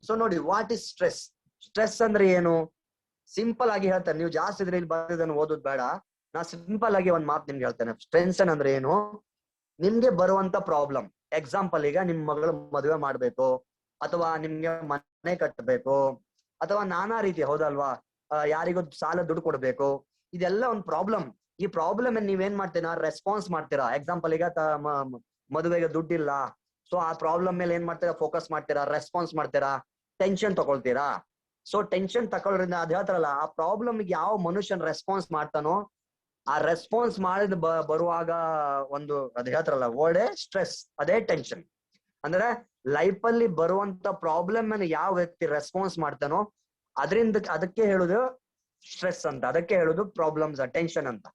ಸೊ ನೋಡಿ, ವಾಟ್ ಇಸ್ ಸ್ಟ್ರೆಸ್? ಸ್ಟ್ರೆಸ್ ಅಂದ್ರೆ ಏನು? ಸಿಂಪಲ್ ಆಗಿ ಹೇಳ್ತೇನೆ, ನೀವು ಜಾಸ್ತಿ ಇದ್ರೆ ಇಲ್ಲಿ ಬರೋದನ್ನು ಓದೋದು ಬೇಡ. ನಾ ಸಿಂಪಲ್ ಆಗಿ ಒಂದ್ ಮಾತು ನಿಮ್ಗೆ ಹೇಳ್ತೇನೆ. ಟೆನ್ಷನ್ ಅಂದ್ರೆ ಏನು? ನಿಮ್ಗೆ ಬರುವಂತ ಪ್ರಾಬ್ಲಮ್. ಎಕ್ಸಾಂಪಲ್, ಈಗ ನಿಮ್ ಮಗಳು ಮದುವೆ ಮಾಡ್ಬೇಕು, ಅಥವಾ ನಿಮ್ಗೆ ಮನೆ ಕಟ್ಟಬೇಕು, ಅಥವಾ ನಾನಾ ರೀತಿ, ಹೌದಲ್ವಾ? ಯಾರಿಗೂ ಸಾಲ ದುಡ್ಡು ಕೊಡ್ಬೇಕು, ಇದೆಲ್ಲ ಒಂದು ಪ್ರಾಬ್ಲಮ್. ಈ ಪ್ರಾಬ್ಲಮ್ ನೀವೇನ್ ಮಾಡ್ತೀರಾ? ರೆಸ್ಪಾನ್ಸ್ ಮಾಡ್ತೀರಾ. ಎಕ್ಸಾಂಪಲ್, ಈಗ ಮದುವೆಗೆ ದುಡ್ಡಿಲ್ಲ, ಸೊ ಆ ಪ್ರಾಬ್ಲಮ್ ಮೇಲೆ ಏನ್ ಮಾಡ್ತೀರಾ? ಫೋಕಸ್ ಮಾಡ್ತೀರಾ, ರೆಸ್ಪಾನ್ಸ್ ಮಾಡ್ತೀರಾ, ಟೆನ್ಷನ್ ತಗೊಳ್ತೀರಾ. ಸೊ ಟೆನ್ಷನ್ ತಗೊಳ್ಳೋದ್ರಿಂದ ಅದ್ ಹೇಳ್ತಾರಲ್ಲ, ಆ ಪ್ರಾಬ್ಲಮ್ ಯಾವ ಮನುಷ್ಯನ್ ರೆಸ್ಪಾನ್ಸ್ ಮಾಡ್ತಾನೋ, ಆ ರೆಸ್ಪಾನ್ಸ್ ಮಾಡಿದ ಬರುವಾಗ ಒಂದು ಅದ್ ಹೇಳ್ತಾರಲ್ಲ ವರ್ಡ್ ಸ್ಟ್ರೆಸ್, ಅದೇ ಟೆನ್ಷನ್. ಅಂದ್ರೆ ಲೈಫ್ ಅಲ್ಲಿ ಬರುವಂತ ಪ್ರಾಬ್ಲಮ್ ಅನ್ನು ಯಾವ ವ್ಯಕ್ತಿ ರೆಸ್ಪಾನ್ಸ್ ಮಾಡ್ತಾನೋ ಅದಕ್ಕೆ ಹೇಳುದು ಸ್ಟ್ರೆಸ್ ಅಂತ. ಅದಕ್ಕೆ ಹೇಳುದು ಪ್ರಾಬ್ಲಮ್ಸ್, ಟೆನ್ಷನ್ ಅಂತ.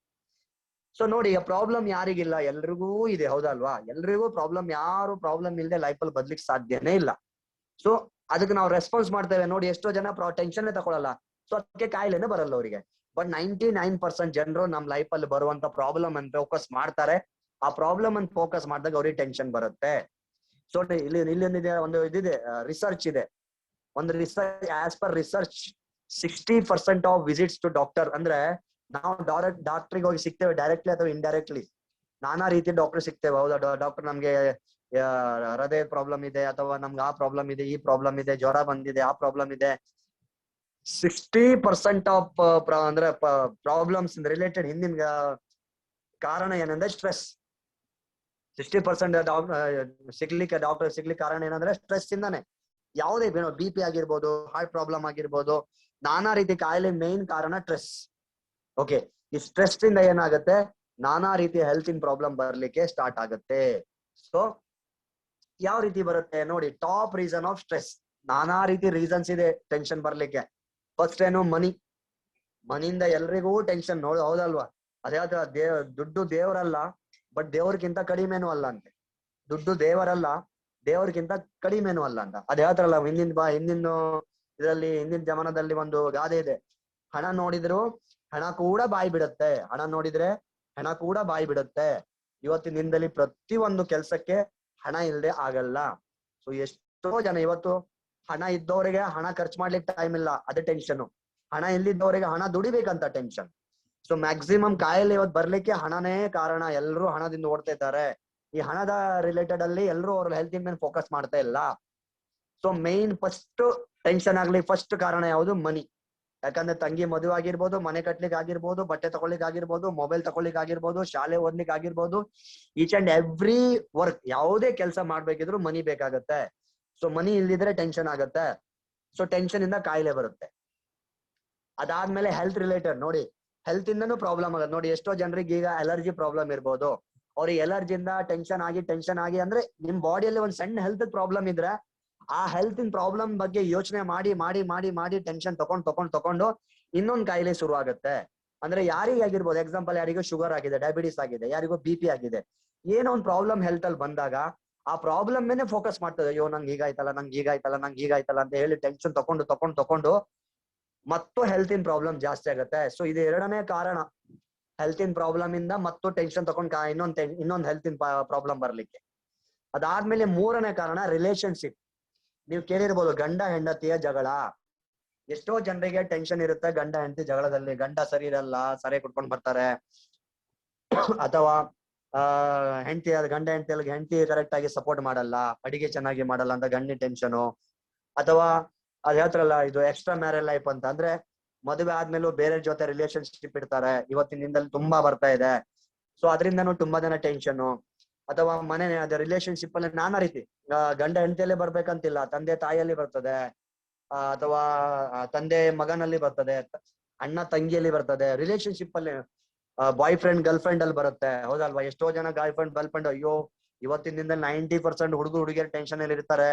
ಸೊ ನೋಡಿ, ಆ ಪ್ರಾಬ್ಲಮ್ ಯಾರಿಗಿಲ್ಲ? ಎಲ್ರಿಗೂ ಇದೆ. ಹೌದಲ್ವಾ? ಎಲ್ರಿಗೂ ಪ್ರಾಬ್ಲಮ್. ಯಾರು ಪ್ರಾಬ್ಲಮ್ ಇಲ್ಲದೆ ಲೈಫ್ ಅಲ್ಲಿ ಬದ್ಲಿಕ್ಕೆ ಸಾಧ್ಯನೇ ಇಲ್ಲ. ಸೊ ಅದಕ್ಕೆ ನಾವು ರೆಸ್ಪಾನ್ಸ್ ಮಾಡ್ತೇವೆ. ನೋಡಿ, ಎಷ್ಟೋ ಜನ ಟೆನ್ಷನ್ ತಗೊಳಲ್ಲ, ಸೊ ಅದಕ್ಕೆ ಕಾಯಿಲೆನೇ ಬರಲ್ಲ ಅವರಿಗೆ. ಬಟ್ 99% ಜನರು ನಮ್ ಲೈಫ್ ಅಲ್ಲಿ ಬರುವಂತ ಪ್ರಾಬ್ಲಮ್ ಅನ್ನು ಫೋಕಸ್ ಮಾಡ್ತಾರೆ. ಆ ಪ್ರಾಬ್ಲಮ್ ಅನ್ನು ಫೋಕಸ್ ಮಾಡಿದಾಗ ಅವ್ರಿಗೆ ಟೆನ್ಷನ್ ಬರುತ್ತೆ. ಸೊ ಇಲ್ಲಿ ಒಂದು ಇದಿದೆ, ರಿಸರ್ಚ್ ಇದೆ. ಒಂದು research, as per research 60% of visits to doctor, ಅಂದ್ರೆ ನಾವು ಡಾಕ್ಟರ್ಗೆ ಹೋಗಿ ಸಿಗ್ತೇವೆ ಡೈರೆಕ್ಟ್ಲಿ ಅಥವಾ ಇಂಡೈರೆಕ್ಟ್ಲಿ. ನಾನಾ ರೀತಿ ಡಾಕ್ಟರ್ ಸಿಗ್ತೇವೆ. ಹೌದಾ? ಡಾಕ್ಟರ್ ನಮ್ಗೆ ಹೃದಯ ಪ್ರಾಬ್ಲಮ್ ಇದೆ, ಅಥವಾ ನಮ್ಗೆ ಆ ಪ್ರಾಬ್ಲಮ್ ಇದೆ, ಈ ಪ್ರಾಬ್ಲಮ್ ಇದೆ, ಜ್ವರ ಬಂದಿದೆ, ಆ ಪ್ರಾಬ್ಲಮ್ ಇದೆ. 60% ಆಫ್ ಅಂದ್ರೆ ಪ್ರಾಬ್ಲಮ್ಸ್ ರಿಲೇಟೆಡ್ ಹಿಂದಿನ ಕಾರಣ ಏನಂದ್ರೆ ಸ್ಟ್ರೆಸ್. 60% ಡಾಕ್ಟರ್ ಸಿಗ್ಲಿಕ್ಕೆ ಕಾರಣ ಏನಂದ್ರೆ ಸ್ಟ್ರೆಸ್ ಇಂದಾನೆ. ಯಾವುದೇ BP ಆಗಿರ್ಬೋದು, ಹಾರ್ಟ್ ಪ್ರಾಬ್ಲಮ್ ಆಗಿರ್ಬೋದು, ನಾನಾ ರೀತಿ ಕಾಯಿಲೆ ಮೇನ್ ಕಾರಣ ಸ್ಟ್ರೆಸ್. ಓಕೆ, ಈ ಸ್ಟ್ರೆಸ್ ಇಂದ ಏನಾಗುತ್ತೆ? ನಾನಾ ರೀತಿಯ ಹೆಲ್ತ್ ಇನ್ ಪ್ರಾಬ್ಲಮ್ ಬರ್ಲಿಕ್ಕೆ ಸ್ಟಾರ್ಟ್ ಆಗುತ್ತೆ. ಸೊ ಯಾವ ರೀತಿ ಬರುತ್ತೆ ನೋಡಿ, ಟಾಪ್ ರೀಸನ್ ಆಫ್ ಸ್ಟ್ರೆಸ್. ನಾನಾ ರೀತಿ ರೀಸನ್ಸ್ ಇದೆ ಟೆನ್ಷನ್ ಬರ್ಲಿಕ್ಕೆ. ಫಸ್ಟ್ ಏನು? ಮನಿಯಿಂದ ಎಲ್ರಿಗೂ ಟೆನ್ಷನ್. ನೋಡಿ, ಹೌದಲ್ವಾ? ಅದೇ ದುಡ್ಡು ದೇವರಲ್ಲ, ಬಟ್ ದೇವ್ರಿಗಿಂತ ಕಡಿಮೆನೂ ಅಲ್ಲ ಅಂತೆ. ದುಡ್ಡು ದೇವರಲ್ಲ, ದೇವ್ರಿಗಿಂತ ಕಡಿಮೆನೂ ಅಲ್ಲ ಅಂತ ಅದ್ ಹೇಳ್ತಾರಲ್ಲ. ಹಿಂದಿನ ಜಮಾನದಲ್ಲಿ ಒಂದು ಗಾದೆ ಇದೆ, ಹಣ ನೋಡಿದ್ರು ಹಣ ಕೂಡ ಬಾಯಿ ಬಿಡುತ್ತೆ, ಹಣ ನೋಡಿದ್ರೆ ಹಣ ಕೂಡ ಬಾಯಿ ಬಿಡುತ್ತೆ. ಇವತ್ತಿನ ದಿನದಲ್ಲಿ ಪ್ರತಿ ಒಂದು ಕೆಲ್ಸಕ್ಕೆ ಹಣ ಇಲ್ಲದೆ ಆಗಲ್ಲ. ಸೊ ಎಷ್ಟೋ ಜನ ಇವತ್ತು ಹಣ ಇದ್ದವರಿಗೆ ಹಣ ಖರ್ಚು ಮಾಡ್ಲಿಕ್ಕೆ ಟೈಮ್ ಇಲ್ಲ, ಅದೇ ಟೆನ್ಷನ್. ಹಣ ಇಲ್ಲಿದ್ದವರಿಗೆ ಹಣ ದುಡಿಬೇಕಂತ ಟೆನ್ಷನ್. ಸೊ ಮ್ಯಾಕ್ಸಿಮಮ್ ಕಾಯಿಲೆ ಇವತ್ತು ಬರ್ಲಿಕ್ಕೆ ಹಣನೇ ಕಾರಣ. ಎಲ್ಲರೂ ಹಣದಿಂದ ಓಡ್ತಾ ಇದ್ದಾರೆ. ಈ ಹಣದ ರಿಲೇಟೆಡ್ ಅಲ್ಲಿ ಎಲ್ಲರೂ ಅವ್ರ ಹೆಲ್ತ್ ಮೇಲೆ ಫೋಕಸ್ ಮಾಡ್ತಾ ಇಲ್ಲ. ಸೊ ಮೇನ್ ಫಸ್ಟ್ ಟೆನ್ಷನ್ ಆಗ್ಲಿ ಫಸ್ಟ್ ಕಾರಣ ಯಾವುದು? ಮನಿ. ಯಾಕಂದ್ರೆ ತಂಗಿ ಮದುವೆ ಆಗಿರ್ಬೋದು, ಮನೆ ಕಟ್ಲಿಕ್ಕೆ ಆಗಿರ್ಬೋದು, ಬಟ್ಟೆ ತಗೊಳ್ಳಿಕ್ ಆಗಿರ್ಬೋದು, ಮೊಬೈಲ್ ತಗೊಳ್ಳಿಕ್ ಆಗಿರ್ಬೋದು, ಶಾಲೆ ಓದ್ಲಿಕ್ಕೆ ಆಗಿರ್ಬೋದು, ಈಚ್ ಅಂಡ್ ಎವ್ರಿ ವರ್ಕ್, ಯಾವುದೇ ಕೆಲಸ ಮಾಡ್ಬೇಕಿದ್ರು ಮನಿ ಬೇಕಾಗತ್ತೆ. ಸೊ ಮನಿ ಇಲ್ದಿದ್ರೆ ಟೆನ್ಷನ್ ಆಗತ್ತೆ. ಸೊ ಟೆನ್ಷನ್ ಇಂದ ಕಾಯಿಲೆ ಬರುತ್ತೆ. ಅದಾದ್ಮೇಲೆ ಹೆಲ್ತ್ ರಿಲೇಟೆಡ್ ನೋಡಿ, ಹೆಲ್ತ್ ಇಂದನೂ ಪ್ರಾಬ್ಲಮ್ ಆಗುತ್ತೆ. ನೋಡಿ ಎಷ್ಟೋ ಜನರಿಗೆ ಈಗ ಅಲರ್ಜಿ ಪ್ರಾಬ್ಲಮ್ ಇರ್ಬೋದು. ಅವ್ರಿಗೆ ಎಲರ್ಜಿಯಿಂದ ಟೆನ್ಷನ್ ಆಗಿ ಅಂದ್ರೆ ನಿಮ್ ಬಾಡಿಯಲ್ಲಿ ಒಂದ್ ಸಣ್ಣ ಹೆಲ್ತ್ ಪ್ರಾಬ್ಲಮ್ ಇದ್ರೆ ಆ ಹೆಲ್ತ್ ಇನ್ ಪ್ರಾಬ್ಲಮ್ ಬಗ್ಗೆ ಯೋಚನೆ ಮಾಡಿ ಮಾಡಿ ಮಾಡಿ ಮಾಡಿ ಟೆನ್ಷನ್ ತಕೊಂಡು ಇನ್ನೊಂದ್ ಕಾಯಿಲೆ ಶುರು ಆಗುತ್ತೆ. ಅಂದ್ರೆ ಯಾರಿಗೆ ಆಗಿರ್ಬೋದು, ಎಕ್ಸಾಂಪಲ್ ಯಾರಿಗೂ ಶುಗರ್ ಆಗಿದೆ, ಡಯಾಬಿಟಿಸ್ ಆಗಿದೆ, ಯಾರಿಗೂ BP ಆಗಿದೆ, ಏನೋ ಒಂದು ಪ್ರಾಬ್ಲಮ್ ಹೆಲ್ತ್ ಅಲ್ಲಿ ಬಂದಾಗ ಆ ಪ್ರಾಬ್ಲಮ್ ಮೇಲೆ ಫೋಕಸ್ ಮಾಡ್ತದೆ. ಅಯ್ಯೋ ನಂಗೆ ಹೀಗಾಯ್ತಲ್ಲ ಅಂತ ಹೇಳಿ ಟೆನ್ಷನ್ ತಕೊಂಡು ಮತ್ತು ಹೆಲ್ತ್ ಇನ್ ಪ್ರಾಬ್ಲಮ್ ಜಾಸ್ತಿ ಆಗುತ್ತೆ. ಸೊ ಇದು ಎರಡನೇ ಕಾರಣ, ಹೆಲ್ತ್ ಇನ್ ಪ್ರಾಬ್ಲಮ್ ಇಂದ ಮತ್ತು ಟೆನ್ಷನ್ ತಗೊಂಡ್ ಇನ್ನೊಂದ್ ಹೆಲ್ತ್ ಇನ್ ಪ್ರಾಬ್ಲಮ್ ಬರ್ಲಿಕ್ಕೆ. ಅದಾದ್ಮೇಲೆ ಮೂರನೇ ಕಾರಣ ರಿಲೇಶನ್ಶಿಪ್. ನೀವು ಕೇಳಿರ್ಬೋದು ಗಂಡ ಹೆಂಡತಿಯ ಜಗಳ. ಎಷ್ಟೋ ಜನರಿಗೆ ಟೆನ್ಷನ್ ಇರುತ್ತೆ ಗಂಡ ಹೆಂಡತಿ ಜಗಳದಲ್ಲಿ. ಗಂಡ ಸರಿ ಇರಲ್ಲ, ಸರಿ ಕುಟ್ಕೊಂಡ್ ಬರ್ತಾರೆ, ಅಥವಾ ಗಂಡ ಹೆಂಡತಿ ಕರೆಕ್ಟ್ ಆಗಿ ಸಪೋರ್ಟ್ ಮಾಡಲ್ಲ, ಅಡಿಗೆ ಚೆನ್ನಾಗಿ ಮಾಡಲ್ಲ ಅಂತ ಗಂಡಿ ಟೆನ್ಷನು. ಅಥವಾ ಅದ್ ಹೇಳ್ತಾರಲ್ಲ ಇದು ಎಕ್ಸ್ಟ್ರಾ ಮ್ಯಾರೇಜ್ ಲೈಫ್ ಅಂತ, ಅಂದ್ರೆ ಮದುವೆ ಆದ್ಮೇಲೂ ಬೇರೆ ಜೊತೆ ರಿಲೇಶನ್ಶಿಪ್ ಇಡ್ತಾರೆ, ಇವತ್ತಿನ ದಿನದಲ್ಲಿ ತುಂಬಾ ಬರ್ತಾ ಇದೆ. ಸೊ ಅದರಿಂದನೂ ತುಂಬಾ ಜನ ಟೆನ್ಷನ್. ಅಥವಾ ಮನೆ ರಿಲೇಶನ್ಶಿಪ್ ಅಲ್ಲಿ ನಾನಾ ರೀತಿ, ಗಂಡ ಹೆಂಡತಿಯಲ್ಲೇ ಬರ್ಬೇಕಂತಿಲ್ಲ, ತಂದೆ ತಾಯಿಯಲ್ಲಿ ಬರ್ತದೆ, ಅಥವಾ ತಂದೆ ಮಗನಲ್ಲಿ ಬರ್ತದೆ, ಅಣ್ಣ ತಂಗಿಯಲ್ಲಿ ಬರ್ತದೆ, ರಿಲೇಶನ್ಶಿಪ್ ಅಲ್ಲಿ ಬಾಯ್ ಫ್ರೆಂಡ್ ಗರ್ಲ್ ಫ್ರೆಂಡ್ ಅಲ್ಲಿ ಬರುತ್ತೆ. ಹೌದಲ್ವಾ? ಎಷ್ಟೋ ಜನ ಗರ್ಲ್ ಫ್ರೆಂಡ್ ಅಯ್ಯೋ ಇವತ್ತಿನ ದಿನದಲ್ಲಿ 90% ಹುಡುಗಿಯರು ಟೆನ್ಷನ್ ಅಲ್ಲಿ ಇರ್ತಾರೆ.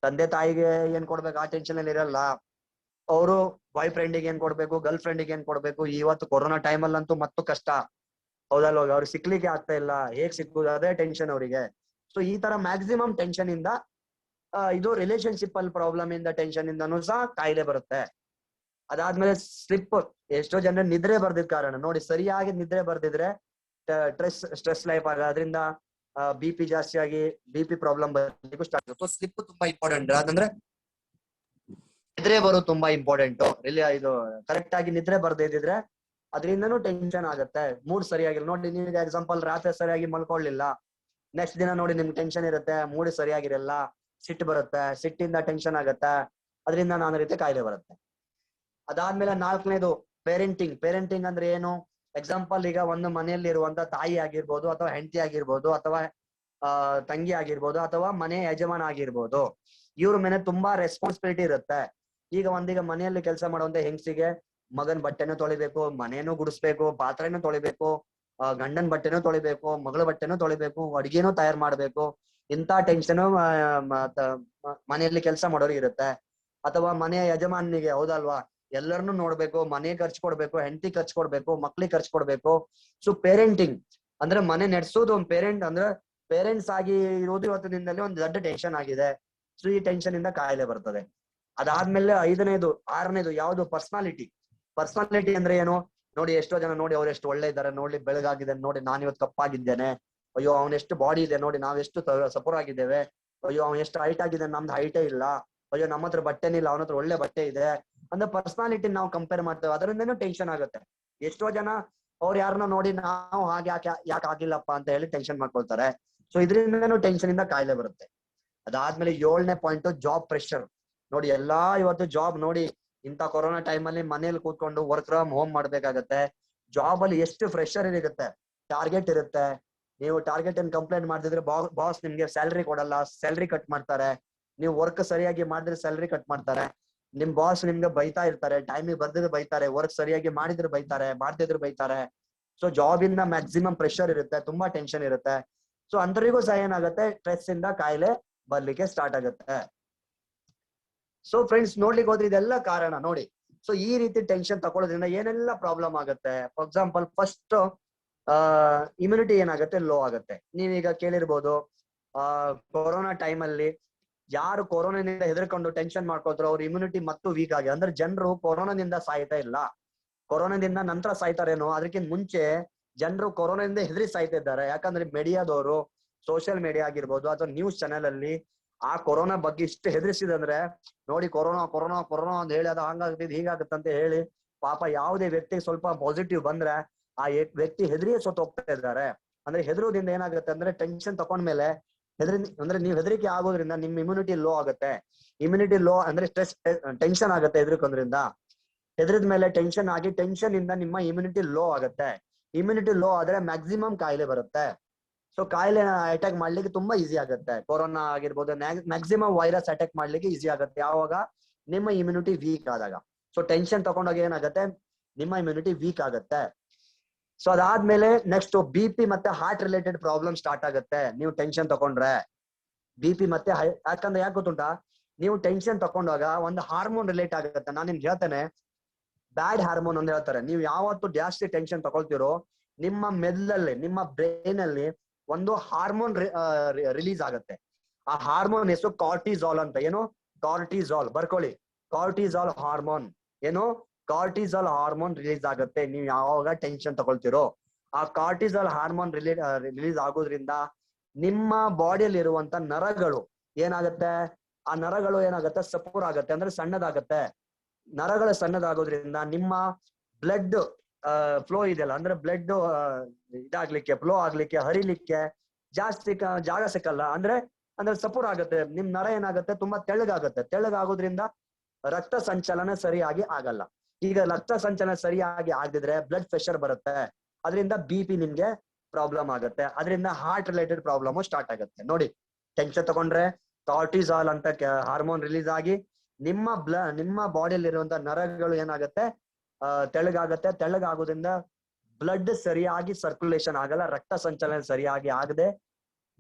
ತಂದೆ ತಾಯಿಗೆ ಏನ್ ಕೊಡ್ಬೇಕು ಆ ಟೆನ್ಷನ್ ಅಲ್ಲಿ ಇರಲ್ಲ. ಅವರು ಬಾಯ್ ಫ್ರೆಂಡಿಗೆ ಏನ್ ಕೊಡ್ಬೇಕು, ಗರ್ಲ್ ಫ್ರೆಂಡಿಗೆ ಏನ್ ಕೊಡ್ಬೇಕು. ಇವತ್ತು ಕೊರೋನಾ ಟೈಮ್ ಅಲ್ಲಂತೂ ಮತ್ತು ಕಷ್ಟ. ಹೌದಲ್ವ? ಅವ್ರಿಗೆ ಸಿಕ್ಲಿಕ್ಕೆ ಆಗ್ತಾ ಇಲ್ಲ, ಹೇಗ್ ಸಿಕ್ಕುದು ಅದೇ ಟೆನ್ಷನ್ ಅವರಿಗೆ. ಸೊ ಈ ತರ ಮ್ಯಾಕ್ಸಿಮಮ್ ಟೆನ್ಷನ್ ಇಂದ ಇದು ರಿಲೇಶನ್ಶಿಪ್ ಅಲ್ಲಿ ಪ್ರಾಬ್ಲಮ್ ಇಂದ ಟೆನ್ಷನ್ ಇಂದನೂ ಸಹ ಕಾಯಿಲೆ ಬರುತ್ತೆ. ಅದಾದ್ಮೇಲೆ ಸ್ಲಿಪ್. ಎಷ್ಟೋ ಜನ ನಿದ್ರೆ ಬರ್ದಿದ್ ಕಾರಣ ನೋಡಿ, ಸರಿಯಾಗಿ ನಿದ್ರೆ ಬರ್ದಿದ್ರೆ ಸ್ಟ್ರೆಸ್ ಲೈಫ್ ಆಗ ಅದರಿಂದ BP ಜಾಸ್ತಿ ಆಗಿ BP ಪ್ರಾಬ್ಲಮ್ ಬರ್ಲಿಕ್ಕೂ ಸ್ಟಾರ್ಟ್ ಆಗುತ್ತೆ. ಸ್ಲಿಪ್ ತುಂಬಾ ಇಂಪಾರ್ಟೆಂಟ್. ಅದಂದ್ರೆ ನಿದ್ರೆ ಬರೋದು ತುಂಬಾ ಇಂಪಾರ್ಟೆಂಟ್. ಇದು ಕರೆಕ್ಟ್ ಆಗಿ ನಿದ್ರೆ ಬರ್ದೇ ಇದ್ರೆ ಅದರಿಂದನೂ ಟೆನ್ಷನ್ ಆಗುತ್ತೆ. ಮೂಡ್ ಸರಿಯಾಗಿಲ್ಲ ನೋಡಿ, ನಿಮಗೆ ಎಕ್ಸಾಂಪಲ್ ರಾತ್ರಿ ಸರಿಯಾಗಿ ಮಲ್ಕೊಳ್ಳಿಲ್ಲ, ನೆಕ್ಸ್ಟ್ ದಿನ ನೋಡಿ ನಿಮ್ಗೆ ಟೆನ್ಷನ್ ಇರುತ್ತೆ, ಮೂಡ್ ಸರಿಯಾಗಿರಲ್ಲ, ಸಿಟ್ಟು ಬರುತ್ತೆ, ಸಿಟ್ಟಿಂದ ಟೆನ್ಷನ್ ಆಗುತ್ತೆ, ಅದರಿಂದ ನಾನಾ ರೀತಿ ಕಾಯಿಲೆ ಬರುತ್ತೆ. ಅದಾದ್ಮೇಲೆ ನಾಲ್ಕನೇದು ಪೇರೆಂಟಿಂಗ್ ಅಂದ್ರೆ ಏನು? ಎಕ್ಸಾಂಪಲ್ ಈಗ ಒಂದು ಮನೆಯಲ್ಲಿ ಇರುವಂತ ತಾಯಿ ಆಗಿರ್ಬೋದು, ಅಥವಾ ಹೆಂಡತಿ ಆಗಿರ್ಬೋದು, ಅಥವಾ ತಂಗಿ ಆಗಿರ್ಬೋದು, ಅಥವಾ ಮನೆ ಯಜಮಾನ ಆಗಿರ್ಬೋದು, ಇವ್ರ ಮೇಲೆ ತುಂಬಾ ರೆಸ್ಪಾನ್ಸಿಬಿಲಿಟಿ ಇರುತ್ತೆ. ಈಗ ಮನೆಯಲ್ಲಿ ಕೆಲಸ ಮಾಡುವಂತ ಹೆಂಗಸಿಗೆ ಮಗನ್ ಬಟ್ಟೆನೂ ತೊಳಿಬೇಕು, ಮನೇನು ಗುಡಿಸ್ಬೇಕು, ಪಾತ್ರೆನೂ ತೊಳಿಬೇಕು, ಗಂಡನ್ ಬಟ್ಟೆನೂ ತೊಳಿಬೇಕು, ಮಗಳ ಬಟ್ಟೆನೂ ತೊಳಿಬೇಕು, ಅಡಿಗೆನೂ ತಯಾರು ಮಾಡ್ಬೇಕು. ಇಂತ ಟೆನ್ಷನ್ ಮನೆಯಲ್ಲಿ ಕೆಲಸ ಮಾಡೋರಿಗೆ ಇರುತ್ತೆ. ಅಥವಾ ಮನೆಯ ಯಜಮಾನಿಗೆ, ಹೌದಲ್ವಾ, ಎಲ್ಲರನ್ನೂ ನೋಡ್ಬೇಕು, ಮನೆ ಖರ್ಚು ಕೊಡ್ಬೇಕು, ಹೆಂಡತಿ ಖರ್ಚು ಕೊಡ್ಬೇಕು, ಮಕ್ಳಿಗೆ ಖರ್ಚು ಕೊಡ್ಬೇಕು. ಸೊ ಪೇರೆಂಟಿಂಗ್ ಅಂದ್ರೆ ಮನೆ ನಡೆಸೋದು ಒಂದು ಪೇರೆಂಟ್ಸ್ ಆಗಿ ಇರೋದು ಇವತ್ತು ದಿನದಲ್ಲಿ ಒಂದು ದೊಡ್ಡ ಟೆನ್ಷನ್ ಆಗಿದೆ. ಸೊ ಈ ಟೆನ್ಷನ್ ಇಂದ ಕಾಯಿಲೆ ಬರ್ತದೆ. ಅದಾದ್ಮೇಲೆ ಆರನೇದು ಯಾವ್ದು? ಪರ್ಸನಾಲಿಟಿ ಅಂದ್ರೆ ಏನು ನೋಡಿ, ಎಷ್ಟೋ ಜನ ನೋಡಿ ಅವ್ರು ಎಷ್ಟು ಒಳ್ಳೆ ಇದ್ದಾರೆ, ನೋಡಿ ಬೆಳಗಾಗಿದೆ, ನೋಡಿ ನಾನು ಇವತ್ತು ಕಪ್ಪಾಗಿದ್ದೇನೆ, ಅಯ್ಯೋ ಅವನೆಷ್ಟು ಬಾಡಿ ಇದೆ ನೋಡಿ, ನಾವೆಷ್ಟು ಸಪೋರ್ ಆಗಿದ್ದೇವೆ, ಅಯ್ಯೋ ಅವ್ನು ಎಷ್ಟು ಹೈಟ್ ಆಗಿದ್ದಾನೆ, ನಮ್ದು ಹೈಟೇ ಇಲ್ಲ, ಅಯ್ಯೋ ನಮ್ಮ ಹತ್ರ ಬಟ್ಟೆನೇ ಇಲ್ಲ, ಅವನ ಹತ್ರ ಒಳ್ಳೆ ಬಟ್ಟೆ ಇದೆ ಅಂದ್ರೆ ಪರ್ಸನಾಲಿಟಿ ನಾವು ಕಂಪೇರ್ ಮಾಡ್ತೇವೆ, ಅದರಿಂದನೂ ಟೆನ್ಷನ್ ಆಗುತ್ತೆ. ಎಷ್ಟೋ ಜನ ಅವ್ರು ಯಾರನ್ನ ನೋಡಿ ನಾವು ಹಾಗೆ ಯಾಕೆ ಆಗಿಲ್ಲಪ್ಪ ಅಂತ ಹೇಳಿ ಟೆನ್ಷನ್ ಮಾಡ್ಕೊಳ್ತಾರೆ. ಸೊ ಇದರಿಂದನೂ ಟೆನ್ಷನ್ ಇಂದ ಕಾಯಿಲೆ ಬರುತ್ತೆ. ಅದಾದ್ಮೇಲೆ 7ನೇ ಪಾಯಿಂಟ್ ಜಾಬ್ ಪ್ರೆಷರ್. ನೋಡಿ ಇವತ್ತು ಜಾಬ್ ನೋಡಿ, ಇಂಥ ಕೊರೋನಾ ಟೈಮ್ ಅಲ್ಲಿ ಮನೇಲಿ ಕೂತ್ಕೊಂಡು ವರ್ಕ್ ಫ್ರಮ್ ಹೋಮ್ ಮಾಡ್ಬೇಕಾಗತ್ತೆ. ಜಾಬ್ ಅಲ್ಲಿ ಎಷ್ಟು ಪ್ರೆಷರ್ ಇರುತ್ತೆ, ಟಾರ್ಗೆಟ್ ಇರುತ್ತೆ. ನೀವು ಟಾರ್ಗೆಟ್ ಅನ್ನು ಕಂಪ್ಲೇಂಟ್ ಮಾಡ್ತಿದ್ರೆ ಬಾಸ್ ನಿಮ್ಗೆ ಸ್ಯಾಲರಿ ಕೊಡಲ್ಲ, ಸ್ಯಾಲರಿ ಕಟ್ ಮಾಡ್ತಾರೆ. ನೀವು ವರ್ಕ್ ಸರಿಯಾಗಿ ಮಾಡಿದ್ರೆ ಸ್ಯಾಲರಿ ಕಟ್ ಮಾಡ್ತಾರೆ. ನಿಮ್ ಬಾಸ್ ನಿಮ್ಗೆ ಬೈತಾ ಇರ್ತಾರೆ, ಟೈಮಿಗೆ ಬರ್ದಿದ್ರೆ ಬೈತಾರೆ, ವರ್ಕ್ ಸರಿಯಾಗಿ ಮಾಡಿದ್ರೆ ಬೈತಾರೆ, ಮಾಡ್ತಿದ್ರೆ ಬೈತಾರೆ. ಸೊ ಜಾಬ್ ಇಂದ ಮ್ಯಾಕ್ಸಿಮಮ್ ಪ್ರೆಷರ್ ಇರುತ್ತೆ, ತುಂಬಾ ಟೆನ್ಷನ್ ಇರುತ್ತೆ. ಸೊ ಅಂಥವ್ರಿಗೂ ಸಹ ಏನಾಗುತ್ತೆ, ಸ್ಟ್ರೆಸ್ ಇಂದ ಕಾಯಿಲೆ ಬರ್ಲಿಕ್ಕೆ ಸ್ಟಾರ್ಟ್ ಆಗುತ್ತೆ. ಸೊ ಫ್ರೆಂಡ್ಸ್ ನೋಡ್ಲಿಕ್ಕೆ ಹೋದ್ರೆ ಇದೆಲ್ಲ ಕಾರಣ ನೋಡಿ. ಸೊ ಈ ರೀತಿ ಟೆನ್ಷನ್ ತಗೊಳ್ಳೋದ್ರಿಂದ ಏನೆಲ್ಲ ಪ್ರಾಬ್ಲಮ್ ಆಗುತ್ತೆ? ಫಾರ್ ಎಕ್ಸಾಂಪಲ್ ಫಸ್ಟ್ ಇಮ್ಯುನಿಟಿ ಏನಾಗುತ್ತೆ, ಲೋ ಆಗುತ್ತೆ. ನೀವೀಗ ಕೇಳಿರ್ಬೋದು, ಕೊರೋನಾ ಟೈಮ್ ಅಲ್ಲಿ ಯಾರು ಕೊರೋನಾದಿಂದ ಹೆದರ್ಕೊಂಡು ಟೆನ್ಷನ್ ಮಾಡ್ಕೊಳ್ತಾರೋ ಅವ್ರ ಇಮ್ಯುನಿಟಿ ಮತ್ತು ವೀಕ್ ಆಗಿ, ಅಂದ್ರೆ ಜನರು ಕೊರೋನಾದಿಂದ ಸಾಯ್ತಾ ಇಲ್ಲ, ಕೊರೋನಾದಿಂದ ನಂತರ ಸಾಯ್ತಾರೇನೋ, ಅದಕ್ಕಿಂತ ಮುಂಚೆ ಜನರು ಕೊರೋನಾದಿಂದ ಹೆದರಿ ಸಾಯ್ತಾ ಇದ್ದಾರೆ. ಯಾಕಂದ್ರೆ ಮೀಡಿಯಾದವರು, ಸೋಷಿಯಲ್ ಮೀಡಿಯಾ ಆಗಿರ್ಬೋದು, ಅಥವಾ ನ್ಯೂಸ್ ಚಾನೆಲ್ ಅಲ್ಲಿ ಆ ಕೊರೋನಾ ಬಗ್ಗೆ ಇಷ್ಟು ಹೆದರ್ಸಿದಂದ್ರೆ ನೋಡಿ, ಕೊರೋನಾ ಅಂತ ಹೇಳಿ ಅದು ಹಂಗಾಗ್ತಿದ್ ಹೀಗಾಗುತ್ತೆ ಅಂತ ಹೇಳಿ, ಪಾಪ ಯಾವುದೇ ವ್ಯಕ್ತಿ ಸ್ವಲ್ಪ ಪಾಸಿಟಿವ್ ಬಂದ್ರೆ ಆ ವ್ಯಕ್ತಿ ಹೆದರಿಯೇ ಸತ್ತು ಹೋಗ್ತಾ ಇದ್ದಾರೆ. ಅಂದ್ರೆ ಹೆದರೋದ್ರಿಂದ ಏನಾಗುತ್ತೆ ಅಂದ್ರೆ ಟೆನ್ಷನ್ ತಕೊಂಡ್ಮೇಲೆ ಅಂದ್ರೆ ನೀವು ಹೆದರಿಕೆ ಆಗೋದ್ರಿಂದ ನಿಮ್ ಇಮ್ಯುನಿಟಿ ಲೋ ಆಗುತ್ತೆ. ಇಮ್ಯುನಿಟಿ ಲೋ ಅಂದ್ರೆ ಸ್ಟ್ರೆಸ್ ಟೆನ್ಷನ್ ಆಗುತ್ತೆ ಹೆದರ್ಕೋದ್ರಿಂದ. ಹೆದರಿದ ಮೇಲೆ ಟೆನ್ಷನ್ ಆಗಿ ಟೆನ್ಷನ್ ಇಂದ ನಿಮ್ಮ ಇಮ್ಯುನಿಟಿ ಲೋ ಆಗುತ್ತೆ. ಇಮ್ಯುನಿಟಿ ಲೋ ಆದ್ರೆ ಮ್ಯಾಕ್ಸಿಮಮ್ ಕಾಯಿಲೆ ಬರುತ್ತೆ. ಸೊ ಕಾಯಿಲೆ ಅಟ್ಯಾಕ್ ಮಾಡ್ಲಿಕ್ಕೆ ತುಂಬಾ ಈಸಿ ಆಗುತ್ತೆ. ಕೊರೋನಾ ಆಗಿರ್ಬೋದು, ಮ್ಯಾಕ್ಸಿಮಮ್ ವೈರಸ್ ಅಟ್ಯಾಕ್ ಮಾಡ್ಲಿಕ್ಕೆ ಈಸಿ ಆಗುತ್ತೆ ಯಾವಾಗ ನಿಮ್ಮ ಇಮ್ಯುನಿಟಿ ವೀಕ್ ಆದಾಗ. ಸೊ ಟೆನ್ಷನ್ ತಗೊಂಡಾಗ ಏನಾಗುತ್ತೆ, ನಿಮ್ಮ ಇಮ್ಯುನಿಟಿ ವೀಕ್ ಆಗುತ್ತೆ. ಸೊ ಅದಾದ್ಮೇಲೆ ನೆಕ್ಸ್ಟ್ BP ಮತ್ತೆ ಹಾರ್ಟ್ ರಿಲೇಟೆಡ್ ಪ್ರಾಬ್ಲಮ್ ಸ್ಟಾರ್ಟ್ ಆಗುತ್ತೆ ನೀವು ಟೆನ್ಷನ್ ತಗೊಂಡ್ರೆ. BP ಮತ್ತೆ ಯಾಕಂದ್ರೆ ಯಾಕೆ ಗೊತ್ತುಂಟಾ, ನೀವು ಟೆನ್ಷನ್ ತಕೊಂಡಾಗ ಒಂದು ಹಾರ್ಮೋನ್ ರಿಲೇಟ್ ಆಗುತ್ತೆ. ನಾನು ನಿಮ್ಗೆ ಹೇಳ್ತೇನೆ, ಬ್ಯಾಡ್ ಹಾರ್ಮೋನ್ ಅಂತ ಹೇಳ್ತಾರೆ. ನೀವು ಯಾವತ್ತು ಜಾಸ್ತಿ ಟೆನ್ಷನ್ ತಗೊಳ್ತಿರೋ ನಿಮ್ಮ ಮೆದುಳಲ್ಲಿ, ನಿಮ್ಮ ಬ್ರೈನ್ ಅಲ್ಲಿ ಒಂದು ಹಾರ್ಮೋನ್ ರಿಲೀಸ್ ಆಗುತ್ತೆ. ಆ ಹಾರ್ಮೋನ್ ಹೆಸರು ಕಾರ್ಟಿಸಾಲ್ ಅಂತ. ಏನು ಕಾರ್ಟಿಸಾಲ್ ಬರ್ಕೊಳ್ಳಿ, ಕಾರ್ಟಿಸಾಲ್ ಹಾರ್ಮೋನ್. ಏನು ಕಾರ್ಟಿಸಾಲ್ ಹಾರ್ಮೋನ್ ರಿಲೀಸ್ ಆಗುತ್ತೆ ನೀವು ಯಾವಾಗ ಟೆನ್ಷನ್ ತಗೊಳ್ತಿರೋ. ಆ ಕಾರ್ಟಿಸಾಲ್ ಹಾರ್ಮೋನ್ ರಿಲೀಸ್ ಆಗೋದ್ರಿಂದ ನಿಮ್ಮ ಬಾಡಿಯಲ್ಲಿ ಇರುವಂತ ನರಗಳು ಏನಾಗುತ್ತೆ, ಆ ನರಗಳು ಏನಾಗುತ್ತೆ ಸಪೂರ್ ಆಗುತ್ತೆ, ಅಂದ್ರೆ ಸಣ್ಣದಾಗತ್ತೆ. ನರಗಳು ಸಣ್ಣದಾಗೋದ್ರಿಂದ ನಿಮ್ಮ ಬ್ಲಡ್ ಫ್ಲೋ ಇದೆಯಲ್ಲ, ಅಂದ್ರೆ ಬ್ಲಡ್ ಇದಾಗ್ಲಿಕ್ಕೆ, ಫ್ಲೋ ಆಗ್ಲಿಕ್ಕೆ, ಹರಿಲಿಕ್ಕೆ ಜಾಸ್ತಿ ಜಾಗ ಸಿಕ್ಕಲ್ಲ. ಅಂದ್ರೆ ಸಪೂರ್ ಆಗುತ್ತೆ. ನಿಮ್ ನರ ಏನಾಗುತ್ತೆ ತುಂಬಾ ತೆಳ್ಳಗಾಗುತ್ತೆ. ತೆಳ್ಳಗಾಗೋದ್ರಿಂದ ರಕ್ತ ಸಂಚಲನ ಸರಿಯಾಗಿ ಆಗಲ್ಲ. ಈಗ ರಕ್ತ ಸಂಚಲನ ಸರಿಯಾಗಿ ಆಗದಿದ್ರೆ ಬ್ಲಡ್ ಪ್ರೆಷರ್ ಬರುತ್ತೆ. ಅದರಿಂದ BP ನಿಮ್ಗೆ ಪ್ರಾಬ್ಲಮ್ ಆಗುತ್ತೆ. ಅದರಿಂದ ಹಾರ್ಟ್ ರಿಲೇಟೆಡ್ ಪ್ರಾಬ್ಲಮ್ ಸ್ಟಾರ್ಟ್ ಆಗುತ್ತೆ. ನೋಡಿ, ಟೆನ್ಷನ್ ತಗೊಂಡ್ರೆ ಕಾರ್ಟಿಸಾಲ್ ಅಂತ ಹಾರ್ಮೋನ್ ರಿಲೀಸ್ ಆಗಿ ನಿಮ್ಮ ಬಾಡಿಯಲ್ಲಿ ಇರುವಂತ ನರಗಳು ಏನಾಗುತ್ತೆ ತೆಳ್ಳಗಾಗತ್ತೆ. ತೆಳ್ಳಗಾಗೋದ್ರಿಂದ ಬ್ಲಡ್ ಸರಿಯಾಗಿ ಸರ್ಕ್ಯುಲೇಷನ್ ಆಗಲ್ಲ, ರಕ್ತ ಸಂಚಲನ ಸರಿಯಾಗಿ ಆಗದೆ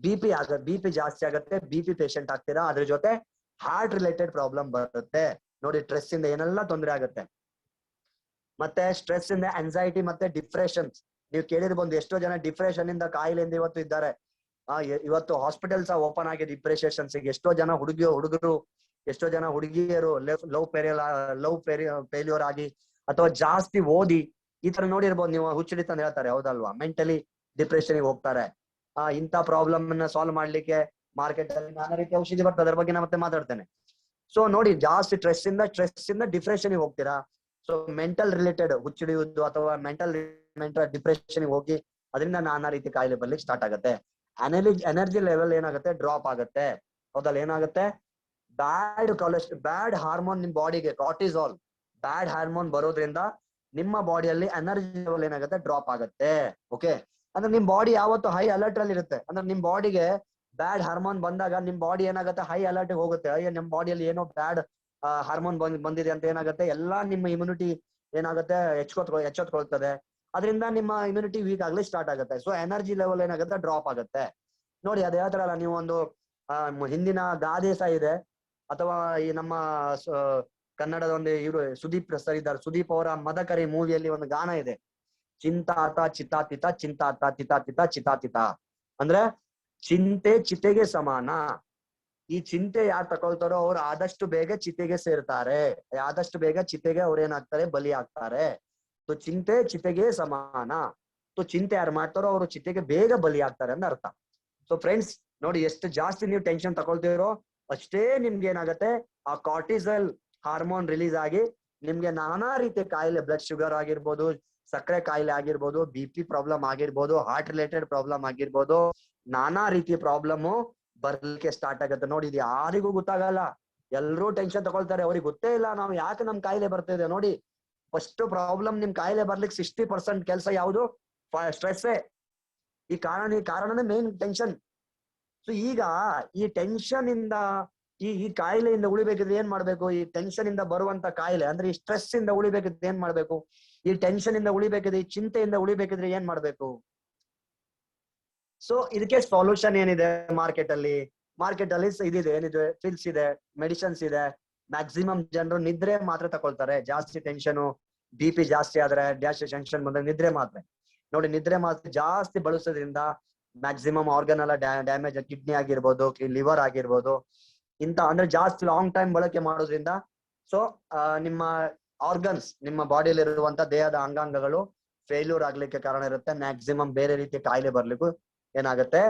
BP ಜಾಸ್ತಿ ಆಗುತ್ತೆ. BP ಪೇಷಂಟ್ ಆಗ್ತೀರಾ. ಅದ್ರ ಜೊತೆ ಹಾರ್ಟ್ ರಿಲೇಟೆಡ್ ಪ್ರಾಬ್ಲಮ್ ಬರುತ್ತೆ. ನೋಡಿ, ಸ್ಟ್ರೆಸ್ ಇಂದ ಏನೆಲ್ಲ ತೊಂದರೆ ಆಗುತ್ತೆ. ಮತ್ತೆ ಸ್ಟ್ರೆಸ್ ಇಂದ ಆಂಗ್ಸೈಟಿ ಮತ್ತೆ ಡಿಪ್ರೆಷನ್. ನೀವು ಕೇಳಿರ್ಬೋದು ಎಷ್ಟೋ ಜನ ಡಿಪ್ರೆಷನ್ ಇಂದ ಕಾಯಿಲೆಯಿಂದ ಇವತ್ತು ಇದ್ದಾರೆ. ಇವತ್ತು ಹಾಸ್ಪಿಟಲ್ಸ್ ಓಪನ್ ಆಗಿ ಡಿಪ್ರೆಷನ್ಸ್. ಎಷ್ಟೋ ಜನ ಹುಡುಗರು, ಎಷ್ಟೋ ಜನ ಹುಡುಗಿಯರು ಲವ್ ಫೇಲ್ಯೂರ್ ಆಗಿ ಅಥವಾ ಜಾಸ್ತಿ ಓದಿ ಈ ತರ ನೋಡಿರ್ಬೋದು ನೀವು. ಹುಚ್ಚುಡಿತ ಅಂತ ಹೇಳ್ತಾರೆ, ಹೌದಲ್ವಾ? ಮೆಂಟಲಿ ಡಿಪ್ರೆಷನ್ ಹೋಗ್ತಾರೆ. ಇಂಥ ಪ್ರಾಬ್ಲಮ್ ಅನ್ನ ಸಾಲ್ವ್ ಮಾಡ್ಲಿಕ್ಕೆ ಮಾರ್ಕೆಟ್ ಅಲ್ಲಿ ನಾನಾ ರೀತಿ ಔಷಧಿ ಬರ್ತದೆ, ಅದ್ರ ಬಗ್ಗೆ ನಾನು ಮತ್ತೆ ಮಾತಾಡ್ತೇನೆ. ಸೊ ನೋಡಿ, ಜಾಸ್ತಿ ಸ್ಟ್ರೆಸ್ ಇಂದ ಡಿಪ್ರೆಷನ್ ಹೋಗ್ತೀರಾ. ಸೊ ಮೆಂಟಲ್ ರಿಲೇಟೆಡ್ ಹುಚ್ಚುಡಿಯುವುದು ಅಥವಾ ಮೆಂಟಲ್ ಡಿಪ್ರೆಷನ್ ಹೋಗಿ ಅದರಿಂದ ನಾನಾ ರೀತಿ ಕಾಯಿಲೆ ಬರ್ಲಿಕ್ಕೆ ಸ್ಟಾರ್ಟ್ ಆಗುತ್ತೆ. ಎನರ್ಜಿ ಲೆವೆಲ್ ಏನಾಗುತ್ತೆ ಡ್ರಾಪ್ ಆಗುತ್ತೆ. ಹೌದಲ್ಲ? ಏನಾಗುತ್ತೆ, ಬ್ಯಾಡ್ ಹಾರ್ಮೋನ್ ನಿಮ್ ಬಾಡಿಗೆ ಕಾರ್ಟಿಸಾಲ್ ಬ್ಯಾಡ್ ಹಾರ್ಮೋನ್ ಬರೋದ್ರಿಂದ ನಿಮ್ಮ ಬಾಡಿಯಲ್ಲಿ ಎನರ್ಜಿ ಲೆವೆಲ್ ಏನಾಗುತ್ತೆ ಡ್ರಾಪ್ ಆಗುತ್ತೆ. ಓಕೆ, ಅಂದ್ರೆ ನಿಮ್ ಬಾಡಿ ಯಾವತ್ತು ಹೈ ಅಲರ್ಟ್ ಅಲ್ಲಿ ಇರುತ್ತೆ. ಅಂದ್ರೆ ನಿಮ್ ಬಾಡಿಗೆ ಬ್ಯಾಡ್ ಹಾರ್ಮೋನ್ ಬಂದಾಗ ನಿಮ್ ಬಾಡಿ ಏನಾಗುತ್ತೆ ಹೈ ಅಲರ್ಟ್ ಹೋಗುತ್ತೆ. ಅಯ್ಯೋ, ನಿಮ್ ಬಾಡಿಯಲ್ಲಿ ಏನೋ ಬ್ಯಾಡ್ ಹಾರ್ಮೋನ್ ಬಂದಿದೆ ಅಂತ ಏನಾಗುತ್ತೆ, ಎಲ್ಲಾ ನಿಮ್ಮ ಇಮ್ಯುನಿಟಿ ಏನಾಗುತ್ತೆ ಎಚ್ಚೆತ್ಕೊಳ್ತದೆ. ಅದರಿಂದ ನಿಮ್ಮ ಇಮ್ಯುನಿಟಿ ವೀಕ್ ಆಗ್ಲಿ ಸ್ಟಾರ್ಟ್ ಆಗುತ್ತೆ. ಸೊ ಎನರ್ಜಿ ಲೆವೆಲ್ ಏನಾಗುತ್ತೆ ಡ್ರಾಪ್ ಆಗುತ್ತೆ. ನೋಡಿ, ಅದೇ ಹೇಳ್ತಾರಲ್ಲ, ನೀವು ಒಂದು ಹಿಂದಿನ ಗಾದೆ ಸಹ ಇದೆ. ಅಥವಾ ಈ ನಮ್ಮ ಕನ್ನಡದ ಒಂದು ಇವರು ಸುದೀಪ್ ಸರ್ ಇದ್ದಾರೆ. ಸುದೀಪ್ ಅವರ ಮದಕರಿ ಮೂವಿಯಲ್ಲಿ ಒಂದು ಗಾನ ಇದೆ, ಚಿಂತಾತ ಚಿತಾತಿತ ಚಿಂತಾತ ತಿತಾತಿತ ಚಿತಾತಿತ. ಅಂದ್ರೆ ಚಿಂತೆ ಚಿತೆಗೆ ಸಮಾನ. ಈ ಚಿಂತೆ ಯಾರು ತಕೊಳ್ತಾರೋ ಅವ್ರು ಆದಷ್ಟು ಬೇಗ ಚಿತೆಗೆ ಸೇರ್ತಾರೆ. ಆದಷ್ಟು ಬೇಗ ಚಿತೆಗೆ ಅವ್ರು ಏನಾಗ್ತಾರೆ, ಬಲಿ ಆಗ್ತಾರೆ. ಸೊ ಚಿಂತೆ ಚಿತೆಗೆ ಸಮಾನ. ಸೊ ಚಿಂತೆ ಯಾರು ಮಾಡ್ತಾರೋ ಅವರು ಚಿತೆಗೆ ಬೇಗ ಬಲಿ ಆಗ್ತಾರೆ ಅಂತ ಅರ್ಥ. ಸೊ ಫ್ರೆಂಡ್ಸ್ ನೋಡಿ, ಎಷ್ಟು ಜಾಸ್ತಿ ನೀವು ಟೆನ್ಷನ್ ತಗೊಳ್ತಿರೋ ಅಷ್ಟೇ ನಿಮ್ಗೆ ಏನಾಗುತ್ತೆ, ಆ ಕಾರ್ಟಿಸಲ್ ಹಾರ್ಮೋನ್ ರಿಲೀಸ್ ಆಗಿ ನಿಮ್ಗೆ ನಾನಾ ರೀತಿಯ ಕಾಯಿಲೆ, ಬ್ಲಡ್ ಶುಗರ್ ಆಗಿರ್ಬೋದು, ಸಕ್ಕರೆ ಕಾಯಿಲೆ ಆಗಿರ್ಬೋದು, BP ಪ್ರಾಬ್ಲಮ್ ಆಗಿರ್ಬೋದು, ಹಾರ್ಟ್ ರಿಲೇಟೆಡ್ ಪ್ರಾಬ್ಲಮ್ ಆಗಿರ್ಬೋದು, ನಾನಾ ರೀತಿಯ ಪ್ರಾಬ್ಲಮ್ ಬರ್ಲಿಕ್ಕೆ ಸ್ಟಾರ್ಟ್ ಆಗುತ್ತೆ. ನೋಡಿ, ಇದು ಯಾರಿಗೂ ಗೊತ್ತಾಗಲ್ಲ. ಎಲ್ರೂ ಟೆನ್ಷನ್ ತಗೊಳ್ತಾರೆ, ಅವ್ರಿಗೆ ಗೊತ್ತೇ ಇಲ್ಲ ನಾವು ಯಾಕೆ ನಮ್ ಕಾಯಿಲೆ ಬರ್ತಿದೆ. ನೋಡಿ, ಫಸ್ಟ್ ಪ್ರಾಬ್ಲಮ್ ನಿಮ್ ಕಾಯಿಲೆ ಬರ್ಲಿಕ್ಕೆ 60% ಕೆಲಸ ಯಾವುದು, ಸ್ಟ್ರೆಸ್ಸೇ. ಈ ಕಾರಣನೇ ಮೇನ್ ಟೆನ್ಷನ್. ಸೊ ಈಗ ಈ ಟೆನ್ಷನ್ ಇಂದ ಈ ಕಾಯಿಲೆಯಿಂದ ಉಳಿಬೇಕಿದ್ರೆ ಏನ್ ಮಾಡ್ಬೇಕು? ಈ ಟೆನ್ಷನ್ ಇಂದ ಬರುವಂತ ಕಾಯಿಲೆ ಅಂದ್ರೆ ಈ ಸ್ಟ್ರೆಸ್ ಇಂದ ಉಳಿಬೇಕಿದ್ರೆ ಏನ್ ಮಾಡ್ಬೇಕು? ಈ ಟೆನ್ಷನ್ ಇಂದ ಉಳಿಬೇಕಿದ್ರೆ, ಈ ಚಿಂತೆಯಿಂದ ಉಳಿಬೇಕಿದ್ರೆ ಏನ್ ಮಾಡ್ಬೇಕು? ಸೊ ಇದಕ್ಕೆ ಸೊಲ್ಯೂಷನ್ ಏನಿದೆ ಮಾರ್ಕೆಟ್ ಅಲ್ಲಿ ಇದಿದೆ, ಏನಿದೆ, ಪಿಲ್ಸ್ ಇದೆ, ಮೆಡಿಸಿನ್ಸ್ ಇದೆ. ಮ್ಯಾಕ್ಸಿಮಮ್ ಜನರು ನಿದ್ರೆ ಮಾತ್ರ ತಗೊಳ್ತಾರೆ. ಜಾಸ್ತಿ ಟೆನ್ಷನ್, BP ಜಾಸ್ತಿ ಆದ್ರೆ, ಜಾಸ್ತಿ ಟೆನ್ಷನ್ ಬಂದ್ರೆ ನಿದ್ರೆ ಮಾತ್ರೆ. ನೋಡಿ, ನಿದ್ರೆ ಮಾತ್ರೆ ಜಾಸ್ತಿ ಬಳಸೋದ್ರಿಂದ ಮ್ಯಾಕ್ಸಿಮಮ್ ಆರ್ಗನ್ ಎಲ್ಲ ಡ್ಯಾಮೇಜ್, ಕಿಡ್ನಿ ಆಗಿರ್ಬೋದು, ಲಿವರ್ ಆಗಿರ್ಬೋದು, ಇಂತ ಅಂದ್ರೆ ಜಾಸ್ತಿ ಲಾಂಗ್ ಟೈಮ್ ಬಳಕೆ ಮಾಡೋದ್ರಿಂದ ಸೊ ನಿಮ್ಮ ಆರ್ಗನ್ಸ್, ನಿಮ್ಮ ಬಾಡಿಯಲ್ಲಿ ಇರುವಂತ ದೇಹದ ಅಂಗಾಂಗಗಳು ಫೇಲ್ಯೂರ್ ಆಗ್ಲಿಕ್ಕೆ ಕಾರಣ ಇರುತ್ತೆ. ಮ್ಯಾಕ್ಸಿಮಮ್ ಬೇರೆ ರೀತಿಯ ಕಾಯಿಲೆ ಬರ್ಲಿಕ್ಕೂ ಏನಾಗುತ್ತೆ,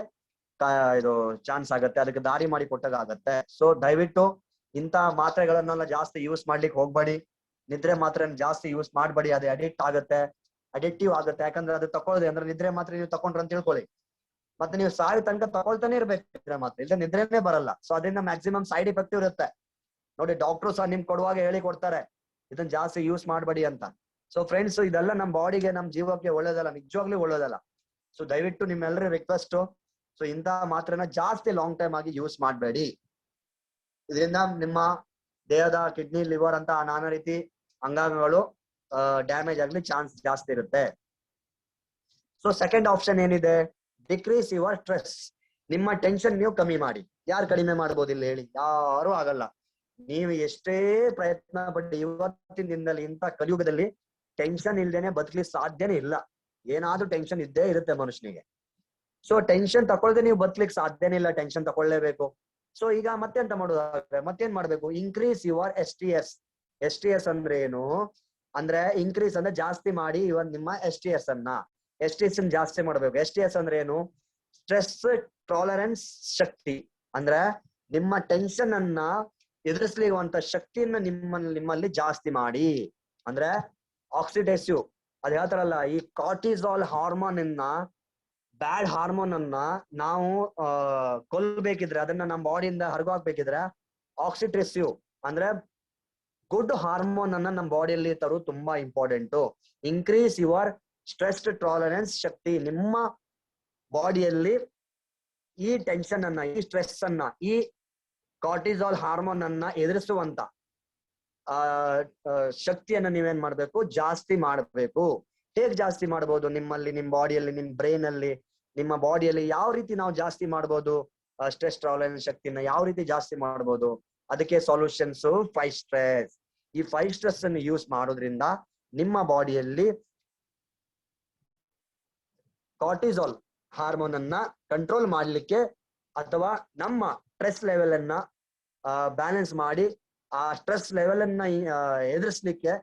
ಇದು ಚಾನ್ಸ್ ಆಗುತ್ತೆ. ಅದಕ್ಕೆ ದಾರಿ ಮಾಡಿ ಕೊಟ್ಟಾಗ ಆಗತ್ತೆ. ಸೊ ದಯವಿಟ್ಟು ಇಂತ ಮಾತ್ರೆಗಳನ್ನೆಲ್ಲ ಜಾಸ್ತಿ ಯೂಸ್ ಮಾಡ್ಲಿಕ್ಕೆ ಹೋಗ್ಬೇಡಿ. ನಿದ್ರೆ ಮಾತ್ರೆ ಜಾಸ್ತಿ ಯೂಸ್ ಮಾಡ್ಬೇಡಿ. ಅದು ಅಡಿಕ್ಟಿವ್ ಆಗುತ್ತೆ. ಯಾಕಂದ್ರೆ ಅದು ತಕೊಳ್ಳೋದು ಅಂದ್ರೆ ನಿದ್ರೆ ಮಾತ್ರೆ ನೀವು ತಕೊಂಡ್ರೆ ಅಂತ ತಿಳ್ಕೊಳ್ಳಿ, ಮತ್ತೆ ನೀವು ಸಾಯೋ ತನಕ ತಗೊಳ್ತಾನೆ ಇರ್ಬೇಕಿದ್ರೆ ಮತ್ತೆ ಇಲ್ಲ ನಿದ್ರೆನೇ ಬರಲ್ಲ. ಸೊ ಅದರಿಂದ ಮ್ಯಾಕ್ಸಿಮಮ್ ಸೈಡ್ ಇಫೆಕ್ಟ್ ಇರುತ್ತೆ. ನೋಡಿ ಡಾಕ್ಟರ್ ಸಹ ನಿಮ್ ಕೊಡುವಾಗ ಹೇಳಿ ಕೊಡ್ತಾರೆ ಇದನ್ನ ಜಾಸ್ತಿ ಯೂಸ್ ಮಾಡಬೇಡಿ ಅಂತ. ಸೊ ಫ್ರೆಂಡ್ಸ್ ಇದೆಲ್ಲ ನಮ್ ಬಾಡಿಗೆ ನಮ್ ಜೀವಕ್ಕೆ ಒಳ್ಳೇದಲ್ಲ, ನಿಜವಾಗ್ಲೂ ಒಳ್ಳೇದಲ್ಲ. ಸೊ ದಯವಿಟ್ಟು ನಿಮ್ಮೆಲ್ಲರ ರಿಕ್ವೆಸ್ಟ್, ಸೊ ಇಂತ ಮಾತ್ರನ ಜಾಸ್ತಿ ಲಾಂಗ್ ಟೈಮ್ ಆಗಿ ಯೂಸ್ ಮಾಡಬೇಡಿ. ಇದರಿಂದ ನಿಮ್ಮ ದೇಹದ ಕಿಡ್ನಿ ಲಿವರ್ ಅಂತ ನಾನಾ ರೀತಿ ಅಂಗಾಂಗಗಳು ಡ್ಯಾಮೇಜ್ ಆಗ್ಲಿ ಚಾನ್ಸ್ ಜಾಸ್ತಿ ಇರುತ್ತೆ. ಸೊ ಸೆಕೆಂಡ್ ಆಪ್ಷನ್ ಏನಿದೆ, ಡಿಕ್ರೀಸ್ ಯುವರ್ ಸ್ಟ್ರೆಸ್. ನಿಮ್ಮ ಟೆನ್ಷನ್ ನೀವು ಕಮ್ಮಿ ಮಾಡಿ. ಯಾರು ಕಡಿಮೆ ಮಾಡ್ಬೋದು ಇಲ್ಲಿ ಹೇಳಿ? ಯಾರು ಆಗಲ್ಲ. ನೀವು ಎಷ್ಟೇ ಪ್ರಯತ್ನ ಪಟ್ಟು ಇವತ್ತಿನ ದಿನದಲ್ಲಿ ಇಂಥ ಕಲಿಯುಗದಲ್ಲಿ ಟೆನ್ಷನ್ ಇಲ್ದೇನೆ ಬದುಕಲಿ ಸಾಧ್ಯನೇ ಇಲ್ಲ. ಏನಾದ್ರೂ ಟೆನ್ಷನ್ ಇದ್ದೇ ಇರುತ್ತೆ ಮನುಷ್ಯನಿಗೆ. ಸೊ ಟೆನ್ಷನ್ ತಗೊಳ್ದೆ ನೀವು ಬದುಕಲಿಕ್ಕೆ ಸಾಧ್ಯನೇ ಇಲ್ಲ, ಟೆನ್ಷನ್ ತಗೊಳ್ಳೇಬೇಕು. ಸೊ ಈಗ ಮತ್ತೆಂತ ಮಾಡೋದಾದ್ರೆ ಮತ್ತೇನ್ ಮಾಡ್ಬೇಕು, ಇನ್ಕ್ರೀಸ್ ಯುವರ್ STS. STS ಅಂದ್ರೆ ಏನು ಅಂದ್ರೆ ಇನ್ಕ್ರೀಸ್ ಅಂದ್ರೆ ಜಾಸ್ತಿ ಮಾಡಿ ಇವನ್ ನಿಮ್ಮ STS ಅನ್ನ ಜಾಸ್ತಿ ಮಾಡ್ಬೇಕು. STS ಅಂದ್ರೆ ಏನು, ಸ್ಟ್ರೆಸ್ ಟಾಲರೆನ್ಸ್ ಶಕ್ತಿ. ಅಂದ್ರೆ ನಿಮ್ಮ ಟೆನ್ಷನ್ ಅನ್ನ ಎದುರಿಸಲಿರುವಂತ ಶಕ್ತಿಯನ್ನ ನಿಮ್ಮಲ್ಲಿ ಜಾಸ್ತಿ ಮಾಡಿ. ಅಂದ್ರೆ ಆಕ್ಸಿಡೇಸಿವ್ ಅದ್ ಹೇಳ್ತಾರಲ್ಲ, ಈ ಕಾರ್ಟಿಸಾಲ್ ಹಾರ್ಮೋನ್ ಬ್ಯಾಡ್ ಹಾರ್ಮೋನ್ ಅನ್ನ ನಾವು ಕೊಲ್ಬೇಕಿದ್ರೆ, ಅದನ್ನ ನಮ್ಮ ಬಾಡಿಯಿಂದ ಹೊರಗಾಕ್ಬೇಕಿದ್ರೆ ಆಕ್ಸಿಟ್ರೆಸಿವ್ ಅಂದ್ರೆ ಗುಡ್ ಹಾರ್ಮೋನ್ ಅನ್ನ ನಮ್ಮ ಬಾಡಿಯಲ್ಲಿ ತರೋದು ತುಂಬಾ important. Increase your stress tolerance ಶಕ್ತಿ. ನಿಮ್ಮ ಬಾಡಿಯಲ್ಲಿ ಈ ಟೆನ್ಷನ್ ಅನ್ನ, ಈ ಸ್ಟ್ರೆಸ್ ಅನ್ನ, ಈ ಕಾರ್ಟಿಸಾಲ್ ಹಾರ್ಮೋನ್ ಅನ್ನ ಎದುರಿಸುವಂತ ಶಕ್ತಿಯನ್ನ ನೀವೇನ್ ಮಾಡ್ಬೇಕು, ಜಾಸ್ತಿ ಮಾಡ್ಬೇಕು. ಹೇಗ್ ಜಾಸ್ತಿ ಮಾಡ್ಬೋದು? ನಿಮ್ಮಲ್ಲಿ, ನಿಮ್ ಬಾಡಿಯಲ್ಲಿ, ನಿಮ್ ಬ್ರೈನ್ ಅಲ್ಲಿ, ನಿಮ್ಮ ಬಾಡಿಯಲ್ಲಿ ಯಾವ ರೀತಿ ನಾವು ಜಾಸ್ತಿ ಮಾಡ್ಬೋದು ಸ್ಟ್ರೆಸ್ ಟಾಲರೆನ್ಸ್ ಶಕ್ತಿನ ಯಾವ ರೀತಿ ಜಾಸ್ತಿ ಮಾಡ್ಬೋದು? ಅದಕ್ಕೆ ಸೊಲ್ಯೂಷನ್ಸ್ 5 ಸ್ಟ್ರೆಸ್. ಈ 5 ಸ್ಟ್ರೆಸ್ ಅನ್ನು ಯೂಸ್ ಮಾಡೋದ್ರಿಂದ ನಿಮ್ಮ ಬಾಡಿಯಲ್ಲಿ ಕಾರ್ಟಿಸಾಲ್ ಹಾರ್ಮೋನ್ ಅನ್ನ ಕಂಟ್ರೋಲ್ ಮಾಡ್ಲಿಕ್ಕೆ ಅಥವಾ ನಮ್ಮ ಸ್ಟ್ರೆಸ್ ಲೆವೆಲ್ ಅನ್ನ ಬ್ಯಾಲೆನ್ಸ್ ಮಾಡಿ ಆ ಸ್ಟ್ರೆಸ್ ಲೆವೆಲ್ ಅನ್ನ ಎದುರಿಸ್ಲಿಕ್ಕೆ,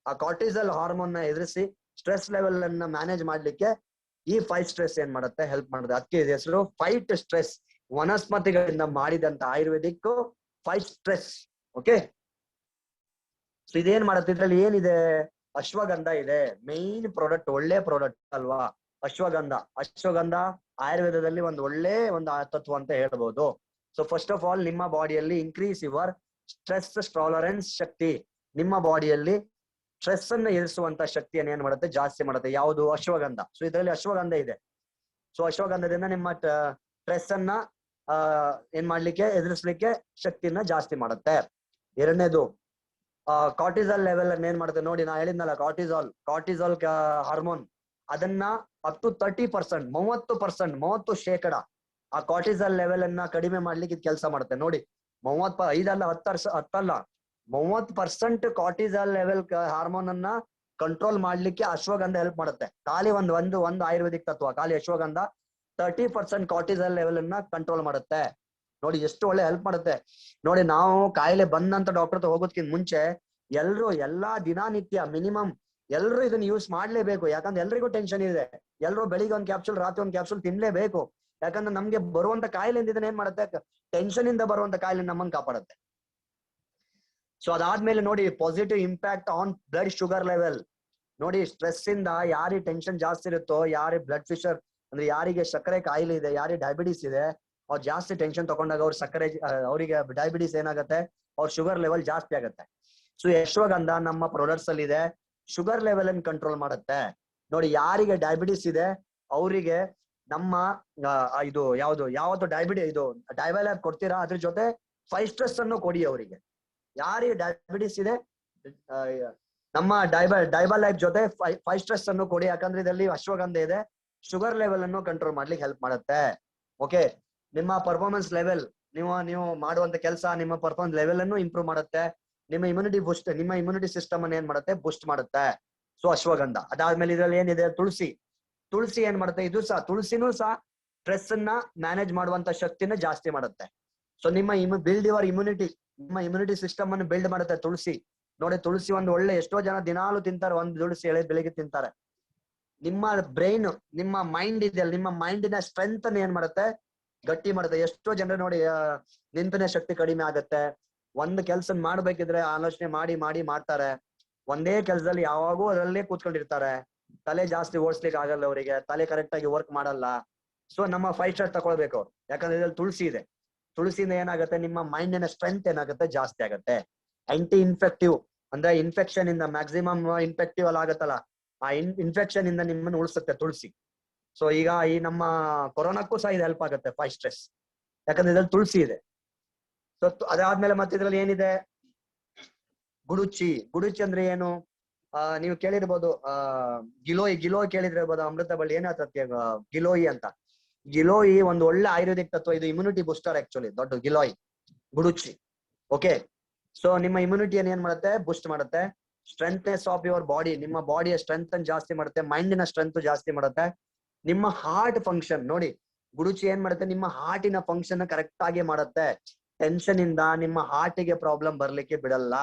ಆ ಕಾರ್ಟಿಸಾಲ್ ಹಾರ್ಮೋನ್ ನ ಎದುರಿಸಿ ಸ್ಟ್ರೆಸ್ ಲೆವೆಲ್ ಅನ್ನ ಮ್ಯಾನೇಜ್ ಮಾಡ್ಲಿಕ್ಕೆ ಈ 5 ಸ್ಟ್ರೆಸ್ ಏನ್ ಮಾಡುತ್ತೆ, ಹೆಲ್ಪ್ ಮಾಡುತ್ತೆ. ಅದಕ್ಕೆ ಇದೆ ಹೆಸರು 5 ಸ್ಟ್ರೆಸ್. ವನಸ್ಪತಿಗಳಿಂದ ಮಾಡಿದಂತ ಆಯುರ್ವೇದಿಕ್ 5 ಸ್ಟ್ರೆಸ್. ಓಕೆ, ಸೊ ಇದೇನ್ ಮಾಡುತ್ತೆ, ಇದ್ರಲ್ಲಿ ಏನಿದೆ, ಅಶ್ವಗಂಧ ಇದೆ. ಮೇನ್ ಪ್ರಾಡಕ್ಟ್, ಒಳ್ಳೆ ಪ್ರಾಡಕ್ಟ್ ಅಲ್ವಾ ಅಶ್ವಗಂಧ ಆಯುರ್ವೇದದಲ್ಲಿ ಒಳ್ಳೆ ತತ್ವ ಅಂತ ಹೇಳ್ಬೋದು. ಸೊ ಫಸ್ಟ್ ಆಫ್ ಆಲ್ ನಿಮ್ಮ ಬಾಡಿಯಲ್ಲಿ ಇನ್ಕ್ರೀಸ್ ಯುವರ್ ಸ್ಟ್ರೆಸ್ ಟಾಲರೆನ್ಸ್ ಶಕ್ತಿ. ನಿಮ್ಮ ಬಾಡಿಯಲ್ಲಿ ಸ್ಟ್ರೆಸ್ ಅನ್ನ ಎದುರಿಸುವಂತ ಶಕ್ತಿಯನ್ನು ಏನ್ ಮಾಡುತ್ತೆ, ಜಾಸ್ತಿ ಮಾಡುತ್ತೆ. ಯಾವುದು? ಅಶ್ವಗಂಧ. ಸೊ ಇದರಲ್ಲಿ ಅಶ್ವಗಂಧ ಇದೆ. ಸೊ ಅಶ್ವಗಂಧದಿಂದ ನಿಮ್ಮ ಸ್ಟ್ರೆಸ್ ಅನ್ನ ಏನ್ ಮಾಡ್ಲಿಕ್ಕೆ, ಎದುರಿಸ್ಲಿಕ್ಕೆ ಶಕ್ತಿಯನ್ನ ಜಾಸ್ತಿ ಮಾಡುತ್ತೆ. ಎರಡನೇದು ಕಾರ್ಟಿಸಾಲ್ ಲೆವೆಲ್ ಅನ್ನ ಏನ್ ಮಾಡುತ್ತೆ ನೋಡಿ, ನಾ ಹೇಳಿದ್ನಲ್ಲ ಕಾರ್ಟಿಸಾಲ್ ಹಾರ್ಮೋನ್, ಅದನ್ನ ಅಪ್ ಟು 30%, 30% ಆ ಕಾರ್ಟಿಸಾಲ್ ಲೆವೆಲ್ ಅನ್ನ ಕಡಿಮೆ ಮಾಡ್ಲಿಕ್ಕೆ ಕೆಲಸ ಮಾಡುತ್ತೆ. ನೋಡಿ 30% ಕಾರ್ಟಿಸಾಲ್ ಲೆವೆಲ್ ಹಾರ್ಮೋನ್ ಅನ್ನ ಕಂಟ್ರೋಲ್ ಮಾಡ್ಲಿಕ್ಕೆ ಅಶ್ವಗಂಧ ಹೆಲ್ಪ್ ಮಾಡುತ್ತೆ. ಖಾಲಿ ಒಂದು ಆಯುರ್ವೇದಿಕ್ ತತ್ವ, ಖಾಲಿ ಅಶ್ವಗಂಧ 30% ಕಾರ್ಟಿಸಾಲ್ ಲೆವೆಲ್ ಅನ್ನ ಕಂಟ್ರೋಲ್ ಮಾಡುತ್ತೆ. ನೋಡಿ ಎಷ್ಟು ಒಳ್ಳೆ ಹೆಲ್ಪ್ ಮಾಡುತ್ತೆ. ನೋಡಿ ನಾವು ಕಾಯಿಲೆ ಬಂದಂತ ಡಾಕ್ಟರ್ ಹತ್ರ ಹೋಗೋದಕ್ಕಿಂತ ಮುಂಚೆ ಎಲ್ಲಾ ದಿನನಿತ್ಯ ಮಿನಿಮಮ್ ಎಲ್ರು ಇದನ್ನ ಯೂಸ್ ಮಾಡ್ಲೇಬೇಕು. ಯಾಕಂದ್ರೆ ಎಲ್ರಿಗೂ ಟೆನ್ಷನ್ ಇದೆ. ಎಲ್ರು ಬೆಳಿಗ್ಗೆ 1 ಕ್ಯಾಪ್ಸೂಲ್, ರಾತ್ರಿ 1 ಕ್ಯಾಪ್ಸೂಲ್ ತಿನ್ಲೇಬೇಕು. ಯಾಕಂದ್ರೆ ನಮ್ಗೆ ಬರುವಂತ ಕಾಯಿಲೆಯಿಂದ ಇದನ್ನ ಏನ್ ಮಾಡುತ್ತೆ, ಟೆನ್ಷನ್ ಇಂದ ಬರುವಂತ ಕಾಯಿಲೆ ನಮ್ಮನ್ನ ಕಾಪಾಡುತ್ತೆ. ಸೊ ಅದಾದ್ಮೇಲೆ ನೋಡಿ positive impact on blood sugar level. ನೋಡಿ ಸ್ಟ್ರೆಸ್ ಇಂದ ಯಾರಿಗೆ ಟೆನ್ಷನ್ ಜಾಸ್ತಿ ಇರುತ್ತೋ, ಯಾರಿಗೆ ಬ್ಲಡ್ ಪ್ರೆಷರ್ ಅಂದ್ರೆ ಯಾರಿಗೆ ಸಕ್ಕರೆ ಕಾಯಿಲೆ ಇದೆ, ಯಾರಿಗೆ ಡಯಾಬಿಟಿಸ್ ಇದೆ, ಅವ್ರು ಜಾಸ್ತಿ ಟೆನ್ಷನ್ ತಗೊಂಡಾಗ ಅವ್ರ ಸಕ್ಕರೆ, ಅವರಿಗೆ ಡಯಾಬಿಟಿಸ್ ಏನಾಗುತ್ತೆ, ಅವ್ರ ಶುಗರ್ ಲೆವೆಲ್ ಜಾಸ್ತಿ ಆಗುತ್ತೆ. ಸೊ ಅಶ್ವಗಂಧ ನಮ್ಮ ಪ್ರಾಡಕ್ಟ್ಸ್ ಅಲ್ಲಿ ಇದೆ, ಶುಗರ್ ಲೆವೆಲ್ ಅನ್ನು ಕಂಟ್ರೋಲ್ ಮಾಡುತ್ತೆ. ನೋಡಿ ಯಾರಿಗೆ ಡಯಾಬಿಟಿಸ್ ಇದೆ ಅವರಿಗೆ ನಮ್ಮ ಇದು ಯಾವ್ದು ಡಯಾಬಿಟಿಸ್, ಇದು ಡೈಬಲ್ಯಾಬ್ ಕೊಡ್ತೀರಾ, ಅದ್ರ ಜೊತೆ 5 ಸ್ಟ್ರೆಸ್ ಅನ್ನು ಕೊಡಿ ಅವರಿಗೆ. ಯಾರಿಗೆ ಡಯಾಬಿಟಿಸ್ ಇದೆ ನಮ್ಮ ಡೈಬಲ್ಯಾಬ್ ಜೊತೆ 5 ಸ್ಟ್ರೆಸ್ ಅನ್ನು ಕೊಡಿ. ಯಾಕಂದ್ರೆ ಇದರಲ್ಲಿ ಅಶ್ವಗಂಧ ಇದೆ, ಶುಗರ್ ಲೆವೆಲ್ ಅನ್ನು ಕಂಟ್ರೋಲ್ ಮಾಡ್ಲಿಕ್ಕೆ ಹೆಲ್ಪ್ ಮಾಡುತ್ತೆ. ಓಕೆ, ನಿಮ್ಮ ಪರ್ಫಾರ್ಮೆನ್ಸ್ ಲೆವೆಲ್, ನೀವು ಮಾಡುವಂತ ಕೆಲಸ, ನಿಮ್ಮ ಪರ್ಫಾರ್ಮೆನ್ಸ್ ಲೆವೆಲ್ ಅನ್ನು ಇಂಪ್ರೂವ್ ಮಾಡುತ್ತೆ. ನಿಮ್ಮ ಇಮ್ಯುನಿಟಿ ಸಿಸ್ಟಮ್ ಅನ್ನು ಏನ್ ಮಾಡುತ್ತೆ, ಬೂಸ್ಟ್ ಮಾಡುತ್ತೆ. ಸೊ ಅಶ್ವಗಂಧ. ಅದಾದ್ಮೇಲೆ ಇದ್ರಲ್ಲಿ ಏನಿದೆ, ತುಳಸಿ ಏನ್ ಮಾಡುತ್ತೆ, ತುಳಸಿನೂ ಸಹ ಸ್ಟ್ರೆಸ್ ಅನ್ನ ಮ್ಯಾನೇಜ್ ಮಾಡುವಂತ ಶಕ್ತಿನ ಜಾಸ್ತಿ ಮಾಡುತ್ತೆ. ಸೊ ನಿಮ್ಮ ಬಿಲ್ಡ್ ಯುವರ್ ಇಮ್ಯುನಿಟಿ, ನಿಮ್ಮ ಇಮ್ಯುನಿಟಿ ಸಿಸ್ಟಮ್ ಅನ್ನು ಬಿಲ್ಡ್ ಮಾಡುತ್ತೆ ತುಳಸಿ. ನೋಡಿ ತುಳಸಿ ಒಳ್ಳೆ, ಎಷ್ಟೋ ಜನ ದಿನಾಲು ತಿಂತಾರೆ, ಒಂದು ತುಳಸಿ ಎಳೆ ಬೆಳಿಗ್ಗೆ ತಿಂತಾರೆ. ನಿಮ್ಮ ಬ್ರೈನ್, ನಿಮ್ಮ ಮೈಂಡ್ ಇದೆ, ನಿಮ್ಮ ಮೈಂಡಿನ ಸ್ಟ್ರೆಂತ್ ಅನ್ನು ಏನ್ ಮಾಡುತ್ತೆ, ಗಟ್ಟಿ ಮಾಡುತ್ತೆ. ಎಷ್ಟೋ ಜನರು ನೋಡಿ ನೆನಪಿನ ಶಕ್ತಿ ಕಡಿಮೆ ಆಗುತ್ತೆ. ಒಂದು ಕೆಲಸ ಮಾಡ್ಬೇಕಿದ್ರೆ ಆಲೋಚನೆ ಮಾಡ್ತಾರೆ. ಒಂದೇ ಕೆಲಸದಲ್ಲಿ ಯಾವಾಗೂ ಅದರಲ್ಲೇ ಕೂತ್ಕೊಂಡಿರ್ತಾರೆ. ತಲೆ ಜಾಸ್ತಿ ಓಡಿಸ್ಲಿಕ್ಕೆ ಆಗಲ್ಲ ಅವರಿಗೆ, ತಲೆ ಕರೆಕ್ಟ್ ಆಗಿ ವರ್ಕ್ ಮಾಡಲ್ಲ. ಸೊ ನಮ್ಮ 5 ಸ್ಟಾರ್ ತಗೊಳ್ಬೇಕು ಅವ್ರು, ಯಾಕಂದ್ರೆ ಇದ್ರಲ್ಲಿ ತುಳಸಿ ಇದೆ. ತುಳಸಿಯಿಂದ ಏನಾಗುತ್ತೆ, ನಿಮ್ಮ ಮೈಂಡಿನ ಸ್ಟ್ರೆಂತ್ ಏನಾಗುತ್ತೆ, ಜಾಸ್ತಿ ಆಗುತ್ತೆ. ಆಂಟಿ ಇನ್ಫೆಕ್ಟಿವ್ ಅಂದ್ರೆ ಇನ್ಫೆಕ್ಷನ್ ಇಂದ ಮ್ಯಾಕ್ಸಿಮಮ್ ಇನ್ಫೆಕ್ಟಿವ್ ಅಲ್ಲಿ ಆಗತ್ತಲ್ಲ, ಆ ಇನ್ಫೆಕ್ಷನ್ ಇಂದ ನಿಮ್ಮನ್ನು ಉಳಿಸುತ್ತೆ ತುಳಸಿ. ಸೊ ಈಗ ಈ ನಮ್ಮ ಕೊರೋನಾಕ್ಕೂ ಸಹ ಇದು ಹೆಲ್ಪ್ ಆಗುತ್ತೆ 5 ಸ್ಟ್ರೆಸ್, ಯಾಕಂದ್ರೆ ಇದ್ರಲ್ಲಿ ತುಳಸಿ ಇದೆ. ಸೊ ಅದಾದ್ಮೇಲೆ ಮತ್ತೆ ಇದ್ರಲ್ಲಿ ಏನಿದೆ, ಗುಡುಚಿ. ಗುಡುಚಿ ಅಂದ್ರೆ ಏನು, ನೀವು ಕೇಳಿರ್ಬೋದು, ಗಿಲೋಯಿ ಕೇಳಿದಿರ್ಬೋದು, ಅಮೃತ ಬಳ್ಳಿ ಏನಾಗ್ತದೆ ಗಿಲೋಯಿ ಅಂತ. ಗಿಲೋಯಿ ಒಂದು ಒಳ್ಳೆ ಆಯುರ್ವೇದಿಕ್ ತತ್ವ, ಇದು ಇಮ್ಯುನಿಟಿ ಬೂಸ್ಟರ್ ಆಕ್ಚುಲಿ, ದೊಡ್ಡ ಗಿಲೋಯಿ ಗುಡುಚಿ. ಓಕೆ, ಸೊ ನಿಮ್ಮ ಇಮ್ಯುನಿಟಿಯನ್ನು ಏನ್ ಮಾಡುತ್ತೆ, ಬೂಸ್ಟ್ ಮಾಡುತ್ತೆ. ಸ್ಟ್ರೆಂತ್ನೆಸ್ ಆಫ್ ಯುವರ್ ಬಾಡಿ, ನಿಮ್ಮ ಬಾಡಿಯ ಸ್ಟ್ರೆಂತ್ ಜಾಸ್ತಿ ಮಾಡುತ್ತೆ, ಮೈಂಡಿನ ಸ್ಟ್ರೆಂತ್ ಜಾಸ್ತಿ ಮಾಡುತ್ತೆ. ನಿಮ್ಮ ಹಾರ್ಟ್ ಫಂಕ್ಷನ್ ನೋಡಿ, ಗುಡುಚಿ ಏನ್ ಮಾಡುತ್ತೆ, ನಿಮ್ಮ ಹಾರ್ಟಿನ ಫಂಕ್ಷನ್ ಕರೆಕ್ಟ್ ಆಗಿ ಮಾಡುತ್ತೆ. ಟೆನ್ಷನ್ ಇಂದ ನಿಮ್ಮ ಹಾರ್ಟಿಗೆ ಪ್ರಾಬ್ಲಮ್ ಬರ್ಲಿಕ್ಕೆ ಬಿಡಲ್ಲ.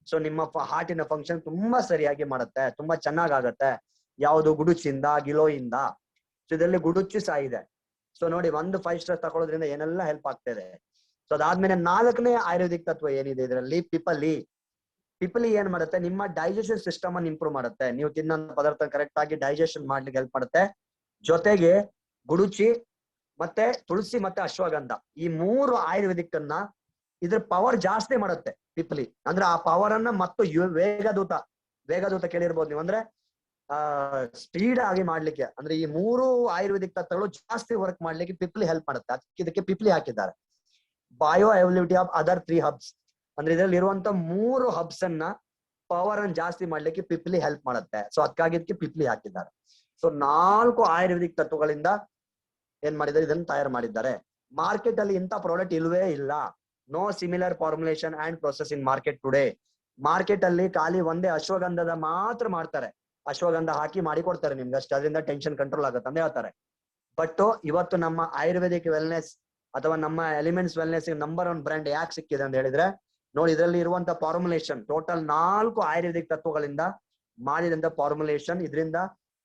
ಸೊ ನಿಮ್ಮ ಹಾರ್ಟಿನ ಫಂಕ್ಷನ್ ತುಂಬಾ ಸರಿಯಾಗಿ ಮಾಡುತ್ತೆ, ತುಂಬಾ ಚೆನ್ನಾಗಾಗತ್ತೆ. ಯಾವುದು, ಗುಡುಚಿಂದ, ಗಿಲೋಯಿಂದ. ಸೊ ಇದರಲ್ಲಿ ಗುಡುಚಿ ಸಹ ಇದೆ. ಸೊ ನೋಡಿ, ಒಂದು 5 ಸ್ಟಾರ್ ತಗೊಳ್ಳೋದ್ರಿಂದ ಏನೆಲ್ಲ ಹೆಲ್ಪ್ ಆಗ್ತಿದೆ. ಸೊ ಅದಾದ್ಮೇಲೆ 4ನೇ ಆಯುರ್ವೇದಿಕ್ ತತ್ವ ಏನಿದೆ ಇದರಲ್ಲಿ, ಪಿಪಲಿ. ಪಿಪಲಿ ಏನ್ ಮಾಡುತ್ತೆ, ನಿಮ್ಮ ಡೈಜೆಷನ್ ಸಿಸ್ಟಮ್ ಅನ್ನು ಇಂಪ್ರೂವ್ ಮಾಡುತ್ತೆ. ನೀವು ತಿನ್ನೋ ಪದಾರ್ಥ ಕರೆಕ್ಟ್ ಆಗಿ ಡೈಜೆಷನ್ ಮಾಡ್ಲಿಕ್ಕೆ ಹೆಲ್ಪ್ ಮಾಡುತ್ತೆ. ಜೊತೆಗೆ ಗುಡುಚಿ ಮತ್ತೆ ತುಳಸಿ ಮತ್ತೆ ಅಶ್ವಗಂಧ, ಈ 3 ಆಯುರ್ವೇದಿಕ್ ಅನ್ನ ಇದ್ರ ಪವರ್ ಜಾಸ್ತಿ ಮಾಡುತ್ತೆ ಪಿಪಲಿ. ಅಂದ್ರೆ ಆ ಪವರ್ ಅನ್ನ ಮತ್ತು ವೇಗದೂತ ಕೇಳಿರ್ಬೋದು ನೀವು, ಅಂದ್ರೆ ಸ್ಪೀಡ್ ಆಗಿ ಮಾಡ್ಲಿಕ್ಕೆ, ಅಂದ್ರೆ ಈ 3 ಆಯುರ್ವೇದಿಕ್ ತತ್ವಗಳು ಜಾಸ್ತಿ ವರ್ಕ್ ಮಾಡ್ಲಿಕ್ಕೆ ಪಿಪ್ಲಿ ಹೆಲ್ಪ್ ಮಾಡುತ್ತೆ. ಇದಕ್ಕೆ ಪಿಪ್ಲಿ ಹಾಕಿದ್ದಾರೆ. Bio availability of other 3 hubs, ಅಂದ್ರೆ ಇದರಲ್ಲಿ ಇರುವಂತ 3 ಹಬ್ಸ್ ಅನ್ನ ಪವರ್ ಅನ್ನು ಜಾಸ್ತಿ ಮಾಡ್ಲಿಕ್ಕೆ ಪಿಪ್ಲಿ ಹೆಲ್ಪ್ ಮಾಡುತ್ತೆ. ಸೊ ಅದಕ್ಕಾಗಿ ಇದಕ್ಕೆ ಪಿಪ್ಲಿ ಹಾಕಿದ್ದಾರೆ. ಸೊ 4 ಆಯುರ್ವೇದಿಕ್ ತತ್ವಗಳಿಂದ ಏನ್ ಮಾಡಿದ್ದಾರೆ, ಇದನ್ನ ತಯಾರು ಮಾಡಿದ್ದಾರೆ. ಮಾರ್ಕೆಟ್ ಅಲ್ಲಿ ಇಂಥ ಪ್ರಾಡಕ್ಟ್ ಇಲ್ವೇ ಇಲ್ಲ. No similar formulation and process in market today. Market ಅಲ್ಲಿ ಖಾಲಿ ಒಂದೇ ಅಶ್ವಗಂಧದ ಮಾತ್ರ ಮಾಡ್ತಾರೆ. ಅಶ್ವಗಂಧ ಹಾಕಿ ಮಾಡಿ ಕೊಡ್ತಾರೆ ನಿಮ್ಗೆ ಅಷ್ಟೇ, ಅದರಿಂದ ಟೆನ್ಷನ್ ಕಂಟ್ರೋಲ್ ಆಗುತ್ತೆ ಅಂತ ಹೇಳ್ತಾರೆ. ಬಟ್ ಇವತ್ತು ನಮ್ಮ ಆಯುರ್ವೇದಿಕ್ ವೆಲ್ನೆಸ್ ಅಥವಾ ನಮ್ಮ ಎಲಿಮೆಂಟ್ಸ್ ವೆಲ್ನೆಸ್ ನಂಬರ್ 1 ಬ್ರ್ಯಾಂಡ್ ಯಾಕೆ ಸಿಕ್ಕಿದೆ ಅಂತ ಹೇಳಿದ್ರೆ, ನೋಡಿ ಇದರಲ್ಲಿ ಇರುವಂತ ಫಾರ್ಮುಲೇಷನ್ ಟೋಟಲ್ 4 ಆಯುರ್ವೇದಿಕ್ ತತ್ವಗಳಿಂದ ಮಾಡಿದಂತ ಫಾರ್ಮುಲೇಷನ್. ಇದರಿಂದ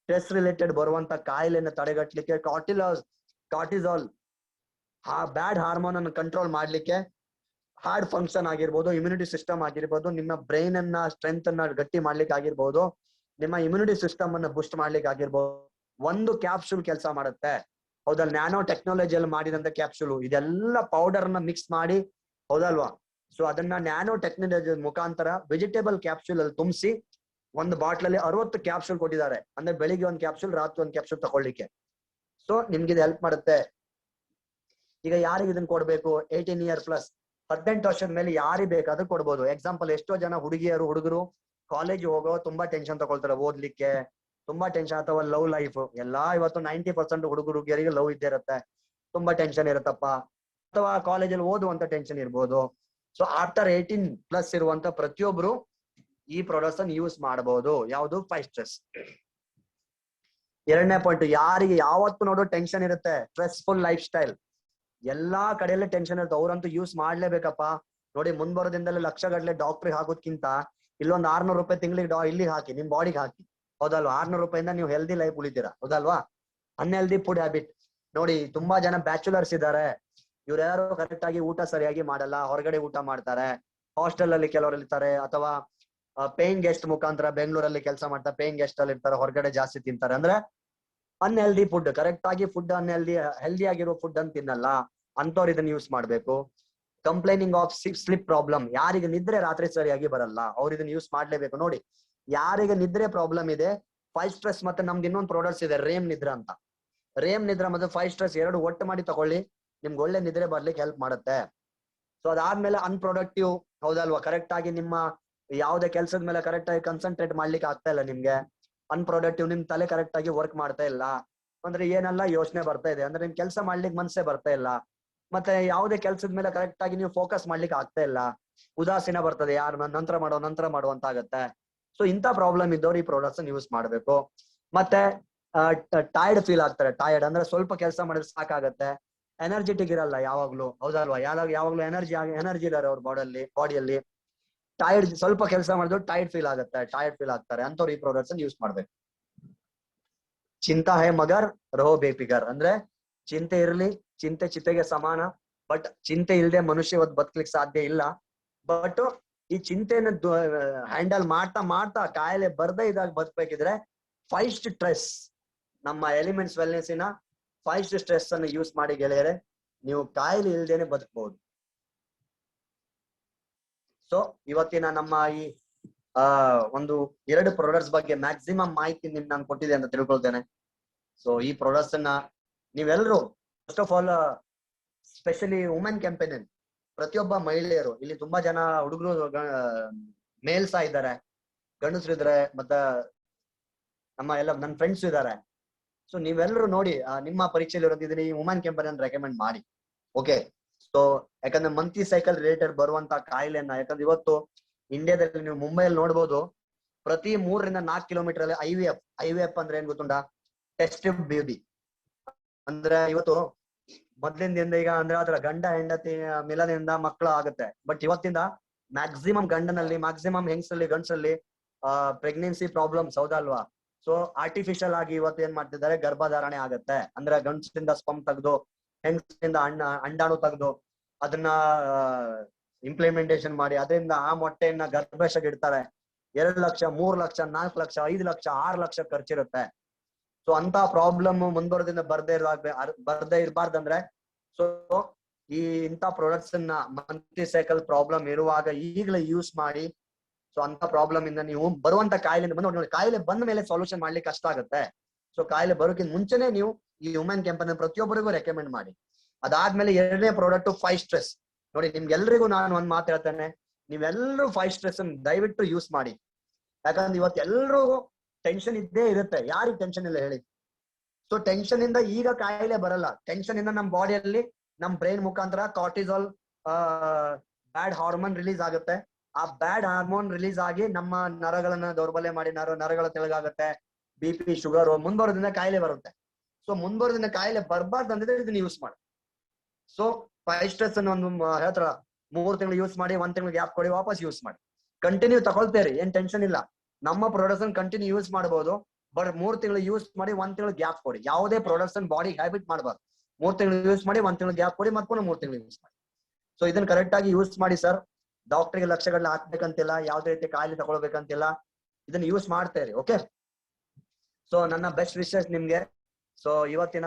ಸ್ಟ್ರೆಸ್ ರಿಲೇಟೆಡ್ ಬರುವಂತ ಕಾಯಿಲೆಯನ್ನು ತಡೆಗಟ್ಟಲಿಕ್ಕೆ, ಕಾರ್ಟಿಸಾಲ್ ಬ್ಯಾಡ್ ಹಾರ್ಮೋನ್ ಅನ್ನು ಕಂಟ್ರೋಲ್ ಮಾಡ್ಲಿಕ್ಕೆ, ಹಾರ್ಟ್ ಫಂಕ್ಷನ್ ಆಗಿರ್ಬೋದು, ಇಮ್ಯುನಿಟಿ ಸಿಸ್ಟಮ್ ಆಗಿರ್ಬೋದು, ನಿಮ್ಮ ಬ್ರೈನ್ ಅನ್ನ ಸ್ಟ್ರೆಂತ್ ಅನ್ನ ಗಟ್ಟಿ ಮಾಡ್ಲಿಕ್ಕೆ ಆಗಿರ್ಬೋದು, ನಿಮ್ಮ ಇಮ್ಯುನಿಟಿ ಸಿಸ್ಟಮ್ ಅನ್ನ ಬೂಸ್ಟ್ ಮಾಡ್ಲಿಕ್ಕೆ ಆಗಿರ್ಬೋದು. ಒಂದು ಕ್ಯಾಪ್ಸೂಲ್ ಕೆಲಸ ಮಾಡುತ್ತೆ. ಹೌದಲ್, ನ್ಯಾನೋ ಟೆಕ್ನಾಲಜಿಯಲ್ಲಿ ಮಾಡಿದಂತ ಕ್ಯಾಪ್ಸೂಲ್, ಇದೆಲ್ಲ ಪೌಡರ್ ನ ಮಿಕ್ಸ್ ಮಾಡಿ, ಹೌದಲ್ವಾ. ಸೊ ಅದನ್ನ ನ್ಯಾನೋ ಟೆಕ್ನಾಲಜಿ ಮುಖಾಂತರ ವೆಜಿಟೇಬಲ್ ಕ್ಯಾಪ್ಸೂಲ್ ಅಲ್ಲಿ ತುಂಬಿಸಿ ಒಂದು ಬಾಟ್ಲ್ ಅಲ್ಲಿ 60 ಕ್ಯಾಪ್ಸೂಲ್ ಕೊಟ್ಟಿದ್ದಾರೆ. ಅಂದ್ರೆ ಬೆಳಿಗ್ಗೆ 1 ಕ್ಯಾಪ್ಸೂಲ್, ರಾತ್ರಿ 1 ಕ್ಯಾಪ್ಸೂಲ್ ತಗೊಳ್ಳಿಕ್ಕೆ. ಸೊ ನಿಮ್ಗೆ ಇದು ಹೆಲ್ಪ್ ಮಾಡುತ್ತೆ. ಈಗ ಯಾರಿಗೆ ಇದನ್ನ ಕೊಡ್ಬೇಕು, 18 ಇಯರ್ ಪ್ಲಸ್, 18 ವರ್ಷದ ಮೇಲೆ ಯಾರಿಗೆ ಬೇಕಾದ್ರೂ ಕೊಡ್ಬೋದು. ಎಕ್ಸಾಂಪಲ್, ಎಷ್ಟೋ ಜನ ಹುಡುಗರು ಕಾಲೇಜ್ ಹೋಗೋ ತುಂಬಾ ಟೆನ್ಷನ್ ತಗೊಳ್ತಾರೆ ಓದ್ಲಿಕ್ಕೆ, ತುಂಬಾ ಟೆನ್ಷನ್, ಅಥವಾ ಲವ್ ಲೈಫ್ ಎಲ್ಲಾ ಇವತ್ತು 90% ಹುಡುಗರಿಗೆ ಲವ್ ಇದ್ದೇ ಇರುತ್ತೆ, ತುಂಬಾ ಟೆನ್ಷನ್ ಇರುತ್ತಪ್ಪ. ಅಥವಾ ಕಾಲೇಜಲ್ಲಿ ಓದುವಂತ ಟೆನ್ಷನ್ ಇರ್ಬೋದು. ಸೊ ಆಫ್ಟರ್ 18 ಪ್ಲಸ್ ಇರುವಂತ ಪ್ರತಿಯೊಬ್ರು ಈ ಪ್ರಾಡಕ್ಟ್ಸ್ ಅನ್ನು ಯೂಸ್ ಮಾಡಬಹುದು. ಯಾವುದು, 5 ಸ್ಟ್ರೆಸ್. 2ನೇ ಪಾಯಿಂಟ್, ಯಾರಿಗೆ ಯಾವತ್ತು ನೋಡೋ ಟೆನ್ಷನ್ ಇರುತ್ತೆ, ಸ್ಟ್ರೆಸ್ಫುಲ್ ಲೈಫ್ ಸ್ಟೈಲ್, ಎಲ್ಲಾ ಕಡೆಯಲ್ಲೇ ಟೆನ್ಷನ್ ಇರುತ್ತೆ, ಅವ್ರಂತೂ ಯೂಸ್ ಮಾಡ್ಲೇಬೇಕಪ್ಪ. ನೋಡಿ, ಮುಂಬರೋದಿಂದಲೇ ಲಕ್ಷ ಗಟ್ಟಲೆ ಡಾಕ್ಟ್ರಿಗೆ ಹಾಕೋದ್ಕಿಂತ ಇಲ್ಲೊಂದು 600 ರೂಪಾಯಿ ತಿಂಗಳಿಗೆ ಇಲ್ಲಿಗೆ ಹಾಕಿ, ನಿಮ್ ಬಾಡಿಗೆ ಹಾಕಿ, ಹೌದಲ್ವಾ. 600 ರೂಪಾಯಿಂದ ನೀವು ಹೆಲ್ದಿ ಲೈಫ್ ಉಳಿತೀರಾ, ಹೌದಲ್ವಾ. ಅನ್ಹೆಲ್ದಿ ಫುಡ್ ಹ್ಯಾಬಿಟ್ ನೋಡಿ, ತುಂಬಾ ಜನ ಬ್ಯಾಚುಲರ್ಸ್ ಇದ್ದಾರೆ. ಇವ್ರು ಯಾರು ಕರೆಕ್ಟ್ ಆಗಿ ಊಟ ಸರಿಯಾಗಿ ಮಾಡಲ್ಲ, ಹೊರಗಡೆ ಊಟ ಮಾಡ್ತಾರೆ. ಹಾಸ್ಟೆಲ್ ಅಲ್ಲಿ ಕೆಲವರು ಇರ್ತಾರೆ, ಅಥವಾ ಪೇಯಿಂಗ್ ಗೆಸ್ಟ್ ಮುಖಾಂತರ ಬೆಂಗಳೂರಲ್ಲಿ ಕೆಲಸ ಮಾಡ್ತಾರೆ, ಪೇಯಿಂಗ್ ಗೆಸ್ಟ್ ಅಲ್ಲಿ ಇರ್ತಾರೆ, ಹೊರಗಡೆ ಜಾಸ್ತಿ ತಿಂತಾರೆ. ಅಂದ್ರೆ ಅನ್ಹೆಲ್ದಿ ಫುಡ್, ಕರೆಕ್ಟ್ ಆಗಿ ಫುಡ್ ಹೆಲ್ದಿ ಆಗಿರೋ ಫುಡ್ ಅಂತ ತಿನ್ನಲ್ಲ, ಅಂತವ್ರು ಇದನ್ನ ಯೂಸ್ ಮಾಡ್ಬೇಕು. ಕಂಪ್ಲೇನಿಂಗ್ ಆಫ್ ಸ್ಲಿಪ್ ಪ್ರಾಬ್ಲಮ್, ಯಾರಿಗೆ ನಿದ್ರೆ ರಾತ್ರಿ ಸರಿಯಾಗಿ ಬರಲ್ಲ, ಅವ್ರು ಇದನ್ನ ಯೂಸ್ ಮಾಡ್ಲೇಬೇಕು. ನೋಡಿ, ಯಾರಿಗೆ ನಿದ್ರೆ ಪ್ರಾಬ್ಲಮ್ ಇದೆ, 5 ಸ್ಟ್ರೆಸ್ ಮತ್ತೆ ನಮ್ದು ಇನ್ನೊಂದು ಪ್ರಾಡಕ್ಟ್ಸ್ ಇದೆ, ರೇಮ್ ನಿದ್ರಾ ಅಂತ. ರೇಮ್ ನಿದ್ರಾ ಮತ್ತೆ 5 ಸ್ಟ್ರೆಸ್ 2 ಒಟ್ಟು ಮಾಡಿ ತಗೊಳ್ಳಿ, ನಿಮ್ಗೆ ಒಳ್ಳೆ ನಿದ್ರೆ ಬರ್ಲಿಕ್ಕೆ ಹೆಲ್ಪ್ ಮಾಡುತ್ತೆ. ಸೊ ಅದಾದ್ಮೇಲೆ ಅನ್ಪ್ರೊಡಕ್ಟಿವ್, ಹೌದಲ್ವಾ, ಕರೆಕ್ಟ್ ಆಗಿ ನಿಮ್ಮ ಯಾವುದೇ ಕೆಲಸದ ಮೇಲೆ ಕರೆಕ್ಟ್ ಆಗಿ ಕಾನ್ಸಂಟ್ರೇಟ್ ಮಾಡ್ಲಿಕ್ಕೆ ಆಗ್ತಾ ಇಲ್ಲ ನಿಮ್ಗೆ. ಅನ್ಪ್ರೊಡಕ್ಟಿವ್, ನಿಮ್ ತಲೆ ಕರೆಕ್ಟ್ ಆಗಿ ವರ್ಕ್ ಮಾಡ್ತಾ ಇಲ್ಲ, ಅಂದ್ರೆ ಏನೆಲ್ಲ ಯೋಚನೆ ಬರ್ತಾ ಇದೆ, ಅಂದ್ರೆ ನಿಮ್ ಕೆಲಸ ಮಾಡ್ಲಿಕ್ಕೆ ಮನ್ಸೇ ಬರ್ತಾ ಇಲ್ಲ. ಮತ್ತೆ ಯಾವುದೇ ಕೆಲಸದ ಮೇಲೆ ಕರೆಕ್ಟ್ ಆಗಿ ನೀವು ಫೋಕಸ್ ಮಾಡ್ಲಿಕ್ಕೆ ಆಗ್ತಾ ಇಲ್ಲ, ಉದಾಸೀನ ಬರ್ತದೆ, ಯಾರು ನಂತರ ಮಾಡುವ ಅಂತ ಆಗತ್ತೆ. ಸೊ ಇಂಥ ಪ್ರಾಬ್ಲಮ್ ಇದ್ದವ್ರು ಈ ಪ್ರಾಡಕ್ಟ್ಸ್ ಯೂಸ್ ಮಾಡ್ಬೇಕು. ಮತ್ತೆ ಟೈರ್ಡ್ ಫೀಲ್ ಆಗ್ತಾರೆ, ಟೈರ್ಡ್ ಅಂದ್ರೆ ಸ್ವಲ್ಪ ಕೆಲಸ ಮಾಡಿದ್ರೆ ಸಾಕಾಗತ್ತೆ, ಎನರ್ಜೆಟಿಕ್ ಇರಲ್ಲ ಯಾವಾಗ್ಲೂ, ಹೌದಲ್ವಾ. ಯಾವಾಗ್ಲೂ ಎನರ್ಜಿ ಇದ್ದಾರೆ ಅವ್ರ ಬಾಡಿಯಲ್ಲಿ. ಟೈರ್ಡ್, ಸ್ವಲ್ಪ ಕೆಲಸ ಮಾಡಿದ್ರು ಟೈರ್ಡ್ ಫೀಲ್ ಆಗ್ತಾರೆ, ಅಂತವ್ರು ಈ ಪ್ರಾಡಕ್ಟ್ಸ್ ಯೂಸ್ ಮಾಡ್ಬೇಕು. ಚಿಂತಾ ಹೇ ಮಗರ್ ರಹೋ ಬೇಫಿಕರ್, ಅಂದ್ರೆ ಚಿಂತೆ ಇರ್ಲಿ, ಚಿಂತೆಗೆ ಸಮಾನ. ಬಟ್ ಚಿಂತೆ ಇಲ್ಲದೆ ಮನುಷ್ಯ ಇವತ್ತು ಬದುಕಲಿಕ್ಕೆ ಸಾಧ್ಯ ಇಲ್ಲ. ಬಟ್ ಈ ಚಿಂತೆನ ಹ್ಯಾಂಡಲ್ ಮಾಡ್ತಾ ಕಾಯಿಲೆ ಬರ್ದೇ ಇದಾಗ ಬದುಕಬೇಕಿದ್ರೆ 5 ಸ್ಟ್ರೆಸ್ ನಮ್ಮ ಎಲಿಮೆಂಟ್ಸ್ ವೆಲ್ನೆಸ್ಸಿನ 5 ಸ್ಟ್ರೆಸ್ ಅನ್ನು ಯೂಸ್ ಮಾಡಿ ಗೆಳೆಯರೆ ನೀವು ಕಾಯಿಲೆ ಇಲ್ದೇನೆ ಬದುಕಬಹುದು. ಸೊ ಇವತ್ತಿನ ನಮ್ಮ ಈ ಒಂದು 2 ಪ್ರಾಡಕ್ಟ್ಸ್ ಬಗ್ಗೆ ಮ್ಯಾಕ್ಸಿಮಮ್ ಮಾಹಿತಿ ನಿಮ್ಗೆ ನಾನು ಕೊಟ್ಟಿದೆ ಅಂತ ತಿಳ್ಕೊಳ್ತೇನೆ. ಸೊ ಈ ಪ್ರಾಡಕ್ಟ್ಸ್ ಅನ್ನ ನೀವೆಲ್ಲರೂ first of all specially women campaign, ಪ್ರತಿಯೊಬ್ಬ ಮಹಿಳೆಯರು, ಇಲ್ಲಿ ತುಂಬಾ ಜನ ಹುಡುಗರು ಮೇಲ್ಸ್ ಇದ್ದಾರೆ, ಗಂಡಸರು ಇದಾರೆ, ಮತ್ತೆ ನನ್ನ ಫ್ರೆಂಡ್ಸ್ ಇದ್ದಾರೆ. ಸೊ ನೀವೆಲ್ಲರೂ ನೋಡಿ ನಿಮ್ಮ ಪರೀಕ್ಷೆಯಲ್ಲಿ ಇರೋದಿದ್ದೀನಿ ಈ ವುಮೆನ್ ಕ್ಯಾಂಪೇನ್ ಅನ್ನು ರೆಕಮೆಂಡ್ ಮಾಡಿ. ಓಕೆ, ಸೊ ಯಾಕಂದ್ರೆ ಮಂತ್ಲಿ ಸೈಕಲ್ ರಿಲೇಟೆಡ್ ಬರುವಂತ ಕಾಯಿಲೆಯನ್ನ, ಯಾಕಂದ್ರೆ ಇವತ್ತು ಇಂಡಿಯಾದಲ್ಲಿ ನೀವು ಮುಂಬೈಯಲ್ಲಿ ನೋಡ್ಬೋದು, ಪ್ರತಿ 3 ರಿಂದ 4 ಕಿಲೋಮೀಟರ್ ಅಲ್ಲಿ ಐವಿಎಫ್ ಅಂದ್ರೆ ಏನ್ ಗೊತ್ತುಂಟಾ? ಟೆಸ್ಟ್ ಬೇಬಿ ಅಂದ್ರೆ ಇವತ್ತು ಮೊದ್ಲಿಂದ ಈಗ ಅಂದ್ರೆ ಅದರ ಗಂಡ ಹೆಂಡತಿ ಮಿಲನದಿಂದ ಮಕ್ಕಳು ಆಗುತ್ತೆ. ಬಟ್ ಇವತ್ತಿಂದ ಮ್ಯಾಕ್ಸಿಮಮ್ ಗಂಡನಲ್ಲಿ, ಮ್ಯಾಕ್ಸಿಮಮ್ ಹೆಂಗಸಲ್ಲಿ, ಗಂಡಸಲ್ಲಿ ಪ್ರೆಗ್ನೆನ್ಸಿ ಪ್ರಾಬ್ಲಮ್ಸ್, ಹೌದಲ್ವಾ? ಸೊ ಆರ್ಟಿಫಿಷಿಯಲ್ ಆಗಿ ಇವತ್ತು ಏನ್ ಮಾಡ್ತಿದ್ದಾರೆ, ಗರ್ಭಧಾರಣೆ ಆಗತ್ತೆ. ಅಂದ್ರೆ ಗಂಡಸಿಂದ ಸ್ಪಮ್ ತೆಗೆದು ಹೆಂಗಸಿಂದ ಅಂಡಾಣು ತೆಗೆದು ಅದನ್ನ ಇಂಪ್ಲಿಮೆಂಟೇಶನ್ ಮಾಡಿ ಅದರಿಂದ ಆ ಮೊಟ್ಟೆಯನ್ನ ಗರ್ಭಾಶಯಕ್ಕೆ ಇಡ್ತಾರೆ. 2 ಲಕ್ಷ, 3 ಲಕ್ಷ, 4 ಲಕ್ಷ, 5 ಲಕ್ಷ, 6 ಲಕ್ಷ ಖರ್ಚಿರುತ್ತೆ. ಸೊ ಅಂತ ಪ್ರಾಬ್ಲಮ್ ಮುಂದುವರೆದಿಂದ ಬರ್ದೇ ಇರಬಾರ್ದಂದ್ರೆ ಸೊ ಈ ಇಂಥ ಪ್ರಾಡಕ್ಟ್ಸ್ ಅನ್ನ ಮಂತ್ಲಿ ಸೈಕಲ್ ಪ್ರಾಬ್ಲಮ್ ಇರುವಾಗ ಈಗಲೇ ಯೂಸ್ ಮಾಡಿ. ಸೊ ಅಂತ ಪ್ರಾಬ್ಲಮ್ ಇಂದ ನೀವು ಬರುವಂತ ಕಾಯಿಲೆಯಿಂದ ಬಂದು ಕಾಯಿಲೆ ಬಂದ ಮೇಲೆ ಸೊಲ್ಯೂಷನ್ ಮಾಡ್ಲಿಕ್ಕೆ ಕಷ್ಟ ಆಗುತ್ತೆ. ಸೊ ಕಾಯಿಲೆ ಬರೋಕ್ಕಿಂತ ಮುಂಚೆನೆ ನೀವು ಈ ವುಮೆನ್ ಕ್ಯಾಂಪೇನ್ ಪ್ರತಿಯೊಬ್ಬರಿಗೂ ರೆಕಮೆಂಡ್ ಮಾಡಿ. ಅದಾದ್ಮೇಲೆ 2ನೇ ಪ್ರಾಡಕ್ಟ್ 5 ಸ್ಟ್ರೆಸ್. ನೋಡಿ, ನಿಮ್ಗೆಲ್ರಿಗೂ ನಾನು ಒಂದ್ ಮಾತು ಹೇಳ್ತೇನೆ, ನೀವೆಲ್ಲರೂ 5 ಸ್ಟ್ರೆಸ್ ಅನ್ನು ದಯವಿಟ್ಟು ಯೂಸ್ ಮಾಡಿ. ಯಾಕಂದ್ರೆ ಇವತ್ತು ಎಲ್ರಿಗೂ ಟೆನ್ಷನ್ ಇದ್ದೇ ಇರುತ್ತೆ. ಯಾರಿಗೆ ಟೆನ್ಷನ್ ಇಲ್ಲ ಹೇಳಿ? ಸೊ ಟೆನ್ಷನ್ ಇಂದ ಈಗ ಕಾಯಿಲೆ ಬರಲ್ಲ. ಟೆನ್ಷನ್ ಇಂದ ನಮ್ಮ ಬಾಡಿಯಲ್ಲಿ ನಮ್ ಬ್ರೈನ್ ಮುಖಾಂತರ ಕಾರ್ಟಿಸಾಲ್ ಬ್ಯಾಡ್ ಹಾರ್ಮೋನ್ ರಿಲೀಸ್ ಆಗುತ್ತೆ. ಆ ಬ್ಯಾಡ್ ಹಾರ್ಮೋನ್ ರಿಲೀಸ್ ಆಗಿ ನಮ್ಮ ನರಗಳನ್ನ ದೌರ್ಬಲ್ಯ ಮಾಡಿ ನರಗಳ ತೆಳಗಾಗುತ್ತೆ. BP, ಶುಗರ್ ಮುಂದುವರೆದಿಂದ ಕಾಯಿಲೆ ಬರುತ್ತೆ. ಸೊ ಮುಂದುವರೆದಿಂದ ಕಾಯಿಲೆ ಬರಬಾರ್ದು ಅಂದ್ರೆ ಇದನ್ನ ಯೂಸ್ ಮಾಡಿ. ಸೊ 5 ಸ್ಟ್ರೆಸ್ ಅನ್ನು ಒಂದು ಹೇಳ್ತಾರ, 3 ತಿಂಗಳು ಯೂಸ್ ಮಾಡಿ, 1 ತಿಂಗಳು ಗ್ಯಾಪ್ ಕೊಡಿ, ವಾಪಸ್ ಯೂಸ್ ಮಾಡಿ. ಕಂಟಿನ್ಯೂ ತಗೊಳ್ತೇರಿ, ಏನ್ ಟೆನ್ಷನ್ ಇಲ್ಲ. ನಮ್ಮ ಪ್ರಾಡಕ್ಟ್ಸ್ ಅನ್ನು ಕಂಟಿನ್ಯೂ ಯೂಸ್ ಮಾಡಬಹುದು. ಬಟ್ 3 ತಿಂಗಳು ಯೂಸ್ ಮಾಡಿ, 1 ತಿಂಗಳು ಗ್ಯಾಪ್ ಕೊಡಿ. ಯಾವುದೇ ಪ್ರಾಡಕ್ಟ್ಸ್ ಅನ್ನು ಬಾಡಿ ಹ್ಯಾಬಿಟ್ ಮಾಡಬಾರ್ದು. 3 ತಿಂಗಳು ಯೂಸ್ ಮಾಡಿ, 1 ತಿಂಗಳು ಗ್ಯಾಪ್ ಕೊಡಿ, ಮತ್ತೆ ಪುನಃ 3 ತಿಂಗಳು ಯೂಸ್ ಮಾಡಿ. ಸೊ ಇದನ್ನ ಕರೆಕ್ಟ್ ಆಗಿ ಯೂಸ್ ಮಾಡಿ ಸರ್. ಡಾಕ್ಟರ್ಗೆ ಲಕ್ಷಗಳನ್ನ ಹಾಕ್ಬೇಕಂತಿಲ್ಲ, ಯಾವ್ದೇ ರೀತಿ ಕಾಯಿಲೆ ತಗೊಳ್ಬೇಕಂತಿಲ್ಲ, ಇದನ್ನ ಯೂಸ್ ಮಾಡ್ತೇರಿ. ಓಕೆ, ಸೊ ನನ್ನ ಬೆಸ್ಟ್ ವಿಶಸ್ ನಿಮ್ಗೆ. ಸೊ ಇವತ್ತಿನ